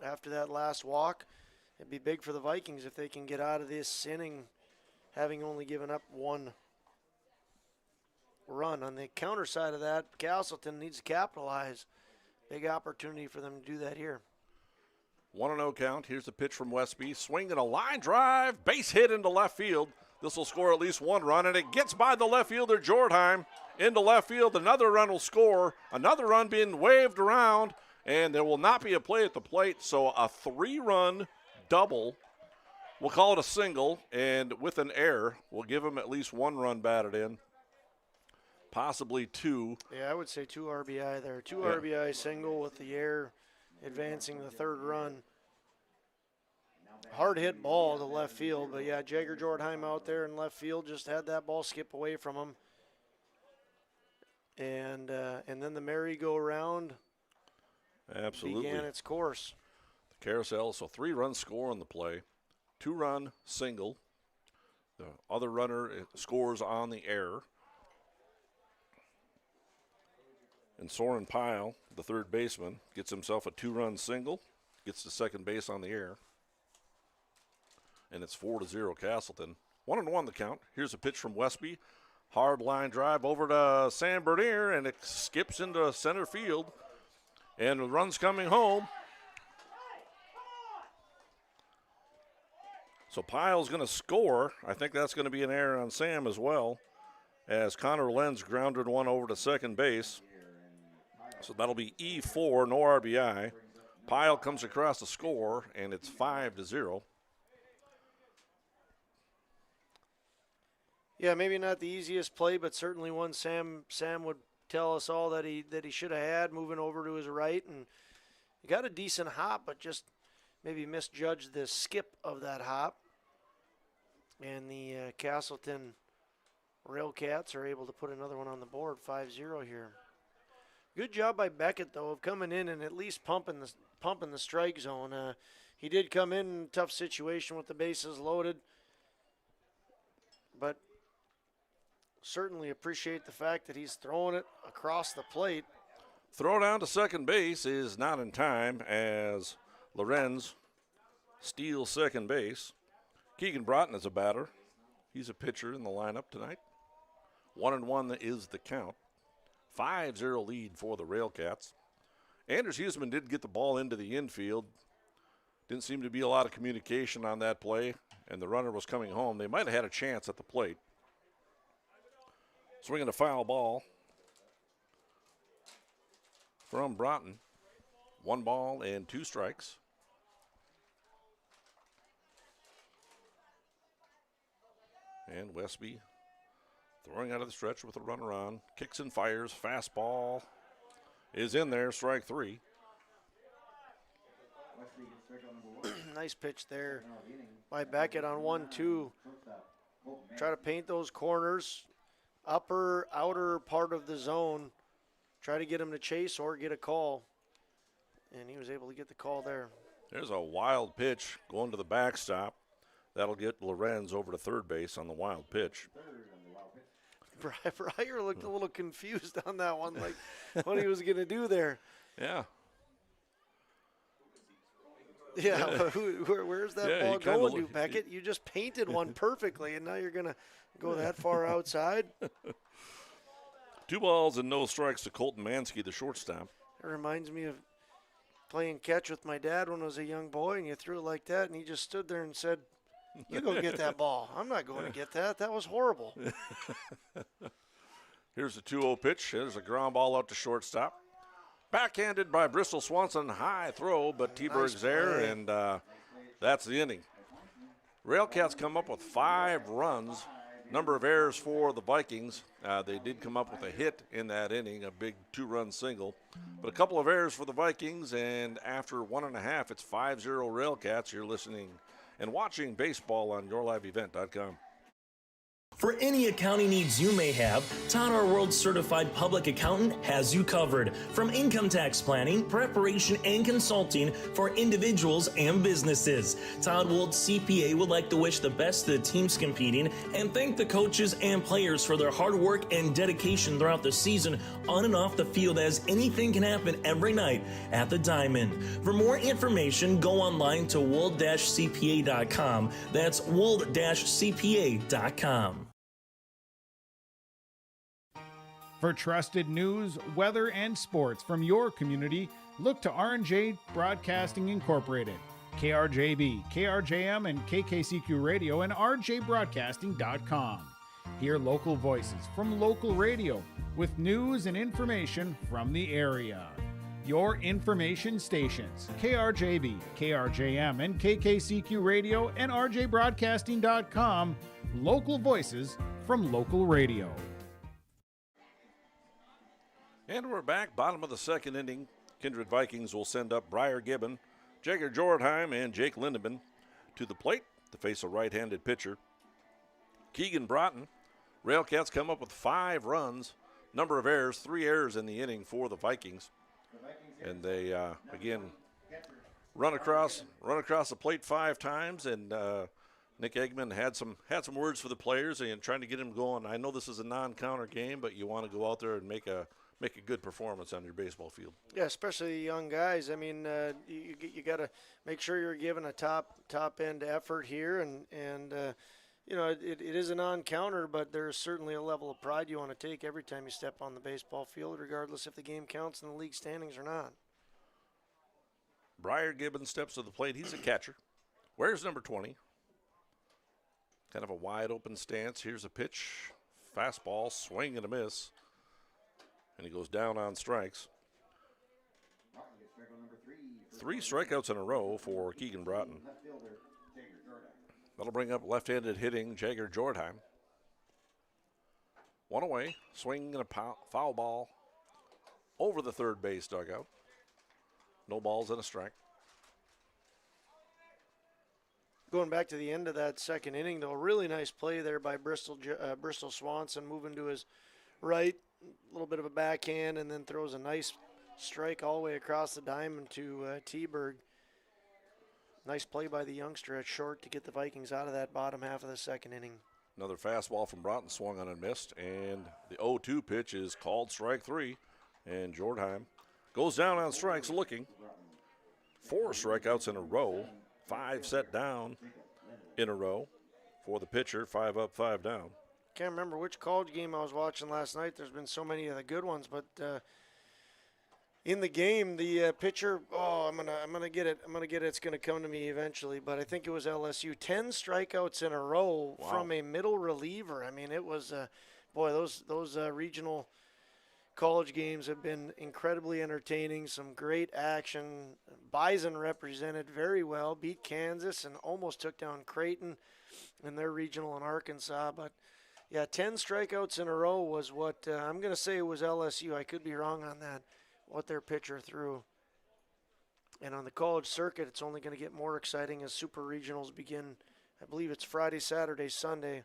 after that last walk, it'd be big for the Vikings if they can get out of this inning having only given up one run. On the counter side of that, Casselton needs to capitalize. Big opportunity for them to do that here. 1-0 count. Here's the pitch from Westby. Swinging a line drive, base hit into left field. This will score at least one run, and it gets by the left fielder, Jordheim, into left field. Another run will score. Another run being waved around, and there will not be a play at the plate, so a 3-run double. We'll call it a single, and with an error, we'll give him at least 1 run batted in. Possibly 2. Yeah, I would say 2 RBI there. 2 RBI single with the air advancing the 3rd run. Hard hit ball to left field, but yeah, Jagger Jordheim out there in left field just had that ball skip away from him. And then the merry-go-round began its course. The carousel, so 3-run score on the play. 2-run single. The other runner scores on the error. And Soren Pyle, the third baseman, gets himself a 2-run single, gets to second base on the air. And it's 4-0 Casselton. 1-1 the count. Here's a pitch from Westby. Hard line drive over to Sam Bernier, and it skips into center field. And the run's coming home. So Pyle's going to score. I think that's going to be an error on Sam as well, as Connor Lenz grounded one over to second base. So that'll be E4, no RBI. Pyle comes across the score, and it's 5-0. Yeah, maybe not the easiest play, but certainly one Sam would tell us all that he should have had, moving over to his right, and he got a decent hop, but just maybe misjudged the skip of that hop. And the Casselton Railcats are able to put another one on the board, 5-0 here. Good job by Beckett, though, of coming in and at least pumping the strike zone. He did come in a tough situation with the bases loaded, but certainly appreciate the fact that he's throwing it across the plate. Throw down to second base is not in time as Lorenz steals second base. Keegan Broughton is a batter. He's a pitcher in the lineup tonight. 1-1 is the count. 5-0 lead for the Railcats. Anders Huseman did get the ball into the infield. Didn't seem to be a lot of communication on that play, and the runner was coming home. They might have had a chance at the plate. Swinging a foul ball from Broughton. 1 ball and 2 strikes. And Westby throwing out of the stretch with a runner on. Kicks and fires. Fastball is in there. Strike 3. Nice pitch there by Beckett on 1-2. Try to paint those corners. Upper, outer part of the zone. Try to get him to chase or get a call. And he was able to get the call there. There's a wild pitch going to the backstop. That'll get Lorenz over to third base on the wild pitch. Breyer looked a little confused on that one, like what he was going to do there. Yeah. Yeah, where's that ball going to, Beckett? You just painted one perfectly, and now you're going to go that far outside? 2 balls and no strikes to Colton Mansky, the shortstop. It reminds me of playing catch with my dad when I was a young boy, and you threw it like that, and he just stood there and said, "You go get that ball." I'm not going to get that. That was horrible. Here's the 2-0 pitch. There's a ground ball out to shortstop. Backhanded by Bristol Swanson. High throw, but T-Berg's there, and that's the inning. Railcats come up with 5 runs. Number of errors for the Vikings. They did come up with a hit in that inning, a big 2-run single. But a couple of errors for the Vikings, and after 1.5, it's 5-0 Railcats. You're listening and watching baseball on yourliveevent.com. For any accounting needs you may have, Todd Our World Certified Public Accountant has you covered. From income tax planning, preparation, and consulting for individuals and businesses. Todd Wold CPA would like to wish the best to the teams competing and thank the coaches and players for their hard work and dedication throughout the season on and off the field, as anything can happen every night at the Diamond. For more information, go online to wold-cpa.com. That's wold-cpa.com. For trusted news, weather, and sports from your community, look to R&J Broadcasting Incorporated, KRJB, KRJM, and KKCQ Radio, and rjbroadcasting.com. Hear local voices from local radio with news and information from the area. Your information stations, KRJB, KRJM, and KKCQ Radio, and rjbroadcasting.com. Local voices from local radio. And we're back, bottom of the second inning. Kindred Vikings will send up Briar Gibbon, Jagger Jordheim, and Jake Lindeman to the plate to face a right-handed pitcher. Keegan Broughton. Railcats come up with 5 runs. Number of errors, 3 errors in the inning for the Vikings. And they, again, run across the plate 5 times, and Nick Eggman had some words for the players and trying to get them going. I know this is a non-counter game, but you want to go out there and make a good performance on your baseball field. Yeah, especially the young guys. I mean, you got to make sure you're giving a top end effort here, and you know, it is a non-counter, but there's certainly a level of pride you want to take every time you step on the baseball field, regardless if the game counts in the league standings or not. Briar Gibbon steps to the plate. He's a catcher. Where's number 20? Kind of a wide open stance. Here's a pitch. Fastball, swing and a miss. And he goes down on strikes. 3 strikeouts in a row for Keegan Broughton. That'll bring up left-handed hitting Jagger Jordheim. 1 away, swing and a foul ball over the third base dugout. No balls and a strike. Going back to the end of that second inning, though, a really nice play there by Bristol Swanson, moving to his right. A little bit of a backhand, and then throws a nice strike all the way across the diamond to T-Berg. Nice play by the youngster at short to get the Vikings out of that bottom half of the second inning. Another fastball from Broughton swung on and missed, and the 0-2 pitch is called strike 3, and Jordheim goes down on strikes looking. 4 strikeouts in a row, 5 set down in a row for the pitcher, 5 up, 5 down. Can't remember which college game I was watching last night. There's been so many of the good ones, but in the game, the pitcher, I'm gonna get it. It's gonna come to me eventually, but I think it was LSU. 10 strikeouts in a row from a middle reliever. I mean, it was those regional college games have been incredibly entertaining. Some great action. Bison represented very well, beat Kansas and almost took down Creighton in their regional in Arkansas, but. Yeah, 10 strikeouts in a row was what I'm going to say it was LSU. I could be wrong on that, what their pitcher threw. And on the college circuit, it's only going to get more exciting as super regionals begin. I believe it's Friday, Saturday, Sunday.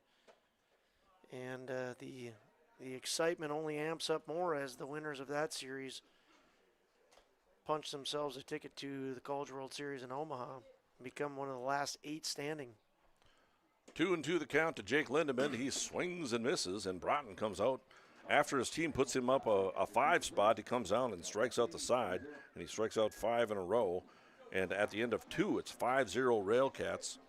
And the excitement only amps up more as the winners of that series punch themselves a ticket to the College World Series in Omaha and become one of the last 8 standing. 2-2 the count to Jake Lindemann. He swings and misses, and Broughton comes out. After his team puts him up a 5 spot, he comes down and strikes out the side, and he strikes out 5 in a row. And at the end of 2, it's 5-0 Railcats.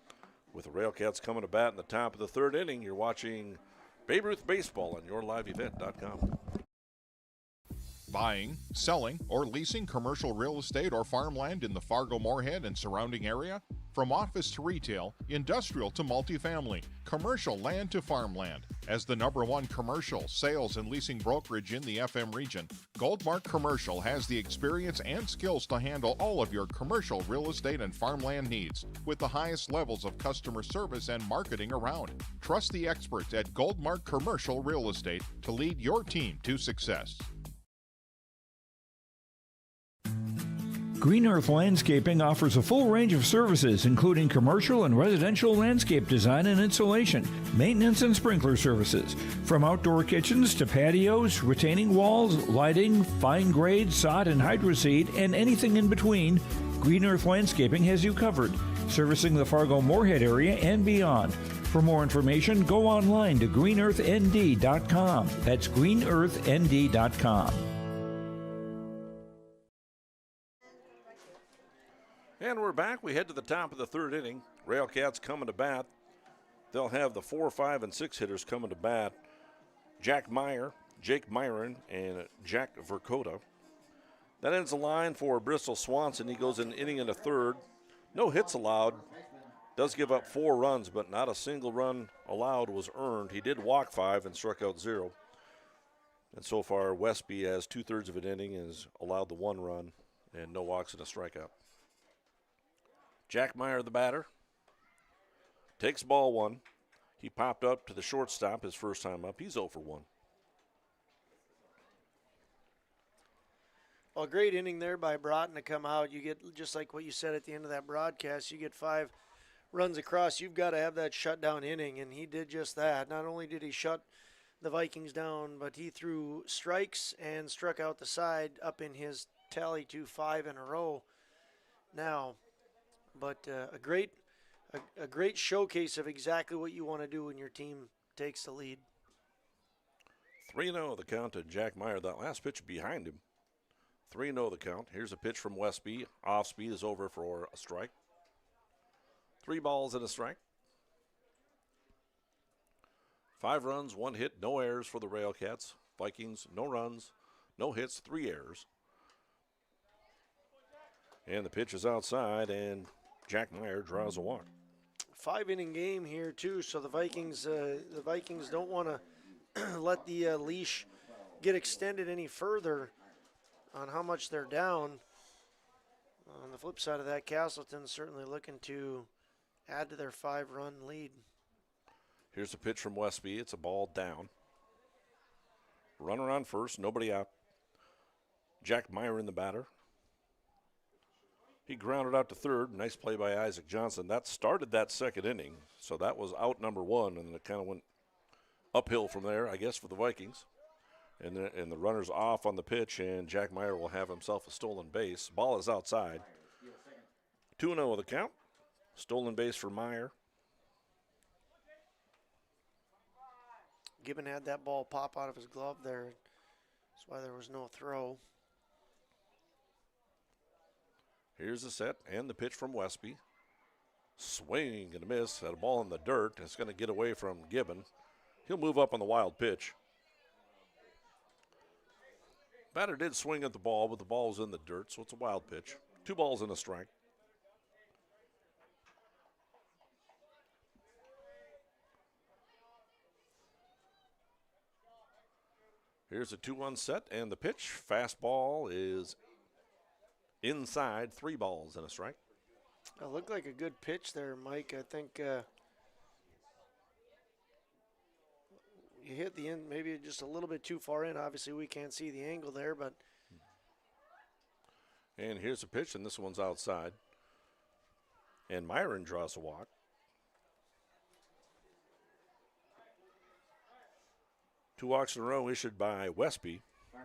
With the Railcats coming to bat in the top of the 3rd inning, you're watching Babe Ruth Baseball on yourliveevent.com. Buying, selling, or leasing commercial real estate or farmland in the Fargo-Moorhead and surrounding area? From office to retail, industrial to multifamily, commercial land to farmland. As the #1 commercial sales and leasing brokerage in the FM region, Goldmark Commercial has the experience and skills to handle all of your commercial real estate and farmland needs with the highest levels of customer service and marketing around. Trust the experts at Goldmark Commercial Real Estate to lead your team to success. Green Earth Landscaping offers a full range of services, including commercial and residential landscape design and installation, maintenance and sprinkler services. From outdoor kitchens to patios, retaining walls, lighting, fine grade, sod and hydroseed, and anything in between, Green Earth Landscaping has you covered, servicing the Fargo-Moorhead area and beyond. For more information, go online to greenearthnd.com. That's greenearthnd.com. And we're back. We head to the top of the 3rd inning. Railcats coming to bat. They'll have the 4, 5, and 6 hitters coming to bat. Jake Myron, and Jack Verkota. That ends the line for Bristol Swanson. He goes an inning and a 3rd. No hits allowed. Does give up 4 runs, but not a single run allowed was earned. He did walk 5 and struck out 0. And so far, Westby, as 2/3 of an inning, has allowed the 1 run and no walks and a strikeout. Jack Meyer, the batter, takes ball 1. He popped up to the shortstop his first time up. He's 0 for 1. Well, great inning there by Broughton to come out. You get, just like what you said at the end of that broadcast, you get 5 runs across. You've got to have that shutdown inning, and he did just that. Not only did he shut the Vikings down, but he threw strikes and struck out the side up in his tally to 5 in a row now. But a great showcase of exactly what you want to do when your team takes the lead. 3-0 the count to Jack Meyer. That last pitch behind him. 3-0 the count. Here's a pitch from Westby. Off speed is over for a strike. 3 balls and a strike. 5 runs, 1 hit, no errors for the Railcats. Vikings, no runs, no hits, 3 errors. And the pitch is outside, and Jack Meyer draws a walk. 5-inning game here too, so the Vikings don't want to let the leash get extended any further on how much they're down. On the flip side of that, Casselton's certainly looking to add to their 5-run lead. Here's a pitch from Westby. It's a ball down. Runner on first, nobody out. Jack Meyer in the batter. He grounded out to 3rd. Nice play by Isaac Johnson. That started that 2nd inning, so that was out number 1, and it kind of went uphill from there, I guess, for the Vikings. And the runner's off on the pitch, and Jack Meyer will have himself a stolen base. Ball is outside. 2-0 the count. Stolen base for Meyer. Gibbon had that ball pop out of his glove there. That's why there was no throw. Here's the set and the pitch from Westby. Swing and a miss at a ball in the dirt. It's going to get away from Gibbon. He'll move up on the wild pitch. Batter did swing at the ball, but the ball was in the dirt, so it's a wild pitch. 2 balls and a strike. Here's a 2-1 set and the pitch. Fastball is inside. 3 balls and a strike. It looked like a good pitch there, Mike. I think you hit the end maybe just a little bit too far in. Obviously, we can't see the angle there, but. And here's a pitch, and this one's outside. And Myron draws a walk. Two walks in a row issued by Westby,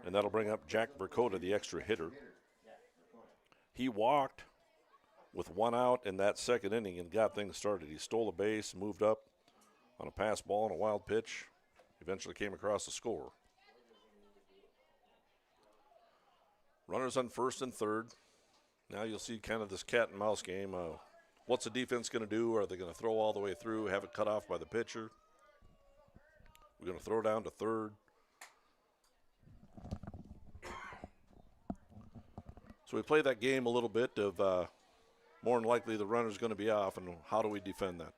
and that'll bring up Jack Verkota, the extra hitter. He walked with 1 out in that 2nd inning and got things started. He stole a base, moved up, on a pass ball and a wild pitch. Eventually came across the score. Runners on first and third. Now you'll see kind of this cat and mouse game. What's the defense going to do? Are they going to throw all the way through, have it cut off by the pitcher? We're going to throw down to third. So we play that game a little bit of more than likely the runner's going to be off, and how do we defend that?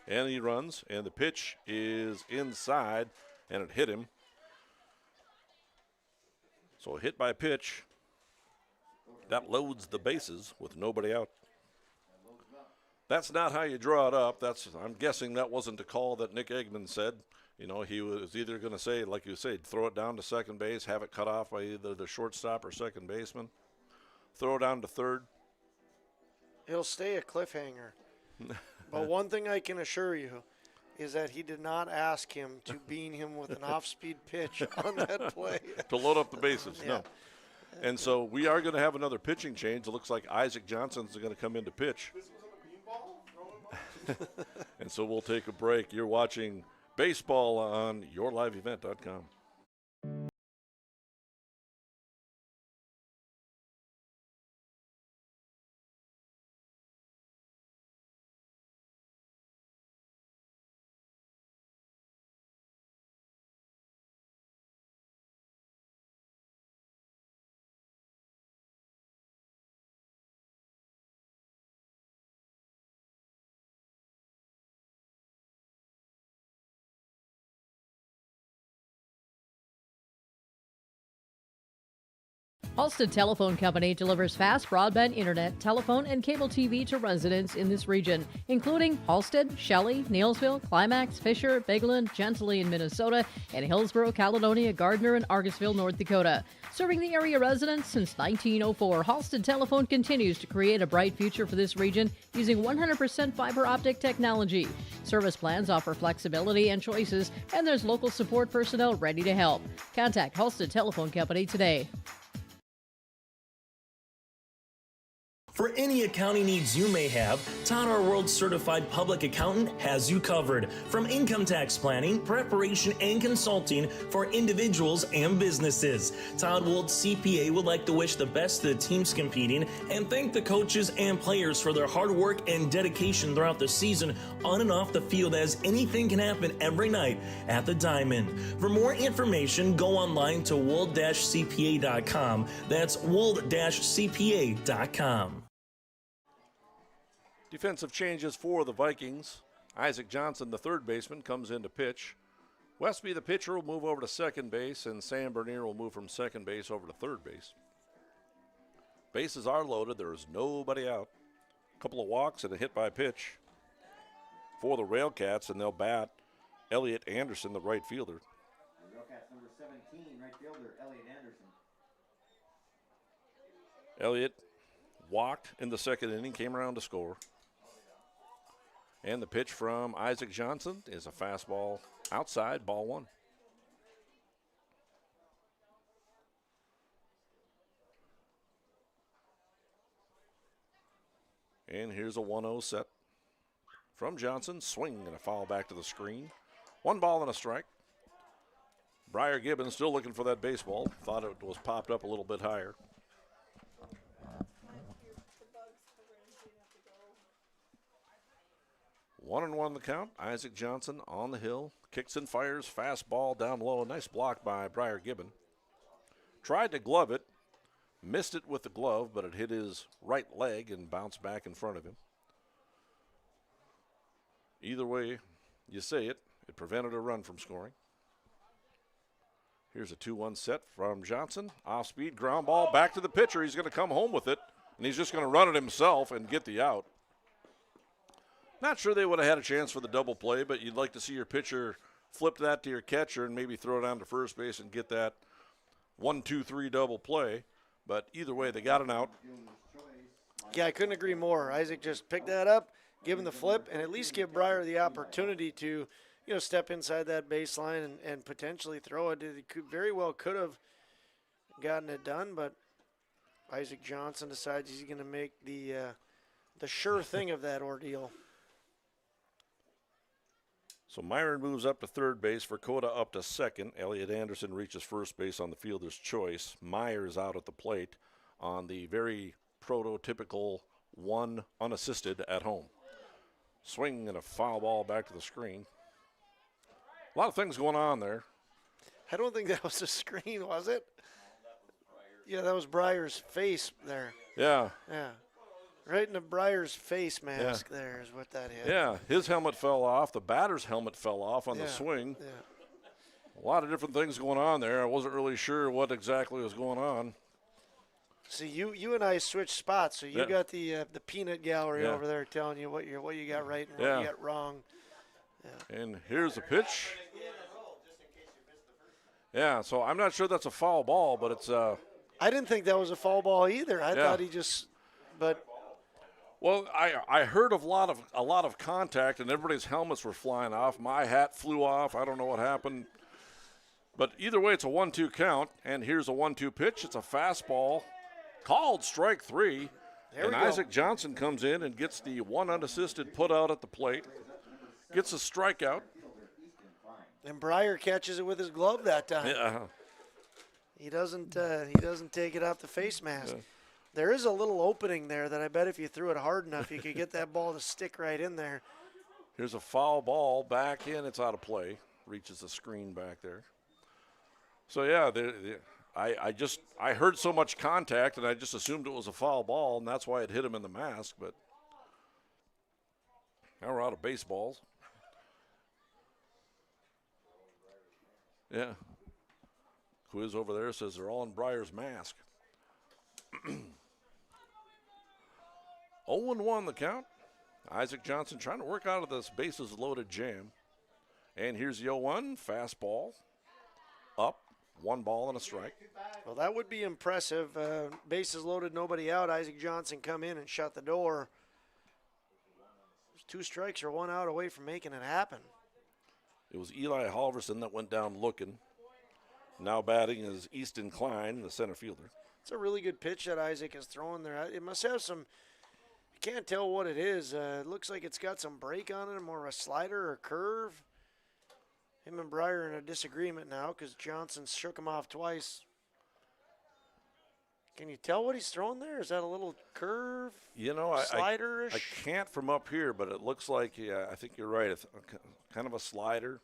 And he runs, and the pitch is inside, and it hit him. So a hit by pitch. That loads the bases with nobody out. That's not how you draw it up. I'm guessing that wasn't the call that Nick Eggman said. You know, he was either going to say, like you said, throw it down to second base, have it cut off by either the shortstop or second baseman, throw it down to third. It'll stay a cliffhanger. But one thing I can assure you is that he did not ask him to bean him with an off-speed pitch on that play. To load up the bases, Yeah. no. And so we are going to have another pitching change. It looks like Isaac Johnson's going to come in to pitch. And so we'll take a break. You're watching baseball on yourliveevent.com. Halstead Telephone Company delivers fast broadband internet, telephone, and cable TV to residents in this region, including Halstead, Shelley, Neillsville, Climax, Fisher, Bigland, Gentilly in Minnesota, and Hillsborough, Caledonia, Gardner, and Argusville, North Dakota. Serving the area residents since 1904, Halstead Telephone continues to create a bright future for this region using 100% fiber optic technology. Service plans offer flexibility and choices, and there's local support personnel ready to help. Contact Halstead Telephone Company today. For any accounting needs you may have, Todd, our world certified public accountant, has you covered. From income tax planning, preparation, and consulting for individuals and businesses. Todd Wold CPA would like to wish the best to the teams competing and thank the coaches and players for their hard work and dedication throughout the season on and off the field, as anything can happen every night at the Diamond. For more information, go online to wold-cpa.com. That's wold-cpa.com. Defensive changes for the Vikings. Isaac Johnson, the third baseman, comes in to pitch. Westby, the pitcher, will move over to second base, and Sam Bernier will move from second base over to third base. Bases are loaded. There is nobody out. A couple of walks and a hit by pitch for the Railcats, and they'll bat Elliot Anderson, the right fielder. The Railcats number 17, right fielder, Elliot Anderson. Elliot walked in the second inning, came around to score. And the pitch from Isaac Johnson is a fastball outside, ball one. And here's a 1-0 set from Johnson. Swing and a foul back to the screen. 1 ball and a strike. Briar Gibbons still looking for that baseball. Thought it was popped up a little bit higher. 1-1 the count. Isaac Johnson on the hill. Kicks and fires. Fastball down low. A nice block by Briar Gibbon. Tried to glove it. Missed it with the glove, but it hit his right leg and bounced back in front of him. Either way you say it, it prevented a run from scoring. Here's a 2-1 set from Johnson. Off speed, ground ball back to the pitcher. He's going to come home with it, and he's just going to run it himself and get the out. Not sure they would have had a chance for the double play, but you'd like to see your pitcher flip that to your catcher and maybe throw it down to first base and get that 1-2-3 double play. But either way, they got an out. Yeah, I couldn't agree more. Isaac just picked that up, give him the flip, and at least give Briar the opportunity to, step inside that baseline and potentially throw it. He could have gotten it done, but Isaac Johnson decides he's going to make the sure thing of that ordeal. So Myron moves up to third base, Dakota up to second. Elliot Anderson reaches first base on the fielder's choice. Myers out at the plate on the very prototypical one unassisted at home. Swing and a foul ball back to the screen. A lot of things going on there. I don't think that was a screen, was it? Yeah, that was Breyer's face there. Yeah. Yeah. Right in the Breyer's face mask there is what that hit. Yeah, his helmet fell off. The batter's helmet fell off on the swing. Yeah. A lot of different things going on there. I wasn't really sure what exactly was going on. See, you and I switched spots, so you got the peanut gallery over there telling you what you got right and what you got wrong. Yeah. And here's the pitch. Yeah, so I'm not sure that's a foul ball, but it's I didn't think that was a foul ball either. I thought he just, but. Well, I heard of a lot of contact, and everybody's helmets were flying off. My hat flew off. I don't know what happened. But either way, it's a 1-2 count, and here's a 1-2 pitch. It's a fastball called strike three. And Isaac Johnson comes in and gets the one unassisted put out at the plate, gets a strikeout. And Breyer catches it with his glove that time. Yeah. He doesn't take it off the face mask. Yeah. There is a little opening there that I bet if you threw it hard enough, you could get that ball to stick right in there. Here's a foul ball back in. It's out of play. Reaches the screen back there. So, yeah, I heard so much contact, and I just assumed it was a foul ball, and that's why it hit him in the mask. But now we're out of baseballs. Yeah. Quiz over there says they're all in Breyer's mask. 0-1 the count. Isaac Johnson trying to work out of this bases loaded jam. And here's the 0-1, fastball. Up, 1 ball and a strike. Well, that would be impressive. Bases loaded, nobody out. Isaac Johnson come in and shut the door. There's 2 strikes or 1 out away from making it happen. It was Eli Halverson that went down looking. Now batting is Easton Klein, the center fielder. It's a really good pitch that Isaac is throwing there. It must have some, I can't tell what it is. It looks like it's got some break on it, more of a slider or curve. Him and Breyer in a disagreement now because Johnson shook him off twice. Can you tell what he's throwing there? Is that a little curve? You know, slider-ish? I can't from up here, but it looks like, I think you're right. It's kind of a slider.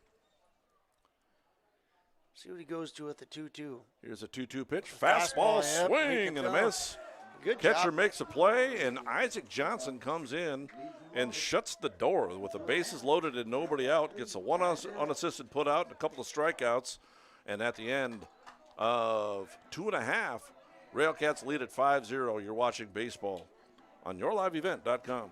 See what he goes to at the 2-2. Here's a 2-2 pitch. Fastball swing and a miss. Good Catcher job. makes a play, and Isaac Johnson comes in and shuts the door with the bases loaded and nobody out. Gets a one unassisted put out and a couple of strikeouts. And at the end of 2.5, Railcats lead at 5-0. You're watching baseball on yourliveevent.com.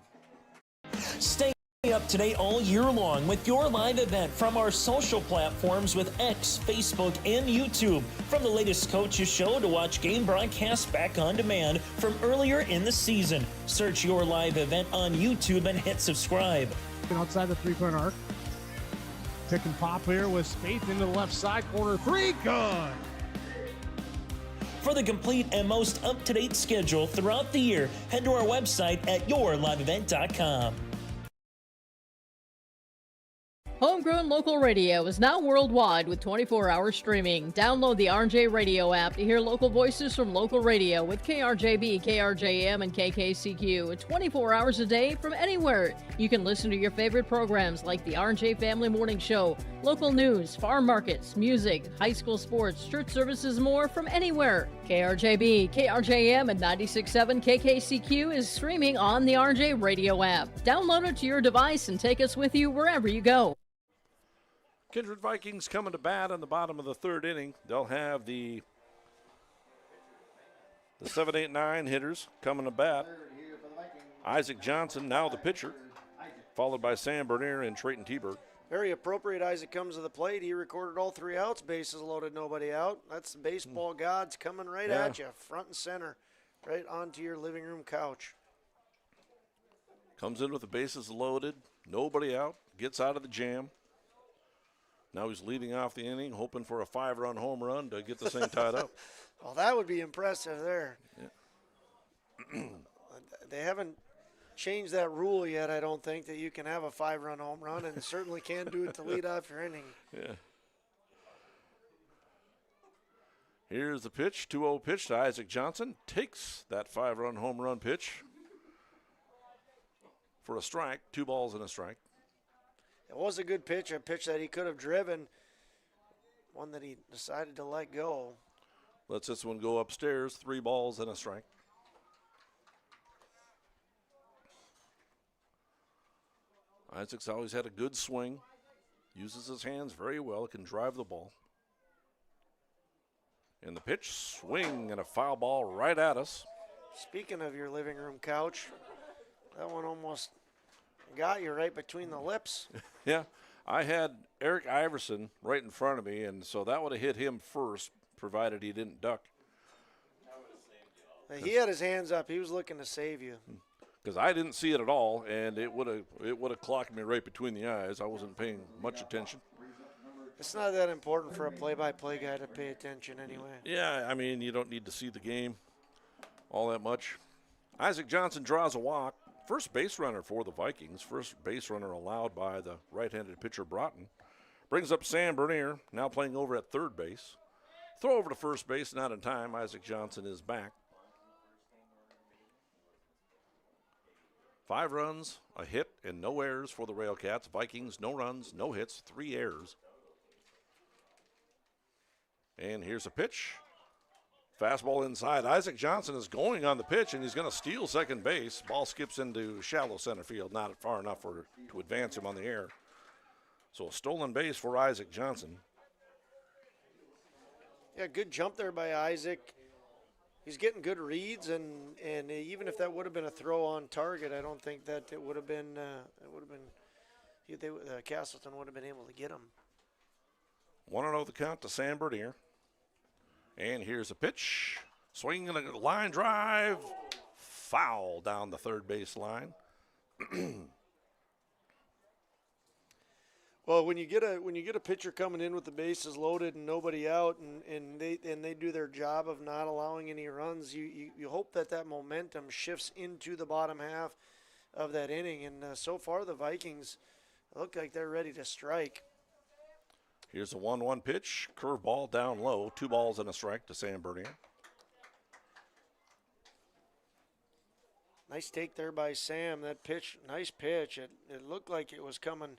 Stay up to date all year long with your live event from our social platforms with X, Facebook, and YouTube. From the latest coaches show to watch game broadcasts back on demand from earlier in the season. Search your live event on YouTube and hit subscribe. Outside the 3-point arc. Pick and pop here with Spaeth into the left side corner. 3, good. For the complete and most up-to-date schedule throughout the year, head to our website at yourliveevent.com. Homegrown local radio is now worldwide with 24-hour streaming. Download the RJ Radio app to hear local voices from local radio with KRJB, KRJM, and KKCQ. 24 hours a day from anywhere. You can listen to your favorite programs like the RJ Family Morning Show, local news, farm markets, music, high school sports, church services, more from anywhere. KRJB, KRJM, and 96.7 KKCQ is streaming on the RJ Radio app. Download it to your device and take us with you wherever you go. Kindred Vikings coming to bat in the bottom of the 3rd inning. They'll have the 7, 8, 9 hitters coming to bat. Isaac Johnson, now the pitcher, followed by Sam Bernier and Trayton T-Bird. Very appropriate. Isaac comes to the plate. He recorded all 3 outs. Bases loaded, nobody out. That's the baseball gods coming right at you, front and center, right onto your living room couch. Comes in with the bases loaded, nobody out, gets out of the jam. Now he's leading off the inning, hoping for a 5-run home run to get this thing tied up. Well, that would be impressive there. Yeah. They haven't changed that rule yet, I don't think, that you can have a 5-run home run, and certainly can do it to lead off your inning. Yeah. Here's the pitch, 2-0 pitch to Isaac Johnson. Takes that 5-run home run pitch for a strike, 2 balls and a strike. It was a good pitch, a pitch that he could have driven, one that he decided to let go. Lets this one go upstairs, 3 balls and a strike. Isaac's always had a good swing, uses his hands very well, can drive the ball. And the pitch, swing, and a foul ball right at us. Speaking of your living room couch, that one almost got you right between the lips. Yeah, I had Eric Iverson right in front of me, and so that would have hit him first, provided he didn't duck. He had his hands up. He was looking to save you. Because I didn't see it at all, and it would have clocked me right between the eyes. I wasn't paying much attention. It's not that important for a play-by-play guy to pay attention anyway. Yeah, I mean, you don't need to see the game all that much. Isaac Johnson draws a walk. First base runner for the Vikings. First base runner allowed by the right-handed pitcher Broughton. Brings up Sam Bernier, now playing over at third base. Throw over to first base, not in time. Isaac Johnson is back. 5 runs, a hit, and no errors for the Railcats. Vikings, no runs, no hits, 3 errors. And here's a pitch. Fastball inside. Isaac Johnson is going on the pitch, and he's going to steal second base. Ball skips into shallow center field, not far enough to advance him on the air. So a stolen base for Isaac Johnson. Yeah, good jump there by Isaac. He's getting good reads, and even if that would have been a throw on target, I don't think that it would have been. Casselton would have been able to get him. 1-0 the count to Sam Bernier. And here's a pitch. Swing and a line drive. Foul down the third base line. Well, when you get a pitcher coming in with the bases loaded and nobody out, and they do their job of not allowing any runs, you hope that momentum shifts into the bottom half of that inning. And so far the Vikings look like they're ready to strike. Here's a 1-1 pitch. Curveball down low. 2 balls and a strike to Sam Bernier. Nice take there by Sam. That pitch, nice pitch. It looked like it was coming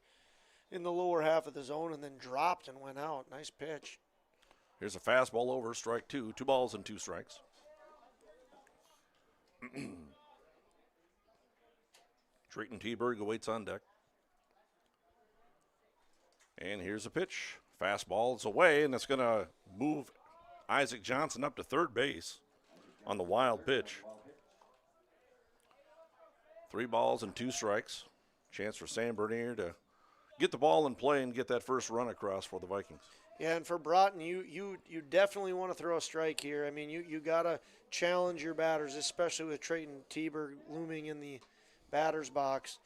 in the lower half of the zone and then dropped and went out. Nice pitch. Here's a fastball over, strike 2. 2 balls and 2 strikes. Drayton Teberg awaits on deck. And here's a pitch. Fastball is away, and it's going to move Isaac Johnson up to third base on the wild pitch. 3 balls and 2 strikes. Chance for Sam Bernier to get the ball in play and get that first run across for the Vikings. Yeah, and for Broughton, you definitely want to throw a strike here. I mean, you got to challenge your batters, especially with Drayton Teberg looming in the batter's box.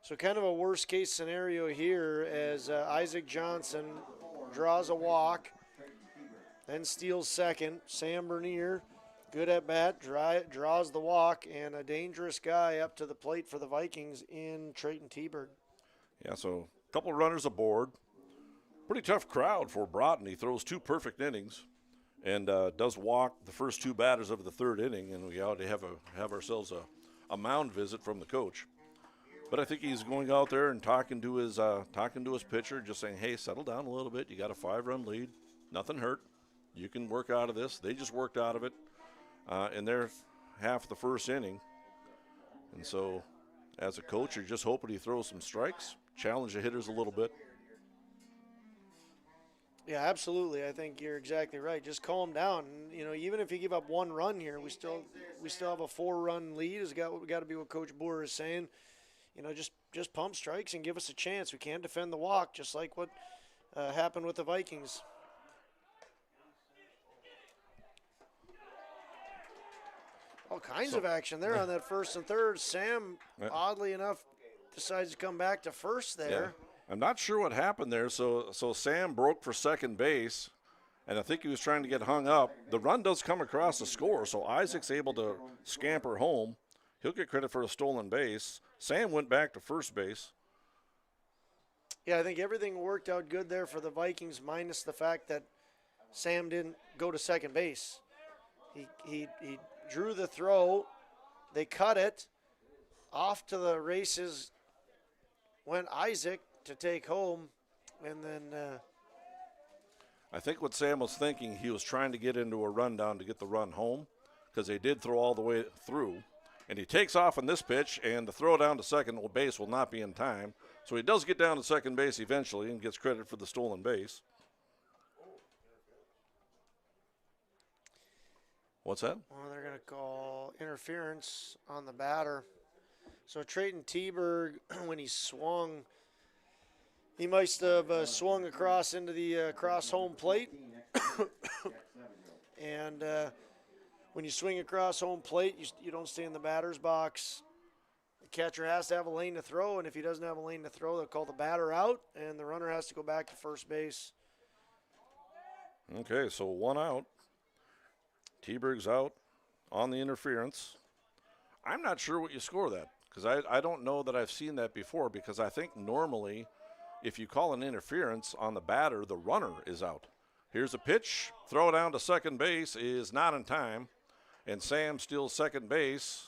So kind of a worst-case scenario here as Isaac Johnson draws a walk, then steals second. Sam Bernier, good at bat, draws the walk, and a dangerous guy up to the plate for the Vikings in Drayton Teberg. Yeah, so a couple runners aboard. Pretty tough crowd for Broughton. He throws 2 perfect innings and does walk the first 2 batters of the third inning, and we ought to have ourselves a mound visit from the coach. But I think he's going out there and talking to his pitcher, just saying, hey, settle down a little bit. You got a 5-run lead. Nothing hurt. You can work out of this. They just worked out of it in their half of the first inning. And so as a coach, you're just hoping he throws some strikes, challenge the hitters a little bit. Yeah, absolutely. I think you're exactly right. Just calm down. You know, even if you give up 1 run here, we still have a 4-run lead. It's got to be what Coach Boer is saying. You know, just pump strikes and give us a chance. We can't defend the walk, just like what happened with the Vikings. All kinds of action there on that first and third. Sam, oddly enough, decides to come back to first there. Yeah. I'm not sure what happened there. So Sam broke for second base, and I think he was trying to get hung up. The run does come across the score, so Isaac's able to scamper home. He'll get credit for a stolen base. Sam went back to first base. Yeah, I think everything worked out good there for the Vikings, minus the fact that Sam didn't go to second base. He drew the throw. They cut it. Off to the races went Isaac to take home. And then I think what Sam was thinking, he was trying to get into a rundown to get the run home because they did throw all the way through. And he takes off on this pitch, and the throw down to second base will not be in time. So he does get down to second base eventually and gets credit for the stolen base. What's that? Well, they're going to call interference on the batter. So Trayton Teberg, when he swung, he must have swung across into the cross home plate. And when you swing across home plate, you don't stay in the batter's box. The catcher has to have a lane to throw, and if he doesn't have a lane to throw, they'll call the batter out, and the runner has to go back to first base. Okay, so 1 out. Teberg's out on the interference. I'm not sure what you score that because I don't know that I've seen that before because I think normally if you call an interference on the batter, the runner is out. Here's a pitch. Throw down to second base is not in time. And Sam steals second base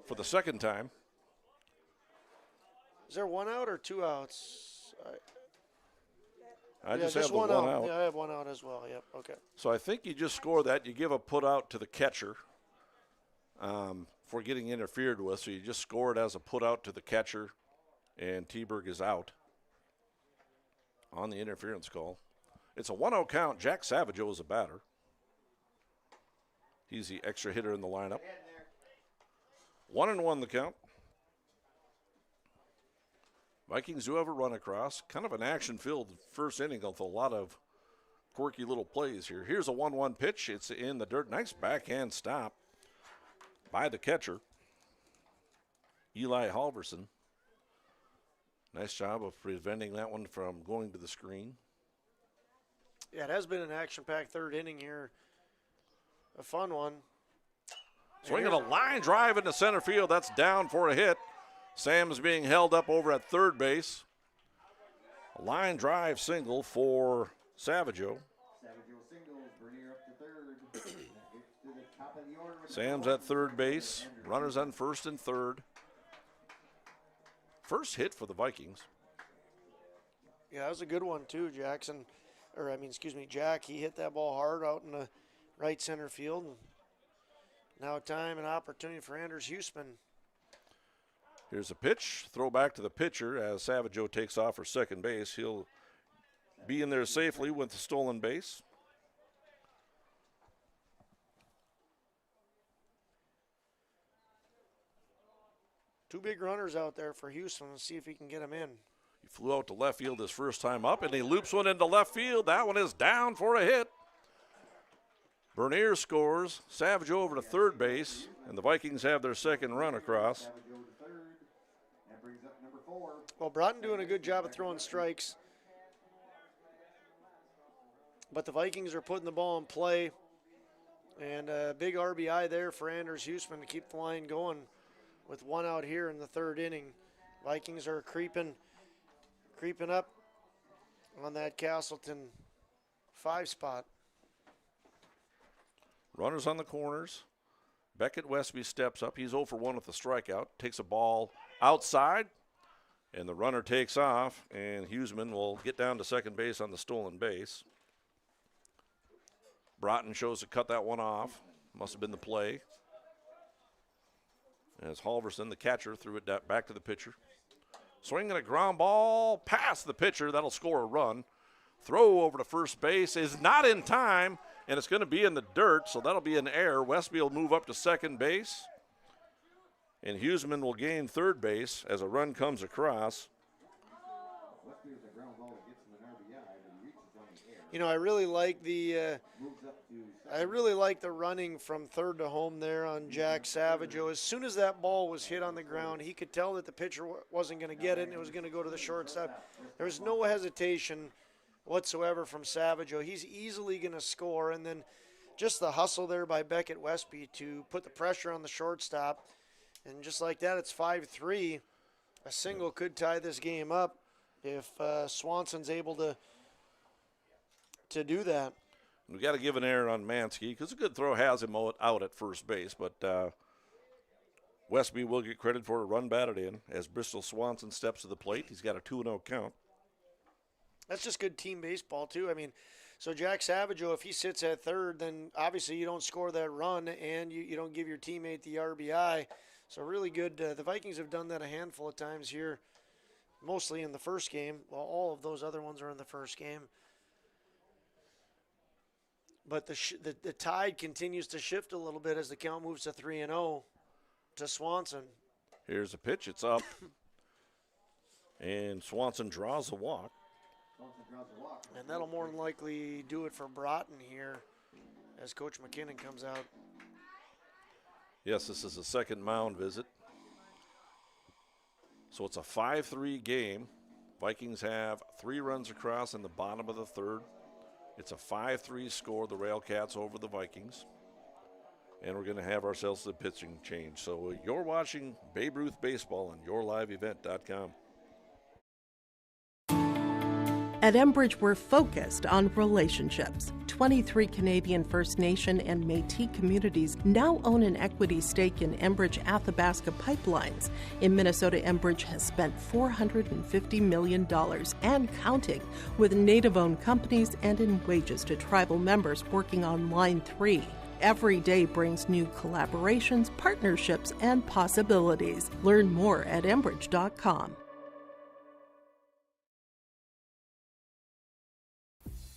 for the second time. Is there 1 out or 2 outs? I just have the 1 out. Yeah, I have 1 out as well. Yep, okay. So I think you just score that. You give a put out to the catcher for getting interfered with. So you just score it as a put out to the catcher, and Teberg is out on the interference call. It's a 1-0 count. Jack Savageau is a batter. He's the extra hitter in the lineup. 1-1 the count. Vikings do have a run across. Kind of an action-filled first inning with a lot of quirky little plays here. Here's a 1-1 pitch. It's in the dirt. Nice backhand stop by the catcher, Eli Halverson. Nice job of preventing that one from going to the screen. Yeah, it has been an action-packed third inning here. A fun one. Swinging a line drive into center field. That's down for a hit. Sam's being held up over at third base. A line drive single for Savageau. Sam's at third base. Runners on first and third. First hit for the Vikings. Yeah, that was a good one too, Jackson. Jack. He hit that ball hard out in the right center field. And now time and opportunity for Anders Huseman. Here's a pitch. Throw back to the pitcher as Savageau takes off for second base. He'll be in there safely with the stolen base. Two big runners out there for Houston. Let's see if he can get them in. He flew out to left field his first time up, and he loops one into left field. That one is down for a hit. Bernier scores. Savageau over to third base, and the Vikings have their second run across. Well, Broughton doing a good job of throwing strikes. But the Vikings are putting the ball in play. And a big RBI there for Anders Huseman to keep the line going with 1 out here in the third inning. Vikings are creeping up on that Casselton 5 spot. Runners on the corners. Beckett Westby steps up. He's 0 for 1 with the strikeout. Takes a ball outside, and the runner takes off, and Huseman will get down to second base on the stolen base. Broughton chose to cut that one off. Must have been the play. As Halverson, the catcher, threw it back to the pitcher. Swinging a ground ball past the pitcher. That'll score a run. Throw over to first base is not in time, and it's going to be in the dirt, so that'll be an error. Westby will move up to second base, and Huseman will gain third base as a run comes across. You know, I really like the running from third to home there on Jack Savageau. As soon as that ball was hit on the ground, he could tell that the pitcher wasn't going to get it and it was going to go to the shortstop. There was no hesitation whatsoever from Savageau. He's easily going to score, and then just the hustle there by Beckett Westby to put the pressure on the shortstop. And just like that, it's 5-3. A single could tie this game up if Swanson's able to do that. We got to give an error on Mansky because a good throw has him out at first base, but Westby will get credit for a run batted in as Bristol Swanson steps to the plate. He's got a 2-0 count. That's just good team baseball, too. I mean, so Jack Savageau, if he sits at third, then obviously you don't score that run and you don't give your teammate the RBI. So really good. The Vikings have done that a handful of times here, mostly in the first game. Well, all of those other ones are in the first game. But the tide continues to shift a little bit as the count moves to 3-0 to Swanson. Here's a pitch. It's up. And Swanson draws a walk. And that'll more than likely do it for Broughton here as Coach McKinnon comes out. Yes, this is a second mound visit. So it's a 5-3 game. Vikings have 3 runs across in the bottom of the third. It's a 5-3 score, the Railcats over the Vikings. And we're going to have ourselves the pitching change. So you're watching Babe Ruth Baseball on yourliveevent.com. At Enbridge, we're focused on relationships. 23 Canadian First Nation and Métis communities now own an equity stake in Enbridge Athabasca Pipelines. In Minnesota, Enbridge has spent $450 million and counting with Native-owned companies and in wages to tribal members working on Line 3. Every day brings new collaborations, partnerships, and possibilities. Learn more at Enbridge.com.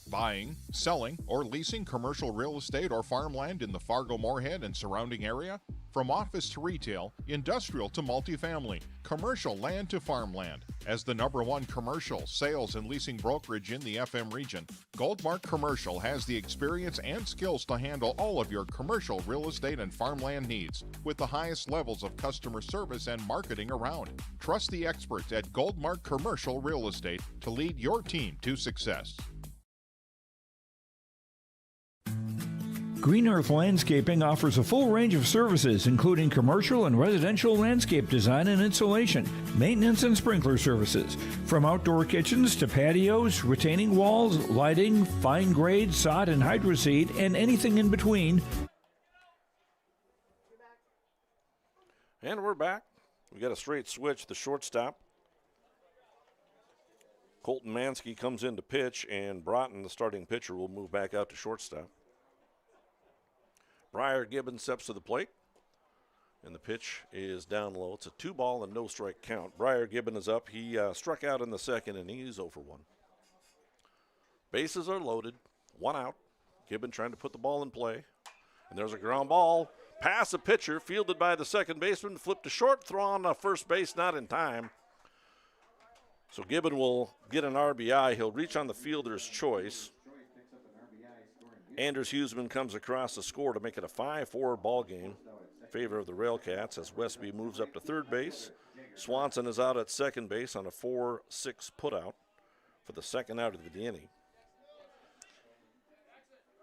Buying, selling, or leasing commercial real estate or farmland in the Fargo-Moorhead and surrounding area? From office to retail, industrial to multifamily, commercial land to farmland. As the #1 commercial sales and leasing brokerage in the FM region, Goldmark Commercial has the experience and skills to handle all of your commercial real estate and farmland needs with the highest levels of customer service and marketing around. Trust the experts at Goldmark Commercial Real Estate to lead your team to success. Green Earth Landscaping offers a full range of services, including commercial and residential landscape design and installation, maintenance and sprinkler services. From outdoor kitchens to patios, retaining walls, lighting, fine grade, sod and hydroseed, and anything in between. And we're back. We got a straight switch, the shortstop. Colton Mansky comes in to pitch, and Broughton, the starting pitcher, will move back out to shortstop. Briar Gibbons steps to the plate, and the pitch is down low. It's a 2-ball and no strike count. Briar Gibbons is up. He struck out in the second inning. He's 0 for 1. Bases are loaded. 1 out. Gibbons trying to put the ball in play. And there's a ground ball past the pitcher, fielded by the second baseman, flipped to short, throw on first base, not in time. So Gibbons will get an RBI. He'll reach on the fielder's choice. Anders Huseman comes across the score to make it a 5-4 ball game in favor of the Railcats as Westby moves up to third base. Swanson is out at second base on a 4-6 putout for the second out of the inning.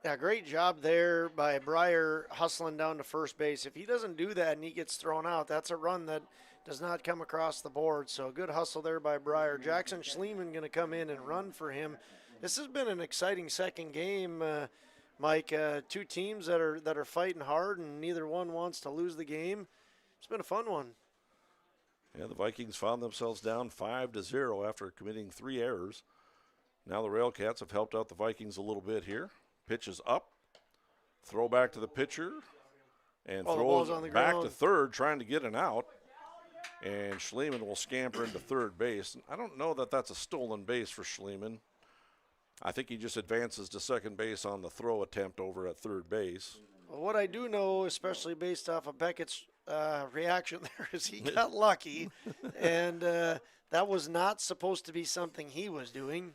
Yeah, great job there by Briar hustling down to first base. If he doesn't do that and he gets thrown out, that's a run that does not come across the board. So good hustle there by Briar. Jackson Schliemann going to come in and run for him. This has been an exciting second game. Mike, 2 teams that are fighting hard, and neither one wants to lose the game. It's been a fun one. Yeah, the Vikings found themselves down 5-0 after committing 3 errors. Now the Railcats have helped out the Vikings a little bit here. Pitch is up. Throw back to the pitcher. And throws back to third, trying to get an out. And Schliemann will scamper into third base. I don't know that that's a stolen base for Schliemann. I think he just advances to second base on the throw attempt over at third base. Well, what I do know, especially based off of Beckett's reaction there, is he got lucky, and that was not supposed to be something he was doing.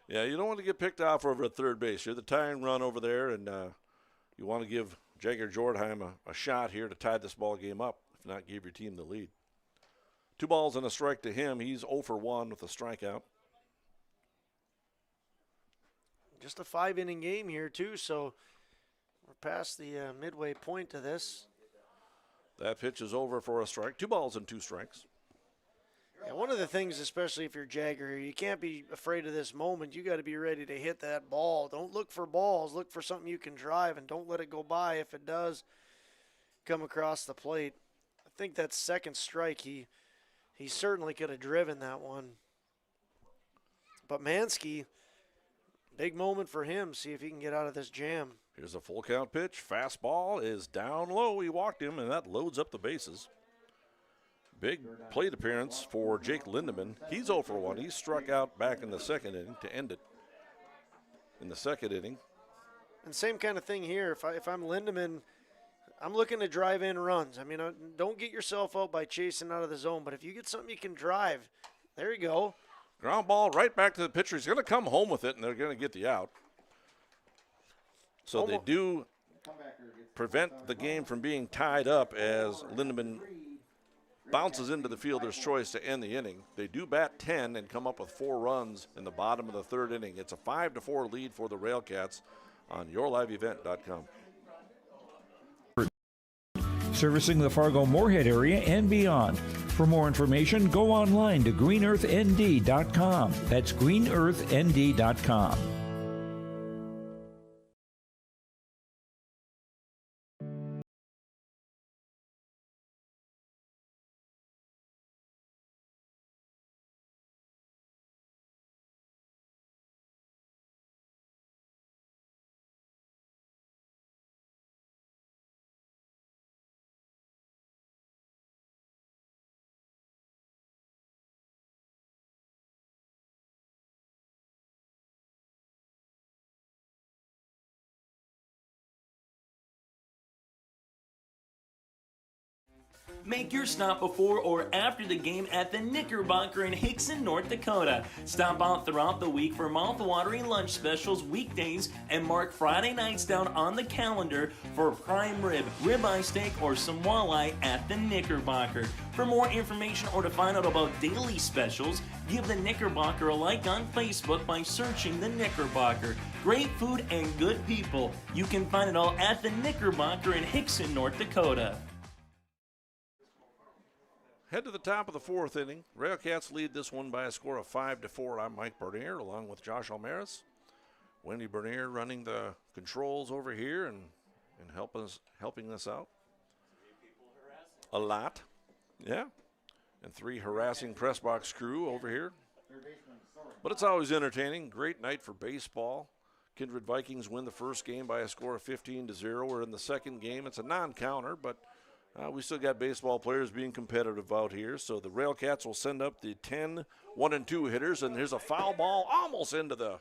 Yeah, you don't want to get picked off over at third base. You're the tying run over there, and you want to give Jagger Jordheim a shot here to tie this ball game up, if not give your team the lead. 2 balls and a strike to him. He's 0 for 1 with a strikeout. Just a 5-inning game here, too, so we're past the midway point to this. That pitch is over for a strike. 2 balls and 2 strikes. Yeah, one of the things, especially if you're Jagger, you can't be afraid of this moment. You got to be ready to hit that ball. Don't look for balls. Look for something you can drive, and don't let it go by if it does come across the plate. I think that second strike, he certainly could have driven that one. But Mansky, big moment for him. See if he can get out of this jam. Here's a full count pitch. Fastball is down low. He walked him, and that loads up the bases. Big plate appearance for Jake Lindeman. He's 0 for 1. He struck out back in the second inning to end it. In the second inning. And same kind of thing here. If I'm Lindeman, I'm looking to drive in runs. I mean, don't get yourself out by chasing out of the zone. But if you get something you can drive, there you go. Ground ball right back to the pitcher. He's going to come home with it, and they're going to get the out. So they do prevent the game from being tied up as Lindeman bounces into the fielder's choice to end the inning. They do bat 10 and come up with 4 runs in the bottom of the third inning. It's a 5-4 lead for the Railcats on yourliveevent.com. Servicing the Fargo-Moorhead area and beyond. For more information, go online to greenearthnd.com. That's greenearthnd.com. Make your stop before or after the game at the Knickerbocker in Hickson, North Dakota. Stop out throughout the week for mouth-watering lunch specials weekdays and mark Friday nights down on the calendar for prime rib, ribeye steak, or some walleye at the Knickerbocker. For more information or to find out about daily specials, give the Knickerbocker a like on Facebook by searching the Knickerbocker. Great food and good people. You can find it all at the Knickerbocker in Hickson, North Dakota. Head to the top of the fourth inning. Railcats lead this one by a score of 5-4. I'm Mike Bernier along with Josh Almaris. Wendy Bernier running the controls over here and helping us out. A lot. Yeah. And 3 harassing press box crew over here. But it's always entertaining. Great night for baseball. Kindred Vikings win the first game by a score of 15-0. We're in the second game. It's a non-counter, but we still got baseball players being competitive out here. So the Railcats will send up the 10 1-2 hitters, and here's a foul ball almost into the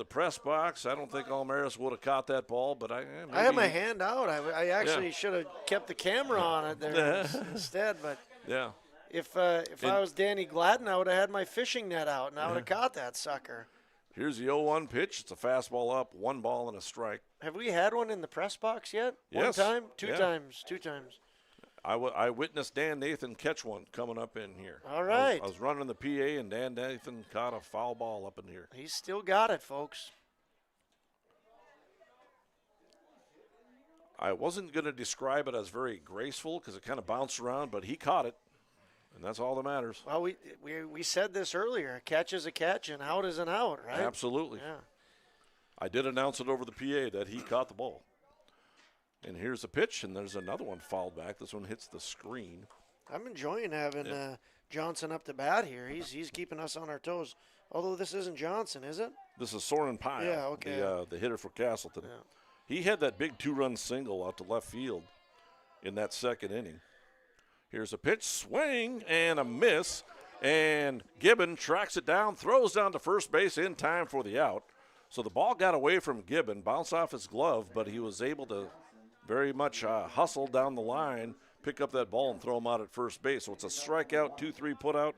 press box. I don't think Almaris would have caught that ball, but I had my hand out. I actually should have kept the camera on it there instead. But yeah, if I was Danny Gladden, I would have had my fishing net out, and I would have caught that sucker. Here's the 0-1 pitch. It's a fastball up, 1 ball and a strike. Have we had one in the press box yet? Yes. 1 time? 2 times. 2 times. I witnessed Dan Nathan catch one coming up in here. All right. I was running the PA, and Dan Nathan caught a foul ball up in here. He's still got it, folks. I wasn't going to describe it as very graceful because it kind of bounced around, but he caught it, and that's all that matters. Well, we said this earlier. A catch is a catch, and out is an out, right? Absolutely. Yeah. I did announce it over the PA that he caught the ball. And here's a pitch, and there's another one fouled back. This one hits the screen. I'm enjoying having Johnson up to bat here. He's keeping us on our toes. Although this isn't Johnson, is it? This is Soren Pyle, yeah, okay. the hitter for Casselton. Yeah. He had that big 2-run single out to left field in that second inning. Here's a pitch, swing, and a miss. And Gibbon tracks it down, throws down to first base in time for the out. So the ball got away from Gibbon, bounced off his glove, but he was able to very much hustle down the line, pick up that ball, and throw him out at first base. So it's a strikeout, 2-3 put out.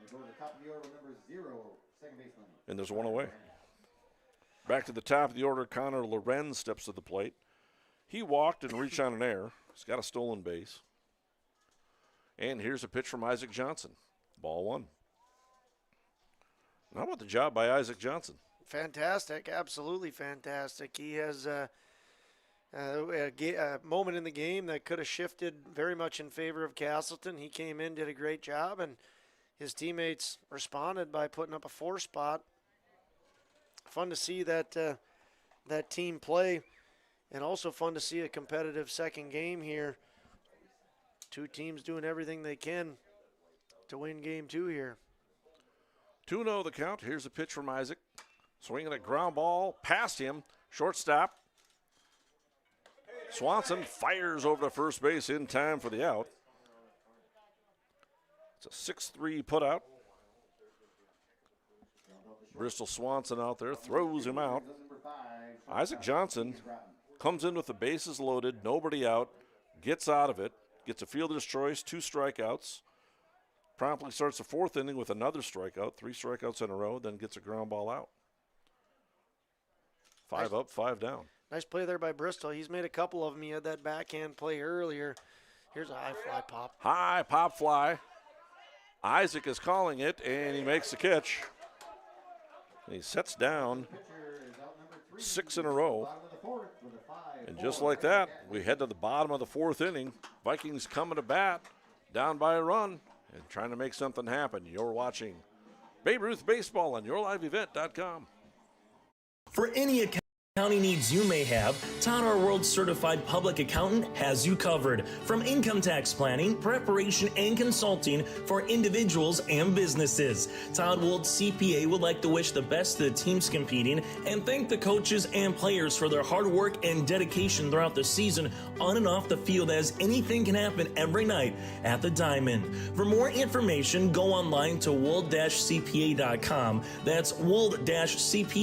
And there's one away. Back to the top of the order, Connor Lorenz steps to the plate. He walked and reached on an error. He's got a stolen base. And here's a pitch from Isaac Johnson. Ball 1. How about the job by Isaac Johnson? Fantastic, absolutely fantastic. He has A moment in the game that could have shifted very much in favor of Casselton. He came in, did a great job, and his teammates responded by putting up a 4 spot. Fun to see that that team play, and also fun to see a competitive second game here. Two teams doing everything they can to win game 2 here. 2-0 the count. Here's a pitch from Isaac. Swinging a ground ball past him. Shortstop. Swanson fires over to first base in time for the out. It's a 6-3 putout. Bristol Swanson out there, throws him out. Isaac Johnson comes in with the bases loaded, nobody out, gets out of it, gets a fielder's choice, 2 strikeouts. Promptly starts the 4th inning with another strikeout, 3 strikeouts in a row, then gets a ground ball out. 5 up, 5 down. Nice play there by Bristol. He's made a couple of them. He had that backhand play earlier. Here's a high fly pop. High pop fly. Isaac is calling it, and he makes the catch. And he sets down 6 in a row. And just like that, we head to the bottom of the 4th inning. Vikings coming to bat, down by a run, and trying to make something happen. You're watching Babe Ruth Baseball on YourLiveEvent.com. For any accounting needs you may have, Todd, our world certified public accountant, has you covered. From income tax planning, preparation, and consulting for individuals and businesses. Todd Wold CPA would like to wish the best to the teams competing and thank the coaches and players for their hard work and dedication throughout the season on and off the field, as anything can happen every night at the Diamond. For more information, go online to wold-cpa.com. That's wold-cpa.com.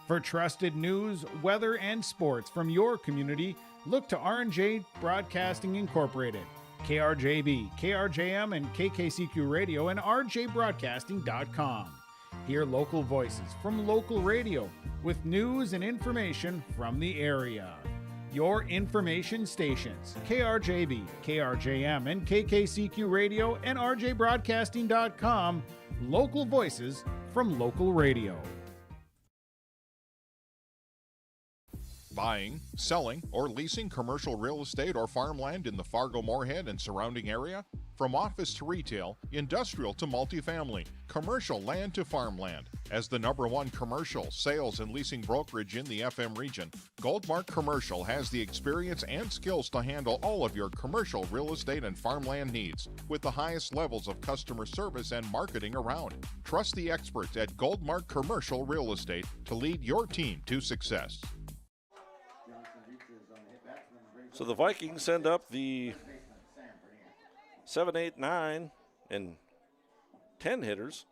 For trusted news, weather, and sports from your community, look to R&J Broadcasting Incorporated, KRJB, KRJM, and KKCQ Radio, and rjbroadcasting.com. Hear local voices from local radio with news and information from the area. Your information stations, KRJB, KRJM, and KKCQ Radio, and rjbroadcasting.com. Local voices from local radio. Buying, selling, or leasing commercial real estate or farmland in the Fargo-Moorhead and surrounding area? From office to retail, industrial to multifamily, commercial land to farmland. As the #1 commercial sales and leasing brokerage in the FM region, Goldmark Commercial has the experience and skills to handle all of your commercial real estate and farmland needs with the highest levels of customer service and marketing around. Trust the experts at Goldmark Commercial Real Estate to lead your team to success. So the Vikings send up the 7, 8, 9, and 10 hitters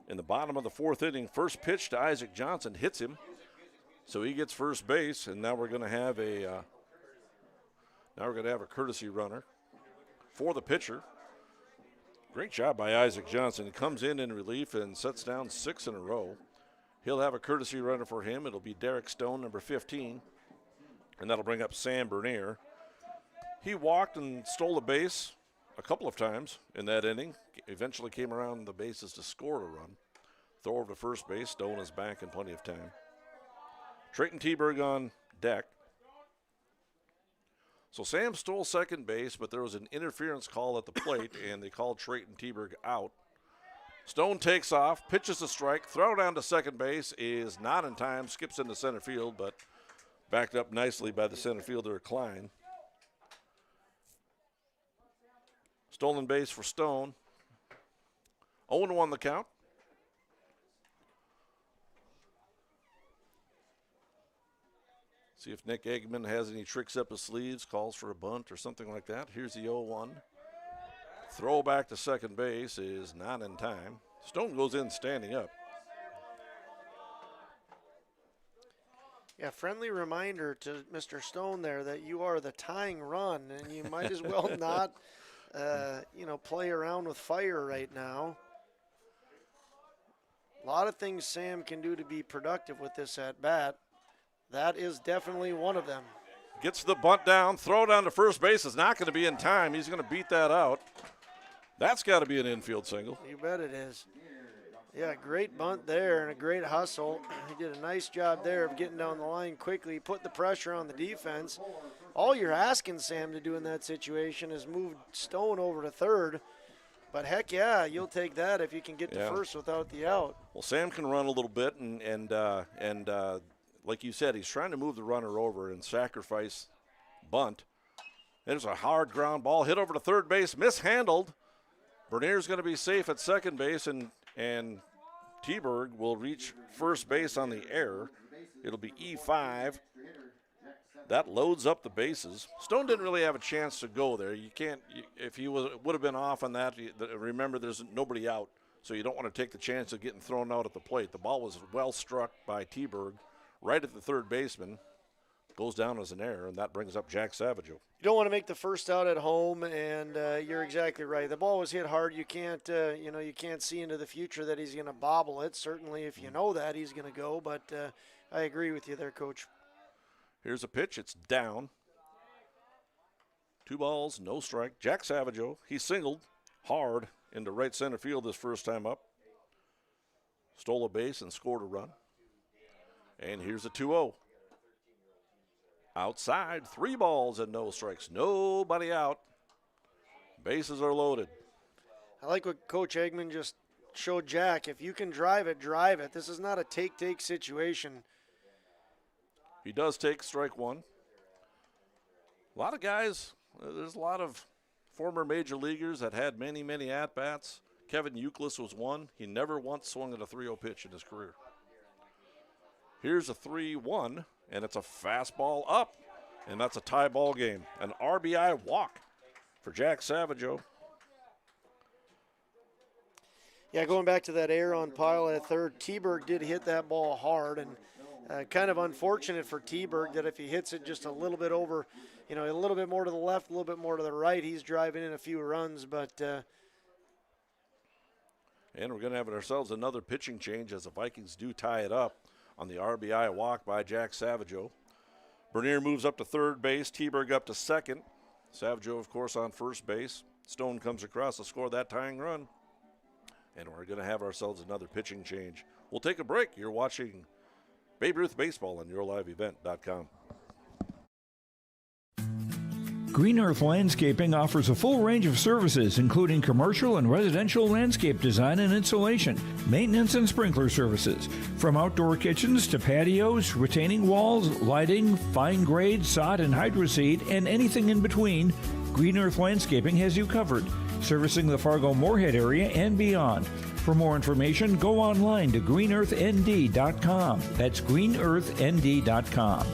in the bottom of the 4th inning. First pitch to Isaac Johnson hits him, so he gets first base, and now we're going to have a courtesy runner for the pitcher. Great job by Isaac Johnson. He comes in relief and sets down 6 in a row. He'll have a courtesy runner for him. It'll be Derek Stone, number 15. And that'll bring up Sam Bernier. He walked and stole a base a couple of times in that inning. Eventually came around the bases to score a run. Throw over to first base. Stone is back in plenty of time. Trayton Teberg on deck. So Sam stole second base, but there was an interference call at the plate, and they called Trayton Teberg out. Stone takes off, pitches a strike, throw down to second base, is not in time, skips into center field, but backed up nicely by the center fielder, Klein. Stolen base for Stone. 0-1 the count. See if Nick Eggman has any tricks up his sleeves, calls for a bunt or something like that. Here's the 0-1. Throw back to second base is not in time. Stone goes in standing up. Yeah, friendly reminder to Mr. Stone there that you are the tying run, and you might as well not, play around with fire right now. A lot of things Sam can do to be productive with this at-bat. That is definitely one of them. Gets the bunt down, throw down to first base is not going to be in time. He's going to beat that out. That's got to be an infield single. You bet it is. Yeah, great bunt there and a great hustle. He did a nice job there of getting down the line quickly, put the pressure on the defense. All you're asking Sam to do in that situation is move Stone over to third. But heck yeah, you'll take that if you can get to first without the out. Well, Sam can run a little bit, and like you said, he's trying to move the runner over and sacrifice bunt. There's a hard ground ball hit over to third base, mishandled. Bernier's going to be safe at second base, and T-Berg will reach first base on the error. It'll be E5. That loads up the bases. Stone didn't really have a chance to go there. You can't, if he would have been off on that, remember there's nobody out, so you don't want to take the chance of getting thrown out at the plate. The ball was well struck by T-Berg right at the third baseman. Goes down as an error, and that brings up Jack Savageau. You don't want to make the first out at home, and you're exactly right. The ball was hit hard. You can't, you can't see into the future that he's going to bobble it. Certainly, if you know that, he's going to go. But I agree with you there, Coach. Here's a pitch. It's down. 2 balls, no strike. Jack Savageau, he singled hard into right center field his first time up. Stole a base and scored a run. And here's a 2-0. Outside, 3 balls and no strikes. Nobody out. Bases are loaded. I like what Coach Eggman just showed Jack. If you can drive it, drive it. This is not a take-take situation. He does take strike 1. A lot of guys, there's a lot of former major leaguers that had many, many at-bats. Kevin Euclid was one. He never once swung at a 3-0 pitch in his career. Here's a 3-1, and it's a fastball up, and that's a tie ball game. An RBI walk for Jack Savageau. Yeah, going back to that error on Pyle at third, T-Berg did hit that ball hard, and kind of unfortunate for T-Berg that if he hits it just a little bit over, a little bit more to the left, a little bit more to the right, he's driving in a few runs. But and we're going to have ourselves another pitching change as the Vikings do tie it up on the RBI walk by Jack Savageau. Bernier moves up to third base, T-Berg up to second. Savageau, of course, on first base. Stone comes across to score that tying run. And we're going to have ourselves another pitching change. We'll take a break. You're watching Babe Ruth Baseball on YourLiveEvent.com. Green Earth Landscaping offers a full range of services, including commercial and residential landscape design and installation, maintenance and sprinkler services. From outdoor kitchens to patios, retaining walls, lighting, fine grade, sod and hydroseed, and anything in between, Green Earth Landscaping has you covered, servicing the Fargo-Moorhead area and beyond. For more information, go online to greenearthnd.com. That's greenearthnd.com.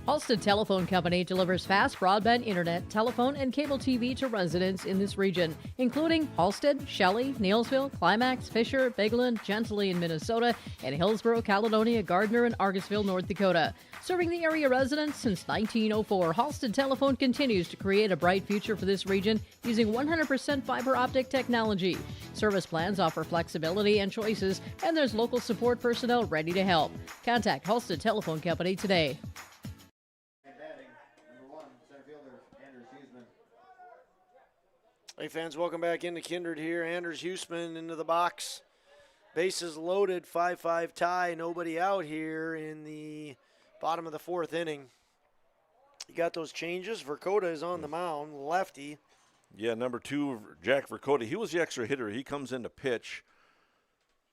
Halstead Telephone Company delivers fast broadband internet, telephone, and cable TV to residents in this region, including Halstead, Shelley, Neilsville, Climax, Fisher, Bigland, Gentilly in Minnesota, and Hillsborough, Caledonia, Gardner, and Argusville, North Dakota. Serving the area residents since 1904, Halstead Telephone continues to create a bright future for this region using 100% fiber optic technology. Service plans offer flexibility and choices, and there's local support personnel ready to help. Contact Halstead Telephone Company today. Hey fans, welcome back into Kindred here. Anders Huseman into the box. Bases loaded, 5-5 tie. Nobody out here in the bottom of the 4th inning. You got those changes. Dakota is on the mound, lefty. Yeah, number 2, Jack Dakota. He was the extra hitter. He comes in to pitch.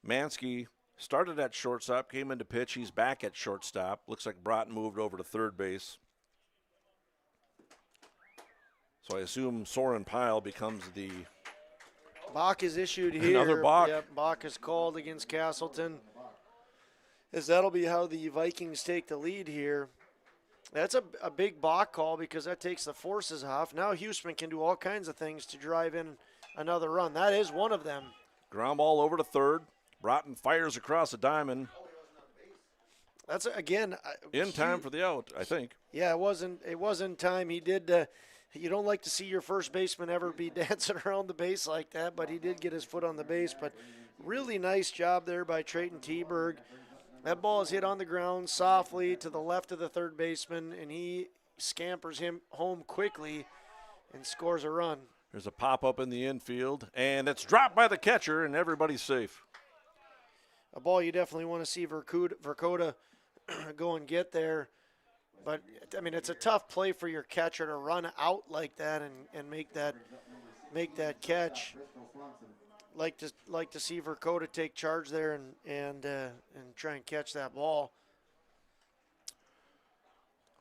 Mansky started at shortstop, came in to pitch. He's back at shortstop. Looks like Broughton moved over to third base. So I assume Soren Pyle becomes the... Bach is issued here. Another Bach. Yep, Bach is called against Casselton. As that'll be how the Vikings take the lead here. That's a big balk call because that takes the forces off. Now Huseman can do all kinds of things to drive in another run. That is one of them. Ground ball over to third. Broughton fires across the diamond. That's, again, in time for the out, I think. Yeah, it wasn't time. He did. You don't like to see your first baseman ever be dancing around the base like that, but he did get his foot on the base. But really nice job there by Trayton Teberg. That ball is hit on the ground softly to the left of the third baseman, and he scampers him home quickly and scores a run. There's a pop-up in the infield, and it's dropped by the catcher, and everybody's safe. A ball you definitely want to see Verkota go and get there. But, I mean, it's a tough play for your catcher to run out like that and make that catch. Like to see Verkota take charge there and try and catch that ball.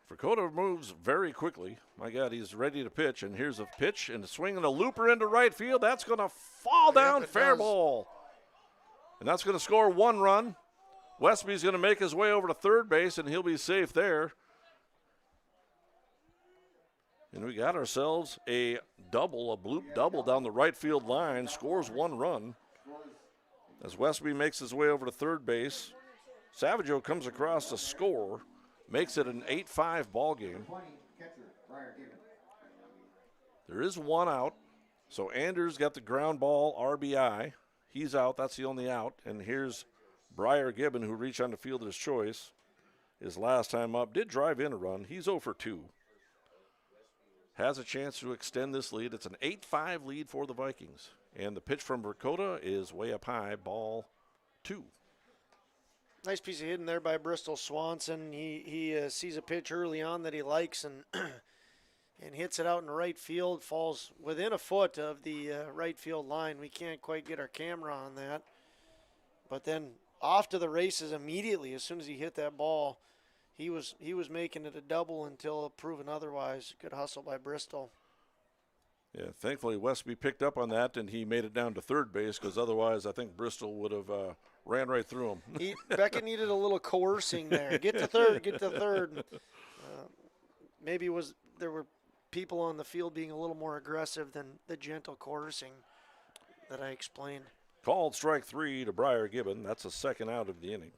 Dakota moves very quickly. My God, he's ready to pitch, and here's a pitch and a swing and a looper into right field. That's going to fall down, fair ball. And that's going to score one run. Westby's going to make his way over to third base, and he'll be safe there. And we got ourselves a double, a bloop double down the right field line, scores one run. As Westby makes his way over to third base, Savageau comes across to score, makes it an 8-5 ball game. There is one out, so Anders got the ground ball RBI. He's out, that's the only out. And here's Briar Gibbon, who reached on the fielder's choice. His last time up, did drive in a run. He's 0 for 2. Has a chance to extend this lead. It's an 8-5 lead for the Vikings. And the pitch from Dakota is way up high, ball 2. Nice piece of hitting there by Bristol Swanson. He sees a pitch early on that he likes and and hits it out in right field, falls within a foot of the right field line. We can't quite get our camera on that. But then off to the races immediately as soon as he hit that ball. He was making it a double until proven otherwise. Good hustle by Bristol. Yeah, thankfully Westby picked up on that and he made it down to third base because otherwise I think Bristol would have ran right through him. Beckett needed a little coercing there. Get to third. Maybe there were people on the field being a little more aggressive than the gentle coercing that I explained. Called strike 3 to Briar Gibbon. That's the second out of the inning.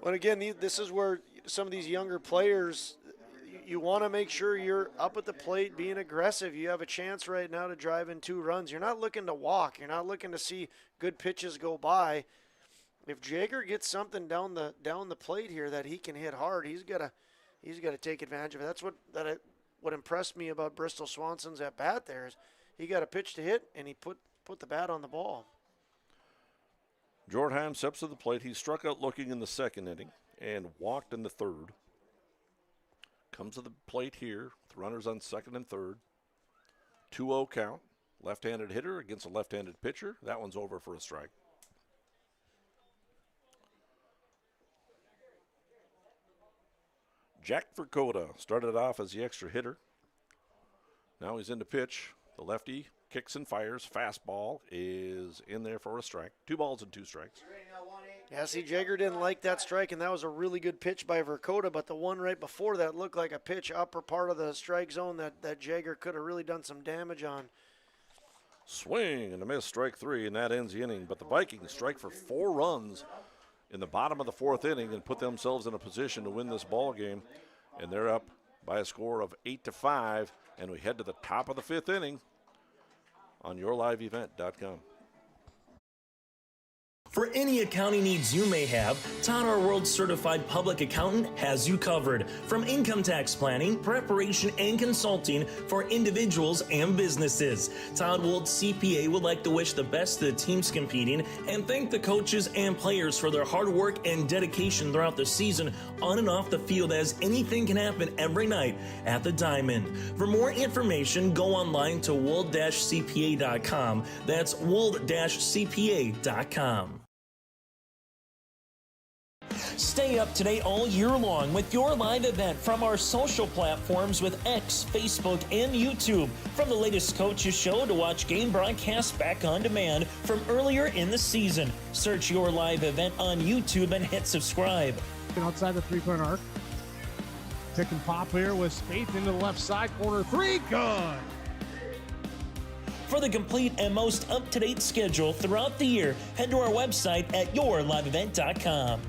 But again, this is where some of these younger players, you want to make sure you're up at the plate being aggressive. You have a chance right now to drive in 2 runs. You're not looking to walk. You're not looking to see good pitches go by. If Jager gets something down the plate here that he can hit hard, he's got to take advantage of it. That's what impressed me about Bristol Swanson's at bat there is he got a pitch to hit and he put the bat on the ball. Jordan steps to the plate. He struck out looking in the second inning and walked in the third. Comes to the plate here with runners on second and third. 2-0 count. Left-handed hitter against a left-handed pitcher. That one's over for a strike. Jack Verkota started off as the extra hitter. Now he's in the pitch. The lefty kicks and fires. Fastball is in there for a strike. 2 balls and 2 strikes. Yeah, see, Jager didn't like that strike, and that was a really good pitch by Verkota, but the one right before that looked like a pitch upper part of the strike zone that Jager could have really done some damage on. Swing and a miss, strike 3, and that ends the inning. But the Vikings strike for 4 runs in the bottom of the 4th inning and put themselves in a position to win this ball game. And they're up by a score of 8-5, and we head to the top of the 5th inning on yourliveevent.com. For any accounting needs you may have, Todd R. World Certified Public Accountant has you covered. From income tax planning, preparation, and consulting for individuals and businesses. Todd Wold CPA would like to wish the best to the teams competing and thank the coaches and players for their hard work and dedication throughout the season on and off the field, as anything can happen every night at the Diamond. For more information, go online to wold-cpa.com. That's wold-cpa.com. Stay up to date all year long with your live event from our social platforms with X, Facebook, and YouTube. From the latest coaches show to watch game broadcasts back on demand from earlier in the season. Search your live event on YouTube and hit subscribe. Outside the 3-point arc. Pick and pop here with Spaeth into the left side corner. Three, good. For the complete and most up-to-date schedule throughout the year, head to our website at yourliveevent.com.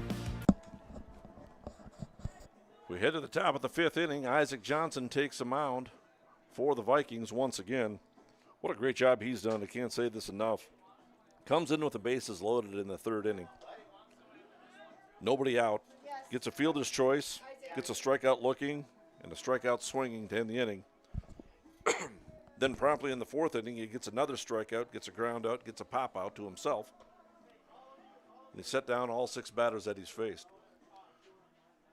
We head to the top of the 5th inning. Isaac Johnson takes the mound for the Vikings once again. What a great job he's done. I can't say this enough. Comes in with the bases loaded in the 3rd inning. Nobody out. Gets a fielder's choice. Gets a strikeout looking and a strikeout swinging to end the inning. Then promptly in the 4th inning, he gets another strikeout, gets a ground out, gets a pop out to himself. And he set down all 6 batters that he's faced.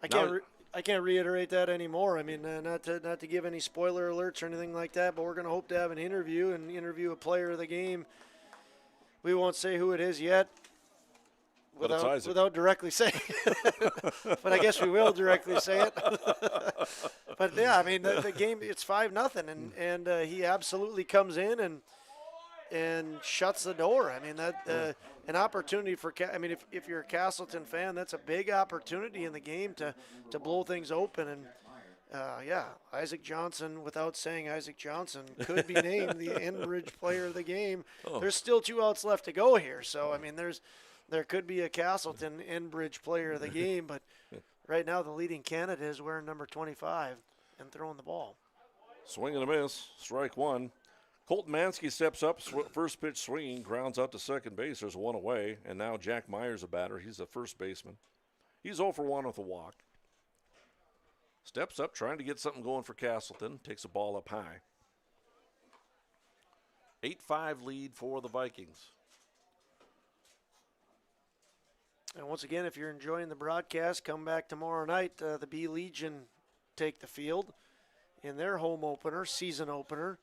I can't reiterate that anymore. I mean, not to give any spoiler alerts or anything like that, but we're going to hope to have an interview and interview a player of the game. We won't say who it is yet without directly saying it. But I guess we will directly say it. But, yeah, I mean, the game, it's 5-0, and he absolutely comes in and shuts the door. I mean, an opportunity for if you're a Casselton fan, that's a big opportunity in the game to blow things open. And Isaac Johnson, without saying Isaac Johnson, could be named the Enbridge player of the game. There's still 2 outs left to go here, so I mean, there could be a Casselton Enbridge player of the game, but right now the leading candidate is wearing number 25 and throwing the ball. Swing and a miss, strike 1. Colton Mansky steps up, first pitch swinging, grounds out to second base. There's 1 away, and now Jack Myers, a batter. He's the first baseman. He's 0 for 1 with a walk. Steps up, trying to get something going for Casselton. Takes a ball up high. 8-5 lead for the Vikings. And once again, if you're enjoying the broadcast, come back tomorrow night. The B Legion take the field in their home opener, season opener.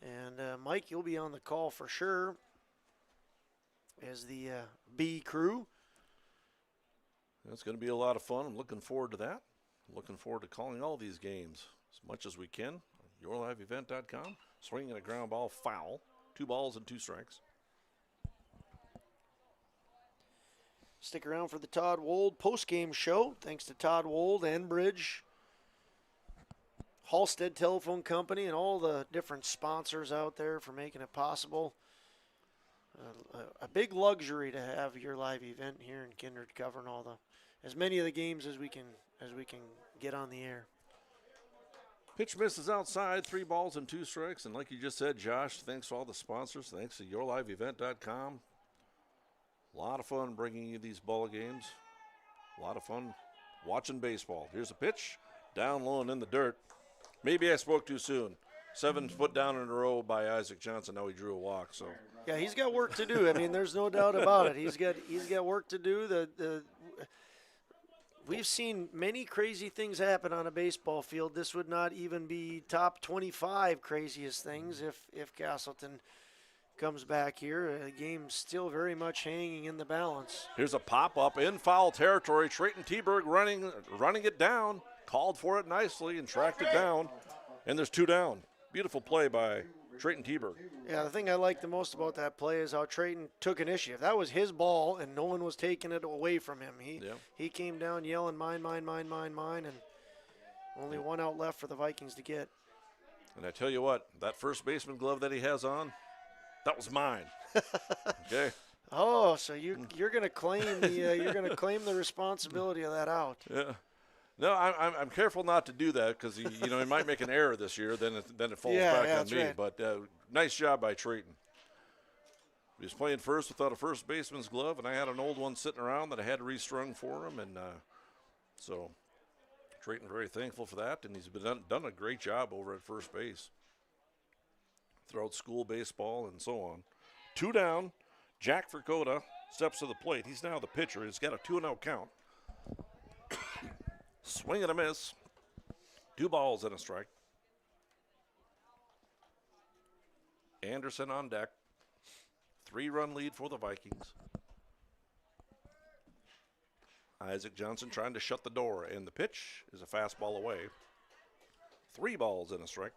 And Mike, you'll be on the call for sure as the B crew. It's going to be a lot of fun. I'm looking forward to that. Looking forward to calling all these games as much as we can. YourLiveEvent.com. Swinging a ground ball foul. 2 balls and 2 strikes. Stick around for the Todd Wold postgame show. Thanks to Todd Wold, Enbridge, Halstead Telephone Company, and all the different sponsors out there for making it possible. A big luxury to have your live event here in Kindred, covering as many of the games as we can get on the air. Pitch misses outside, 3 balls and 2 strikes. And like you just said, Josh, thanks to all the sponsors. Thanks to YourLiveEvent.com. A lot of fun bringing you these ball games. A lot of fun watching baseball. Here's a pitch, down low and in the dirt. Maybe I spoke too soon. 7 foot down in a row by Isaac Johnson. Now he drew a walk. So yeah, he's got work to do. I mean, there's no doubt about it. He's got work to do. We've seen many crazy things happen on a baseball field. This would not even be top 25 craziest things if Casselton comes back here. The game's still very much hanging in the balance. Here's a pop-up in foul territory. Trayton Teberg running it down. Called for it nicely and tracked it down. And there's 2 down. Beautiful play by Trayton Teberg. Yeah, the thing I like the most about that play is how Trayton took initiative. That was his ball, and no one was taking it away from him. He came down yelling, mine, mine, mine, mine, mine, and only 1 out left for the Vikings to get. And I tell you what, that first baseman glove that he has on, that was mine. Okay. Oh, so you're going to claim the responsibility of that out. Yeah. No, I'm careful not to do that because he might make an error this year. Then it falls back on me. Right. But nice job by Trayton. He was playing first without a first baseman's glove, and I had an old one sitting around that I had restrung for him, and so Trayton very thankful for that, and he's done a great job over at first base throughout school baseball and so on. 2 down. Jack Dakota steps to the plate. He's now the pitcher. He's got a 2-0 count. Swing and a miss. 2 balls and a strike. Anderson on deck. 3-run lead for the Vikings. Isaac Johnson trying to shut the door, and the pitch is a fastball away. 3 balls and a strike.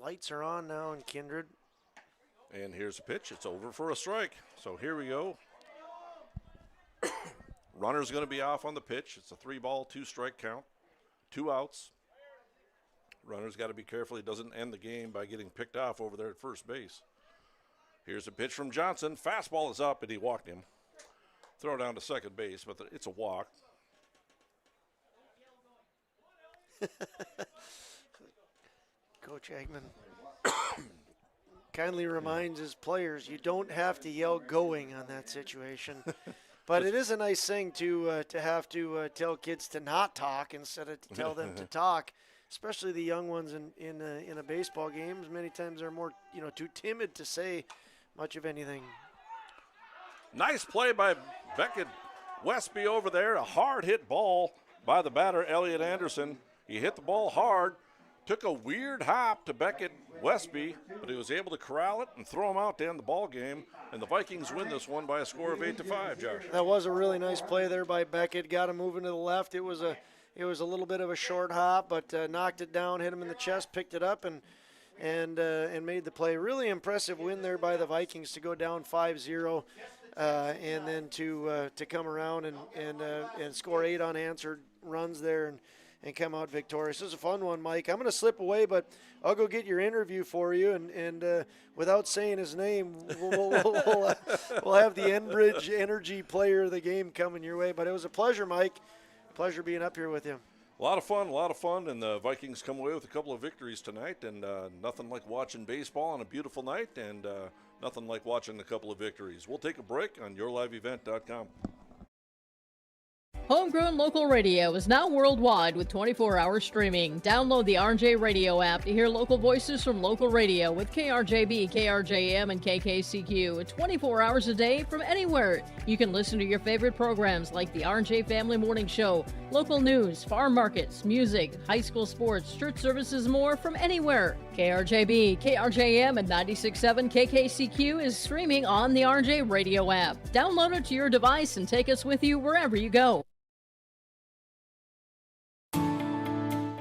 Lights are on now in Kindred. And here's a pitch. It's over for a strike. So here we go. Runner's going to be off on the pitch. It's a 3-ball, 2-strike count. 2 outs. Runner's got to be careful he doesn't end the game by getting picked off over there at first base. Here's a pitch from Johnson. Fastball is up, and he walked him. Throw down to second base, but it's a walk. Coach Eggman kindly reminds his players, you don't have to yell going on that situation. But it is a nice thing to have to tell kids to not talk instead of to tell them to talk, especially the young ones in a baseball game. Many times they're more too timid to say much of anything. Nice play by Beckett Westby over there. A hard hit ball by the batter, Elliot Anderson. He hit the ball hard, took a weird hop to Beckett Westby, but he was able to corral it and throw him out to end the ball game. And the Vikings win this one by a score of 8-5, Josh. That was a really nice play there by Beckett. Got him moving to the left. It was a little bit of a short hop, but knocked it down, hit him in the chest, picked it up, and made the play. Really impressive win there by the Vikings to go down 5-0, and then to come around and score 8 unanswered runs there and come out victorious. This is a fun one, Mike. I'm going to slip away, but I'll go get your interview for you, and without saying his name, we'll have the Enbridge Energy Player of the Game coming your way. But it was a pleasure, Mike. Pleasure being up here with you. A lot of fun, and the Vikings come away with a couple of victories tonight, and nothing like watching baseball on a beautiful night, and nothing like watching a couple of victories. We'll take a break on yourliveevent.com. Homegrown local radio is now worldwide with 24-hour streaming. Download the RJ Radio app to hear local voices from local radio with KRJB, KRJM, and KKCQ 24 hours a day from anywhere. You can listen to your favorite programs like the RJ Family Morning Show, local news, farm markets, music, high school sports, church services, more from anywhere. KRJB, KRJM, and 96.7 KKCQ is streaming on the RJ Radio app. Download it to your device and take us with you wherever you go.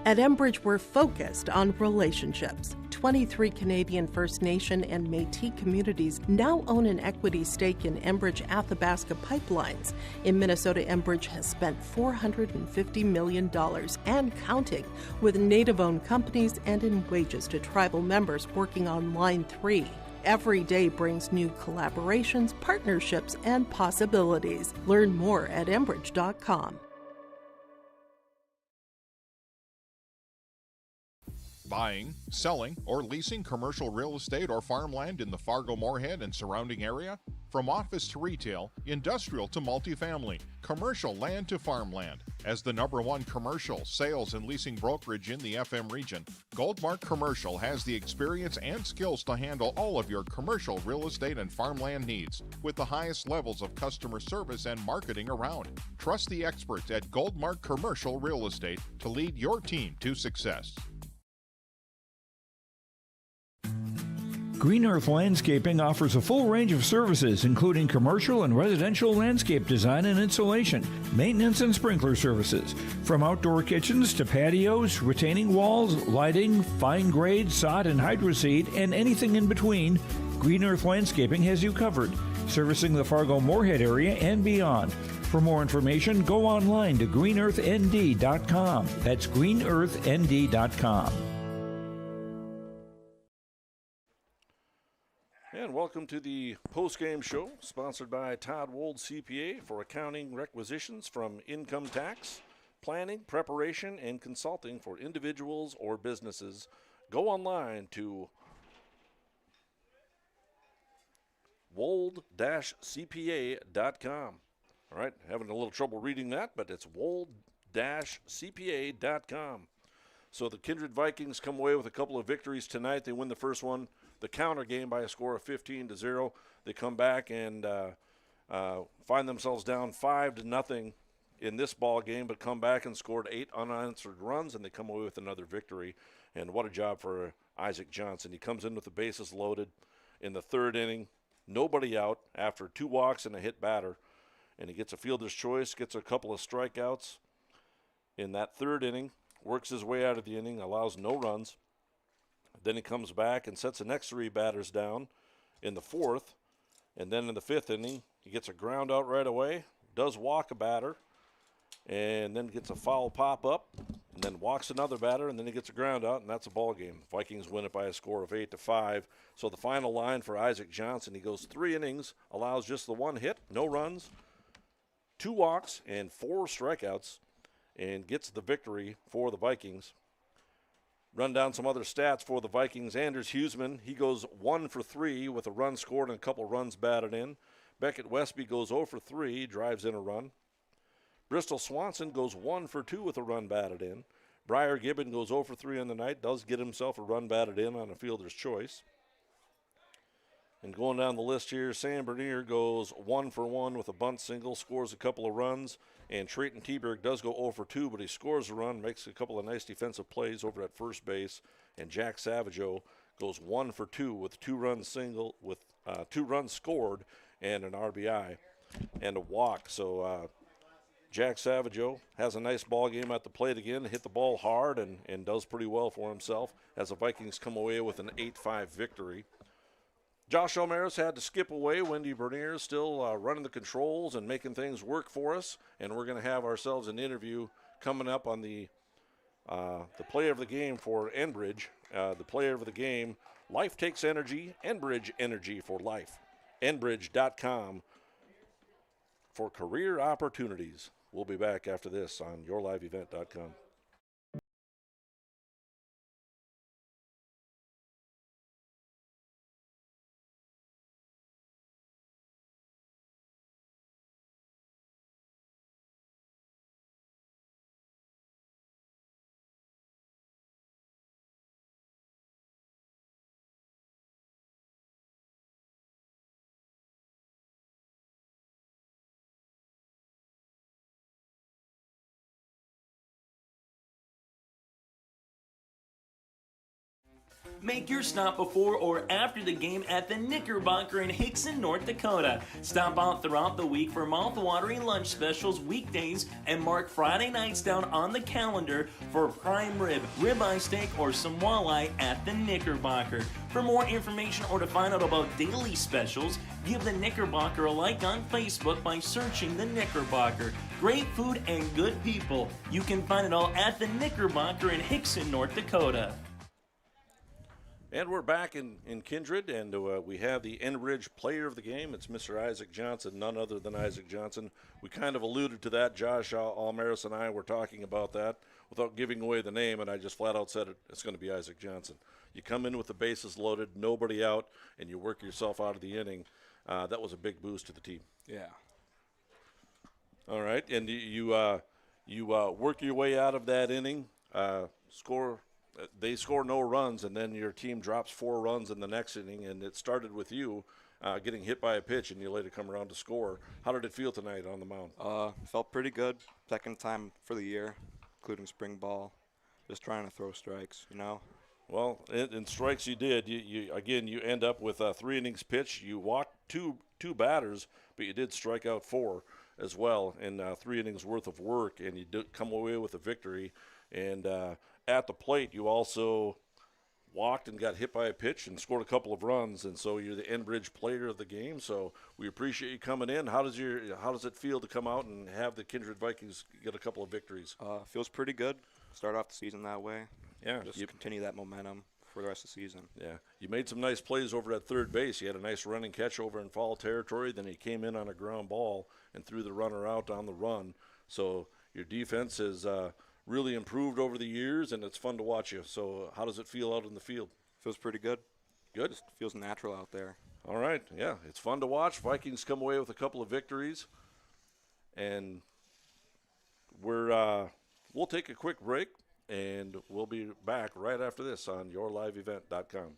At Enbridge, we're focused on relationships. 23 Canadian First Nation and Métis communities now own an equity stake in Enbridge Athabasca Pipelines. In Minnesota, Enbridge has spent $450 million and counting with Native-owned companies and in wages to tribal members working on Line 3. Every day brings new collaborations, partnerships, and possibilities. Learn more at Enbridge.com. Buying, selling, or leasing commercial real estate or farmland in the Fargo-Moorhead and surrounding area? From office to retail, industrial to multifamily, commercial land to farmland. As the #1 commercial sales and leasing brokerage in the FM region, Goldmark Commercial has the experience and skills to handle all of your commercial real estate and farmland needs with the highest levels of customer service and marketing around. Trust the experts at Goldmark Commercial Real Estate to lead your team to success. Green Earth Landscaping offers a full range of services, including commercial and residential landscape design and installation, maintenance and sprinkler services. From outdoor kitchens to patios, retaining walls, lighting, fine grade, sod and hydroseed, and anything in between, Green Earth Landscaping has you covered, servicing the Fargo-Moorhead area and beyond. For more information, go online to greenearthnd.com. That's greenearthnd.com. And welcome to the post-game show, sponsored by Todd Wold CPA for accounting requisitions from income tax, planning, preparation, and consulting for individuals or businesses. Go online to wold-cpa.com. All right, having a little trouble reading that, but it's wold-cpa.com. So the Kindred Vikings come away with a couple of victories tonight. They win the first one, the counter game, by a score of 15-0. They come back and find themselves down 5-0 in this ball game, but come back and scored 8 unanswered runs, and they come away with another victory. And what a job for Isaac Johnson. He comes in with the bases loaded in the third inning, nobody out after 2 walks and a hit batter, and he gets a fielder's choice, gets a couple of strikeouts in that third inning, works his way out of the inning, allows no runs, Then he comes back and sets the next 3 batters down in the 4th. And then in the 5th inning, he gets a ground out right away, does walk a batter, and then gets a foul pop-up, and then walks another batter, and then he gets a ground out, and that's a ball game. Vikings win it by a score of 8-5. So the final line for Isaac Johnson, he goes 3 innings, allows just the 1 hit, no runs, 2 walks, and 4 strikeouts, and gets the victory for the Vikings. Run down some other stats for the Vikings. Anders Huseman, he goes 1 for 3 with a run scored and a couple runs batted in. Beckett Westby goes 0 for 3, drives in a run. Bristol Swanson goes 1 for 2 with a run batted in. Briar Gibbon goes 0 for 3 on the night, does get himself a run batted in on a fielder's choice. And going down the list here, Sam Bernier goes 1 for 1 with a bunt single, scores a couple of runs. And Trayton Teberg does go 0 for 2, but he scores a run, makes a couple of nice defensive plays over at first base. And Jack Savageau goes 1 for 2 with 2 runs single, with 2 runs scored and an RBI and a walk. So Jack Savageau has a nice ball game at the plate again, hit the ball hard and does pretty well for himself as the Vikings come away with an 8-5 victory. Josh Almaris had to skip away. Wendy Bernier is still running the controls and making things work for us. And we're going to have ourselves an interview coming up on the player of the game for Enbridge. The player of the game, Life Takes Energy, Enbridge Energy for Life. Enbridge.com for career opportunities. We'll be back after this on yourliveevent.com. Make your stop before or after the game at the Knickerbocker in Hickson, North Dakota. Stop out throughout the week for mouth-watering lunch specials weekdays and mark Friday nights down on the calendar for prime rib, ribeye steak, or some walleye at the Knickerbocker. For more information or to find out about daily specials, give the Knickerbocker a like on Facebook by searching the Knickerbocker. Great food and good people. You can find it all at the Knickerbocker in Hickson, North Dakota. And we're back in Kindred, and we have the Enbridge player of the game. It's Mr. Isaac Johnson, none other than Isaac Johnson. We kind of alluded to that. Josh Almaris and I were talking about that without giving away the name, and I just flat out said it's going to be Isaac Johnson. You come in with the bases loaded, nobody out, and you work yourself out of the inning. That was a big boost to the team. Yeah. All right, and you work your way out of that inning, They score no runs, and then your team drops 4 runs in the next inning, and it started with you getting hit by a pitch, and you later come around to score. How did it feel tonight on the mound? Felt pretty good. Second time for the year, including spring ball. Just trying to throw strikes, you know. Well, in strikes you did. You end up with 3 innings pitched. You walked two batters, but you did strike out 4 as well in 3 innings worth of work, and you did come away with a victory. And at the plate, you also walked and got hit by a pitch and scored a couple of runs, and so you're the Enbridge player of the game. So we appreciate you coming in. How does it feel to come out and have the Kindred Vikings get a couple of victories? Feels pretty good. Start off the season that way. Yeah, just continue that momentum for the rest of the season. Yeah, you made some nice plays over at third base. You had a nice running catch over in foul territory. Then he came in on a ground ball and threw the runner out on the run. So your defense has really improved over the years, and it's fun to watch you. So how does it feel out in the field? Feels pretty good. Good? Just feels natural out there. All right, yeah, it's fun to watch. Vikings come away with a couple of victories, and we'll take a quick break, and we'll be back right after this on yourliveevent.com.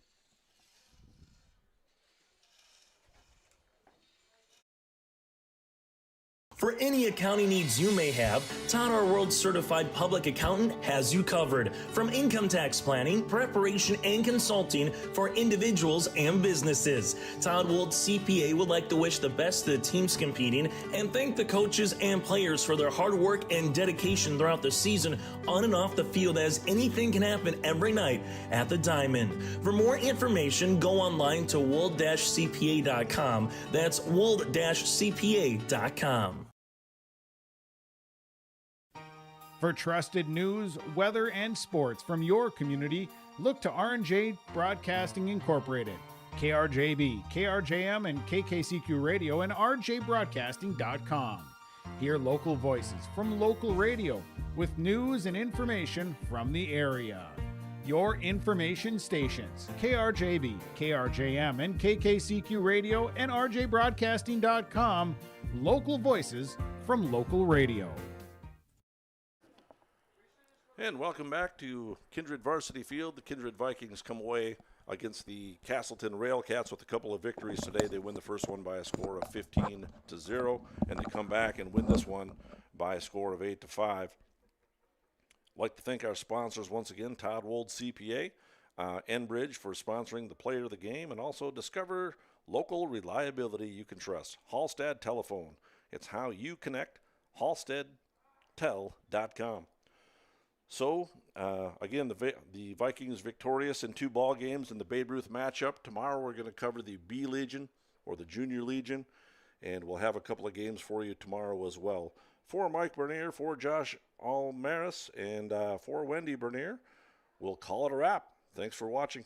For any accounting needs you may have, Todd, our world certified public accountant, has you covered. From income tax planning, preparation, and consulting for individuals and businesses. Todd Wold CPA would like to wish the best to the teams competing and thank the coaches and players for their hard work and dedication throughout the season on and off the field, as anything can happen every night at the Diamond. For more information, go online to wold-cpa.com. That's wold-cpa.com. For trusted news, weather, and sports from your community, look to R&J Broadcasting Incorporated, KRJB, KRJM, and KKCQ Radio, and rjbroadcasting.com. Hear local voices from local radio with news and information from the area. Your information stations, KRJB, KRJM, and KKCQ Radio, and rjbroadcasting.com. Local voices from local radio. And welcome back to Kindred Varsity Field. The Kindred Vikings come away against the Casselton Railcats with a couple of victories today. They win the first one by a score of 15-0, and they come back and win this one by a score of 8-5. I'd like to thank our sponsors once again, Todd Wold CPA, Enbridge for sponsoring the player of the game, and also discover local reliability you can trust. Hallstad Telephone. It's how you connect. HallstadTel.com. So, again, the Vikings victorious in 2 ball games in the Babe Ruth matchup. Tomorrow we're going to cover the B Legion or the Junior Legion, and we'll have a couple of games for you tomorrow as well. For Mike Bernier, for Josh Almaris, and for Wendy Bernier, we'll call it a wrap. Thanks for watching.